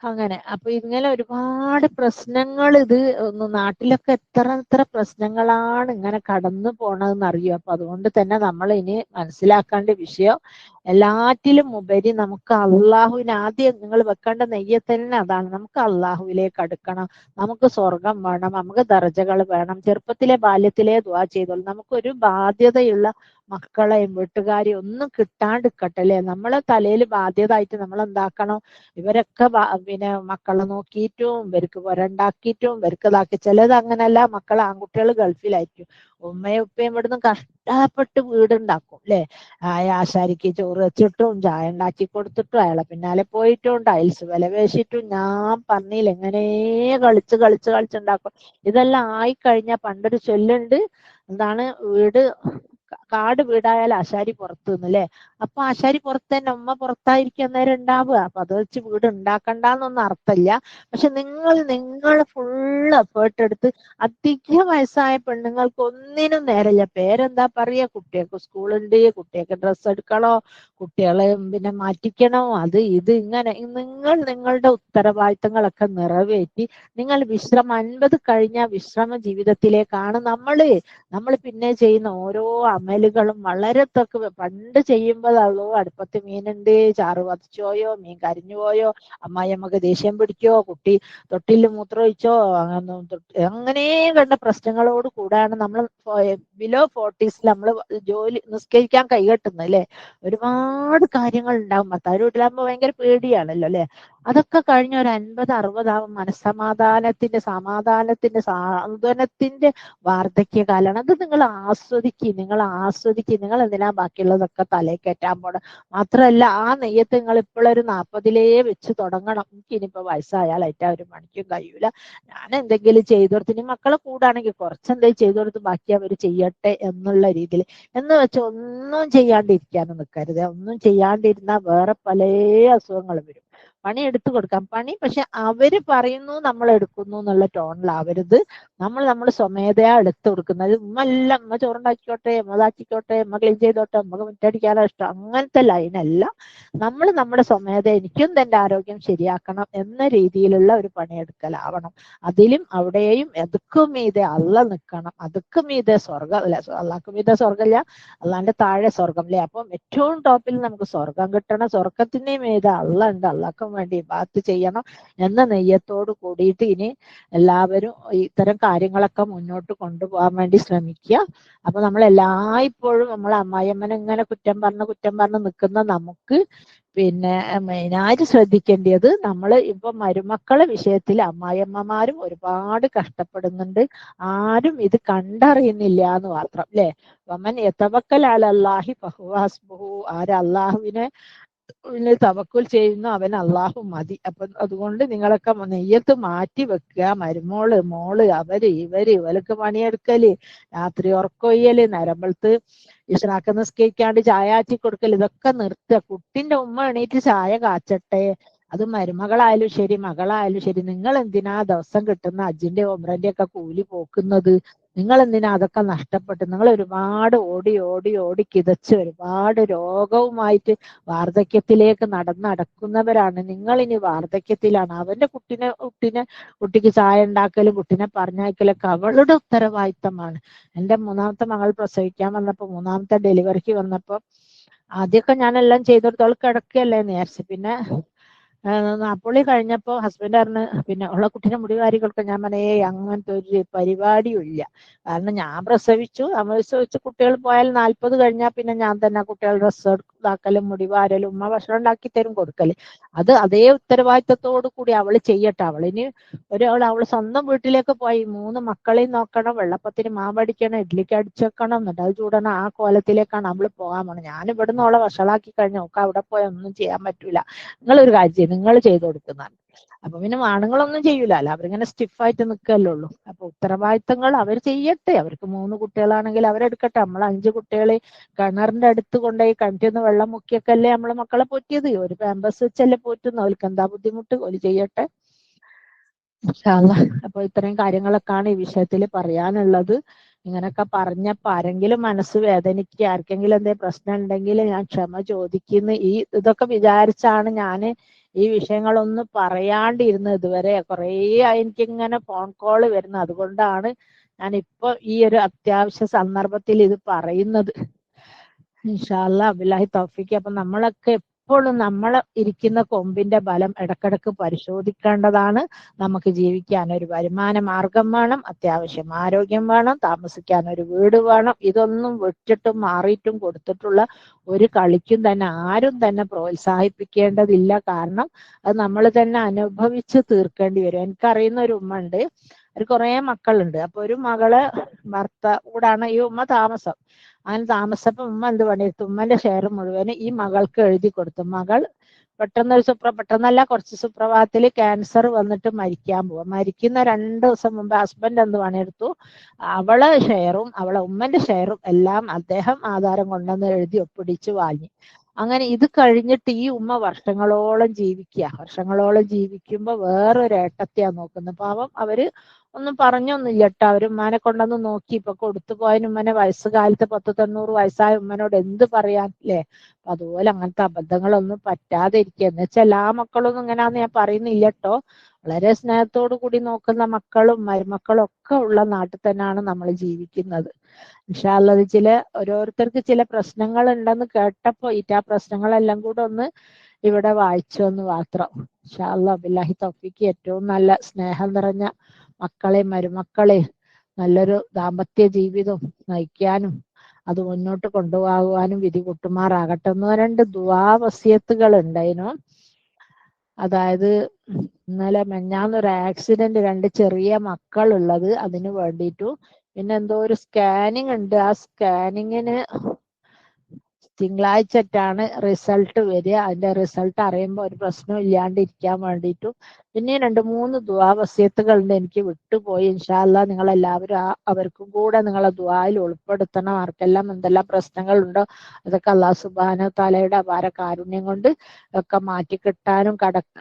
അങ്ങനെ അപ്പൊ ഇങ്ങനെ ഒരുപാട് പ്രശ്നങ്ങൾ ഇത് നാട്ടിലൊക്കെ എത്ര എത്ര പ്രശ്നങ്ങളാണ് ഇങ്ങനെ കടന്നു പോണതെന്ന് അറിയോ. അപ്പൊ അതുകൊണ്ട് തന്നെ നമ്മൾ ഇനി മനസ്സിലാക്കേണ്ട വിഷയം, എല്ലാറ്റിലും ഉപരി നമുക്ക് അള്ളാഹുവിന് ആദ്യം നിങ്ങൾ വെക്കേണ്ട നെയ്യത്ത് തന്നെ അതാണ്. നമുക്ക് അള്ളാഹുവിലേക്ക് അടുക്കണം, നമുക്ക് സ്വർഗം വേണം, നമുക്ക് ദർജകൾ വേണം. ചെറുപ്പത്തിലെ ബാല്യത്തിലെ ദുആ ചെയ്തോളൂ. നമുക്കൊരു ബാധ്യതയുള്ള മക്കളെയും വീട്ടുകാരെയും ഒന്നും കിട്ടാണ്ടിരിക്കട്ടെ അല്ലെ. നമ്മളെ തലയിൽ ബാധ്യത ആയിട്ട് നമ്മൾ എന്താക്കണം, ഇവരൊക്കെ പിന്നെ മക്കളെ നോക്കിയിട്ടും ഇവർക്ക് പുരണ്ടാക്കിയിട്ടും ഇവർക്ക് ഇതാക്കി. ചിലത് അങ്ങനല്ല, മക്കൾ ആൺകുട്ടികൾ ഗൾഫിലായിരിക്കും, ഉമ്മയും ഉപ്പയും ഇവിടുന്ന് കഷ്ടപ്പെട്ട് വീടുണ്ടാക്കും അല്ലെ. ആശാരിക്ക് ചോറ് വെച്ചിട്ടും ചായ ഉണ്ടാക്കി കൊടുത്തിട്ടും അയാളെ പിന്നാലെ പോയിട്ടും ടൈൽസ് വില വേശിട്ടും ഞാൻ പറഞ്ഞില്ല എങ്ങനെ കളിച്ചുണ്ടാക്കും. ഇതെല്ലാം ആയിക്കഴിഞ്ഞാൽ പണ്ടൊരു ചൊല്ലുണ്ട്, എന്താണ്, വീട് കാട് വീടായാൽ ആശാരി പുറത്തു നിന്നല്ലേ. അപ്പൊ ആശാരി പുറത്ത് തന്നെ, ഉമ്മ പുറത്തായിരിക്കും അന്നേരം ഉണ്ടാവുക. അപ്പൊ അത് വെച്ച് വീട് ഉണ്ടാക്കണ്ടെന്നൊന്നും അർത്ഥമില്ല. പക്ഷെ നിങ്ങൾ ഫുൾ എഫേർട്ട് എടുത്ത്, അധിക വയസ്സായ പെണ്ണുങ്ങൾക്ക് ഒന്നിനും നേരമില്ല. പേരെന്താ പറയാ, കുട്ടികൾക്ക് സ്കൂളുണ്ട്, കുട്ടികൾക്ക് ഡ്രസ്സ് എടുക്കണോ, കുട്ടികളെ പിന്നെ മാറ്റിക്കണോ, അത് ഇത് ഇങ്ങനെ. നിങ്ങൾ നിങ്ങളുടെ ഉത്തരവാദിത്തങ്ങളൊക്കെ നിറവേറ്റി നിങ്ങൾ 50 കഴിഞ്ഞ വിശ്രമ ജീവിതത്തിലേക്കാണ് നമ്മൾ പിന്നെ ചെയ്യുന്ന ഓരോ അമലുകളും. വളരെ പണ്ട് ചെയ്യുമ്പോഴല്ലോ അടുപ്പത്ത് മീനുണ്ട്, ചാറ് വധിച്ചോയോ, മീൻ കരിഞ്ഞു പോയോ, അമ്മായി നമുക്ക് ദേഷ്യം പിടിക്കോ, കുട്ടി തൊട്ടില് മൂത്രമൊഴിച്ചോ, അങ്ങനെ കണ്ട പ്രശ്നങ്ങളോട് കൂടാണ് നമ്മൾ ബിലോ 40s നമ്മൾ ജോലി നിസ്കരിക്കാൻ കൈകെട്ടുന്നത് അല്ലെ. ഒരുപാട് കാര്യങ്ങൾ ഉണ്ടാവും. ഭർത്താവ് വീട്ടിലാകുമ്പോ ഭയങ്കര പേടിയാണല്ലോ അല്ലെ. അതൊക്കെ കഴിഞ്ഞ ഒരു 50-60 ആവും മനസ്സമാധാനത്തിന്റെ, സമാധാനത്തിന്റെ, സാന്ത്വനത്തിന്റെ വാർദ്ധക്യകാലാണ്. അത് നിങ്ങൾ ആസ്വദിക്കുക. നിങ്ങൾ എന്തിനാ ബാക്കിയുള്ളതൊക്കെ തലേ കയറ്റാൻ പോണം. മാത്രമല്ല ആ നെയ്യത്ത് നിങ്ങൾ ഇപ്പോഴൊരു 40 വെച്ച് തുടങ്ങണം. എനിക്കിനിയിപ്പോ വയസ്സായാലായിട്ട് ഒരു മണിക്കും കഴിയൂല, ഞാൻ എന്തെങ്കിലും ചെയ്തു കൊടുത്ത്, ഇനി മക്കളെ കൂടാണെങ്കിൽ കുറച്ചെന്തെങ്കിലും ചെയ്തു കൊടുത്ത് ബാക്കി അവർ ചെയ്യട്ടെ എന്നുള്ള രീതിയിൽ എന്ന് വെച്ച് ഒന്നും ചെയ്യാണ്ടിരിക്കാനും നിൽക്കരുത്. ഒന്നും ചെയ്യാണ്ടിരുന്നാൽ വേറെ പല അസുഖങ്ങളും വരും. പണി എടുത്തു കൊടുക്കാം, പണി പക്ഷെ അവര് പറയുന്നു നമ്മൾ എടുക്കുന്നു എന്നുള്ള ടോണിലാവരുത്. നമ്മൾ സ്വമേധയാ എടുത്തു കൊടുക്കുന്നത്. ഉമ്മ ചോറുണ്ടാക്കിക്കോട്ടെ, ഉമ്മ ഇതാക്കിക്കോട്ടെ, ഉമ്മ ക്ലീൻ ചെയ്തോട്ടെ, നമുക്ക് മുറ്റടിക്കാനോ ഇഷ്ടം, അങ്ങനത്തെ ലൈനല്ല. നമ്മുടെ സ്വമേധ എനിക്കും തന്റെ ആരോഗ്യം ശരിയാക്കണം എന്ന രീതിയിലുള്ള ഒരു പണിയെടുക്കലാവണം. അതിലും അവിടെയും എതുക്കും മീതെ അള്ള നിൽക്കണം. അതുക്കും മീതെ സ്വർഗം അല്ല, അള്ളാഹ്ക്കും മീതെ സ്വർഗമില്ല, അള്ളാന്റെ താഴെ സ്വർഗം അല്ലെ. അപ്പം ഏറ്റവും ടോപ്പിൽ നമുക്ക് സ്വർഗം കിട്ടണം, സ്വർഗത്തിന്റെ മീതെ അള്ള ഉണ്ട്, അള്ളാഹ്ക്കും വേണ്ടി ഇബാദത്ത് ചെയ്യണം എന്ന നെയ്യത്തോട് കൂടിയിട്ട് ഇനി എല്ലാവരും ഇത്തരം കാര്യങ്ങളൊക്കെ മുന്നോട്ട് കൊണ്ടുപോകാൻ വേണ്ടി ശ്രമിക്കുക. അപ്പൊ നമ്മൾ എല്ലായ്പ്പോഴും നമ്മളെ അമ്മായിയമ്മനെ ഇങ്ങനെ കുറ്റം പറഞ്ഞ് നിൽക്കുന്ന നമുക്ക് പിന്നെ മെയിനായിട്ട് ശ്രദ്ധിക്കേണ്ടത്, നമ്മൾ ഇപ്പൊ മരുമക്കളെ വിഷയത്തിൽ അമ്മായിയമ്മമാരും ഒരുപാട് കഷ്ടപ്പെടുന്നുണ്ട്. ആരും ഇത് കണ്ടറിയുന്നില്ല എന്ന് മാത്രം അല്ലെ. വമൻ യതവക്കൽ അലല്ലാഹി ഫഹുവ ഹസ്ബുഹു, ആര് അള്ളാഹുവിനെ തവക്കുൽ ചെയ്യുന്നു അവൻ അള്ളാഹു മതി. അപ്പൊ അതുകൊണ്ട് നിങ്ങളൊക്കെ നെയ്യത്ത് മാറ്റി വെക്കുക. മരുമോള് മോള് ഇവർക്ക് പണിയെടുക്കല്, രാത്രി ഉറക്കൊയ്യല്, നരമ്പളത്ത് ഇഷ്റാഖ് നിസ്കരിക്കാണ്ട് ചായ ആറ്റി കൊടുക്കൽ, ഇതൊക്കെ നിർത്തുക. കുട്ടിന്റെ ഉമ്മ എണീറ്റ് ചായ കാച്ചട്ടെ. അത് മരുമകളായാലും ശരി മകളായാലും ശരി. നിങ്ങൾ എന്തിനാ ദിവസം കിട്ടുന്ന അജിന്റെ ഒമ്രന്റെ ഒക്കെ കൂലി പോക്കുന്നത്? നിങ്ങൾ എന്തിനാ അതൊക്കെ നഷ്ടപ്പെട്ട്? നിങ്ങൾ ഒരുപാട് ഓടി കിതച്ച് ഒരുപാട് രോഗവുമായിട്ട് വാർദ്ധക്യത്തിലേക്ക് നടക്കുന്നവരാണ്. നിങ്ങൾ ഇനി വാർദ്ധക്യത്തിലാണ്. അവന്റെ കുട്ടിക്ക് ചായ ഉണ്ടാക്കലും കുട്ടിനെ പറഞ്ഞയക്കലൊക്കെ അവളുടെ ഉത്തരവാദിത്തമാണ്. എൻ്റെ 3ാമത്തെ മകൾ പ്രസവിക്കാൻ വന്നപ്പോ, 3ാമത്തെ ഡെലിവറിക്ക് വന്നപ്പോ ആദ്യമൊക്കെ ഞാനെല്ലാം ചെയ്തെടുത്ത് അവൾ കിടക്കുകയല്ലേ വിചാരിച്ചു. പിന്നെ അപ്പൊളി കഴിഞ്ഞപ്പോ ഹസ്ബൻഡ് പറഞ്ഞ്, പിന്നെ ഉള്ള കുട്ടീനെ മുടി വാരി കൊടുക്കാൻ. ഞാൻ പറഞ്ഞേ അങ്ങനത്തെ ഒരു പരിപാടിയും ഇല്ല. കാരണം ഞാൻ പ്രസവിച്ചു കുട്ടികൾ പോയാൽ 40 കഴിഞ്ഞാൽ പിന്നെ ഞാൻ തന്നെ കുട്ടികൾ ഡ്രസ്സ് ഇതാക്കലും മുടി വാരലും ഉമ്മ ഭക്ഷണം ഉണ്ടാക്കി തരും കൊടുക്കല്. അത് അതേ ഉത്തരവാദിത്തത്തോടു കൂടി അവള് ചെയ്യട്ടെ. അവളിന് അവള് സ്വന്തം വീട്ടിലേക്ക് പോയി 3 മക്കളെയും നോക്കണം, വെള്ളപ്പത്തിന് മാവടിക്കണം, ഇഡ്ലിക്ക് അടിച്ചെക്കണം, എന്നിട്ട് അത് ചൂടണം. ആ കോലത്തിലേക്കാണ് അവള് പോകാൻ പോണത്. ഞാൻ ഇവിടുന്ന് അവളെ വഷളാക്കി കഴിഞ്ഞാൽ ഒക്കെ അവിടെ പോയാൽ ഒന്നും ചെയ്യാൻ പറ്റൂല. നിങ്ങളൊരു കാര്യം നിങ്ങൾ ചെയ്തു കൊടുക്കുന്നതാണ്. അപ്പൊ പിന്നെ ആണുങ്ങളൊന്നും ചെയ്യൂലല്ലോ, അവരിങ്ങനെ സ്റ്റിഫായിട്ട് നിൽക്കല്ലേ ഉള്ളൂ. അപ്പൊ ഉത്തരവാദിത്തങ്ങൾ അവർ ചെയ്യട്ടെ. അവർക്ക് 3 കുട്ടികളാണെങ്കിൽ അവരെടുക്കട്ടെ. നമ്മൾ 5 കുട്ടികളെ കിണറിന്റെ അടുത്ത് കൊണ്ടുപോയി കിണറ്റിന്ന് വെള്ളം മുക്കിയൊക്കെ അല്ലേ നമ്മളെ മക്കളെ പോറ്റിയത്. ഒരു പാമ്പേഴ്സ് വെച്ചല്ലേ പോറ്റുന്നു. അവർക്ക് എന്താ ബുദ്ധിമുട്ട്, ഒരു ചെയ്യട്ടെ. ഇൻഷാ അല്ലാഹ്. അപ്പൊ ഇത്രയും കാര്യങ്ങളൊക്കെയാണ് ഈ വിഷയത്തിൽ പറയാനുള്ളത്. ഇങ്ങനൊക്കെ പറഞ്ഞപ്പോ ആരെങ്കിലും മനസ്സ് വേദനിക്കുക, ആർക്കെങ്കിലും എന്തെങ്കിലും പ്രശ്നം ഉണ്ടെങ്കിൽ ഞാൻ ക്ഷമ ചോദിക്കുന്നു. ഇതൊക്കെ വിചാരിച്ചാണ് ഞാൻ ഈ വിഷയങ്ങളൊന്നും പറയാണ്ടിരുന്നത്. ഇതുവരെ കുറേ എനിക്കിങ്ങനെ ഫോൺ കോള് വരുന്നത്. അതുകൊണ്ടാണ് ഞാൻ ഇപ്പൊ ഈ ഒരു അത്യാവശ്യ സന്ദർഭത്തിൽ ഇത് പറയുന്നത്. ഇൻഷാ അല്ലാഹ് ബില്ലാഹി തൗഫീഖ്. അപ്പൊ നമ്മളൊക്കെ എപ്പോഴും നമ്മൾ ഇരിക്കുന്ന കൊമ്പിന്റെ ബലം ഇടക്കിടക്ക് പരിശോധിക്കേണ്ടതാണ്. നമുക്ക് ജീവിക്കാൻ ഒരു വരുമാന മാർഗം വേണം, അത്യാവശ്യം ആരോഗ്യം വേണം, താമസിക്കാൻ ഒരു വീട് വേണം. ഇതൊന്നും വിട്ടിട്ടും മാറിയിട്ടും കൊടുത്തിട്ടുള്ള ഒരു കളിക്കും തന്നെ ആരും തന്നെ പ്രോത്സാഹിപ്പിക്കേണ്ടതില്ല. കാരണം അത് നമ്മൾ തന്നെ അനുഭവിച്ച് തീർക്കേണ്ടി വരും. എനിക്കറിയുന്ന ഒരു ഉമ്മ ഉണ്ട്, ഒരു കുറേ മക്കളുണ്ട്. അപ്പൊ ഒരു മകള് കൂടാണ് ഈ ഉമ്മ താമസം. അങ്ങനെ താമസപ്പോ ഉമ്മ എന്ത് പണിയെടുത്തു, ഉമ്മന്റെ ഷെയർ മുഴുവന് ഈ മകൾക്ക് എഴുതി കൊടുത്തു. മകൾ പെട്ടെന്നല്ല, കുറച്ച് സുപ്രഭാതത്തിൽ ക്യാൻസർ വന്നിട്ട് മരിക്കാൻ പോവാ. മരിക്കുന്ന 2 ദിവസം മുമ്പ് ഹസ്ബൻഡ് എന്ത് പണിയെടുത്തു, അവളെ ഷെയറും അവളെ ഉമ്മന്റെ ഷെയറും എല്ലാം അദ്ദേഹം ആധാരം കൊണ്ടുവന്ന് എഴുതി ഒപ്പിടിച്ച് വാങ്ങി. അങ്ങനെ ഇത് കഴിഞ്ഞിട്ട് ഈ ഉമ്മ വർഷങ്ങളോളം ജീവിക്കുമ്പോ വേറൊരു ഏട്ടത്തെയാ നോക്കുന്നത്. പാവം അവര് ഒന്നും പറഞ്ഞൊന്നുമില്ല കേട്ടോ. അവര് ഉമ്മാനെ കൊണ്ടൊന്ന് നോക്കി. ഇപ്പൊ കൊടുത്തു പോയതിന് ഉമ്മനെ വയസ്സുകാലത്ത് 90 വയസ്സായ ഉമ്മനോട് എന്ത് പറയാൻ അല്ലേ. അതുപോലെ അങ്ങനത്തെ അബദ്ധങ്ങളൊന്നും പറ്റാതെ ഇരിക്കുക. എന്ന് വെച്ചാൽ എല്ലാ മക്കളൊന്നും ഇങ്ങനെയാന്ന് ഞാൻ പറയുന്നില്ല കേട്ടോ. വളരെ സ്നേഹത്തോടു കൂടി നോക്കുന്ന മക്കളും മരുമക്കളും ഒക്കെ ഉള്ള നാട്ടിൽ തന്നെയാണ് നമ്മൾ ജീവിക്കുന്നത്. ഇൻഷാ അല്ലാഹ് ഓരോരുത്തർക്ക് ചില പ്രശ്നങ്ങൾ ഉണ്ടെന്ന് കേട്ടപ്പോ ആ പ്രശ്നങ്ങളെല്ലാം കൂടെ ഒന്ന് ഇവിടെ വായിച്ചു എന്ന് മാത്രം. ഇൻഷാ അല്ലാഹ് ബില്ലാഹി തൗഫീഖ്. ഏറ്റവും നല്ല സ്നേഹം നിറഞ്ഞ മക്കളെ മരുമക്കളെ നല്ലൊരു ദാമ്പത്യ ജീവിതം നയിക്കാനും അത് മുന്നോട്ട് കൊണ്ടുപോകാനും വിധി കൂട്ടുമാറാകട്ടെ. 2 ദുആ വസിയത്തുകൾ ഉണ്ടായിരുന്നു. അതായത് ഇന്നലെ മെഞ്ഞാന്നൊരു ആക്സിഡന്റ്, 2 ചെറിയ മക്കളുള്ളത്, അതിന് വേണ്ടിയിട്ടും പിന്നെ എന്തോ ഒരു സ്കാനിങ് ഉണ്ട്. ആ സ്കാനിങ്ങിന് തിങ്കളാഴ്ചറ്റാണ് റിസൾട്ട് വരിക. അതിന്റെ റിസൾട്ട് അറിയുമ്പോൾ ഒരു പ്രശ്നം ഇല്ലാണ്ടിരിക്കാൻ വേണ്ടിയിട്ടും പിന്നെ 2-3 ദുആ വസിയത്തുകളുണ്ട്, എനിക്ക് വിട്ടുപോയി. ഇൻഷാ അല്ലാഹ് നിങ്ങൾ എല്ലാവരും അവർക്കും കൂടെ നിങ്ങളെ ദുആയിൽ ഉൾപ്പെടുത്തണം. ആർക്കെല്ലാം എന്തെല്ലാം പ്രശ്നങ്ങളുണ്ടോ അതൊക്കെ അല്ലാഹു സുബ്ഹാനഹു തആലയുടെ അപാര കാരുണ്യം കൊണ്ട് ഒക്കെ മാറ്റി കിട്ടാനും,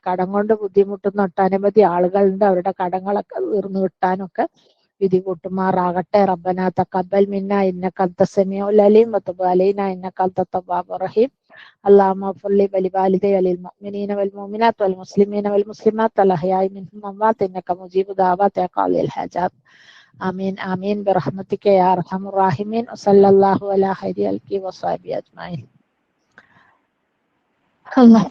കടം കൊണ്ട് ബുദ്ധിമുട്ടുന്ന ഒട്ടനവധി ആളുകളുണ്ട്. അവരുടെ കടങ്ങളൊക്കെ തീർന്നു കിട്ടാനൊക്കെ വിധി കൂട്ടുമാറാകട്ടെ. റബ്ബനാ തഖബ്ബൽ മിന്നാ ഇന്നക അൻതസ് സമീഉൽ അലീം വതുബ് അലൈനാ ഇന്നക അൻതത് തവ്വാബുർ റഹീം. اللهم اغفر لي ولوالدي وللمؤمنين والمؤمنات والمسلمين والمسلمات الأحياء منهم والأموات إنك مجيب دعوات يا قاضي الحاجات. آمين آمين برحمتك يا أرحم الراحمين. وصلى الله على خير خلقه وصحبه أجمعين. الله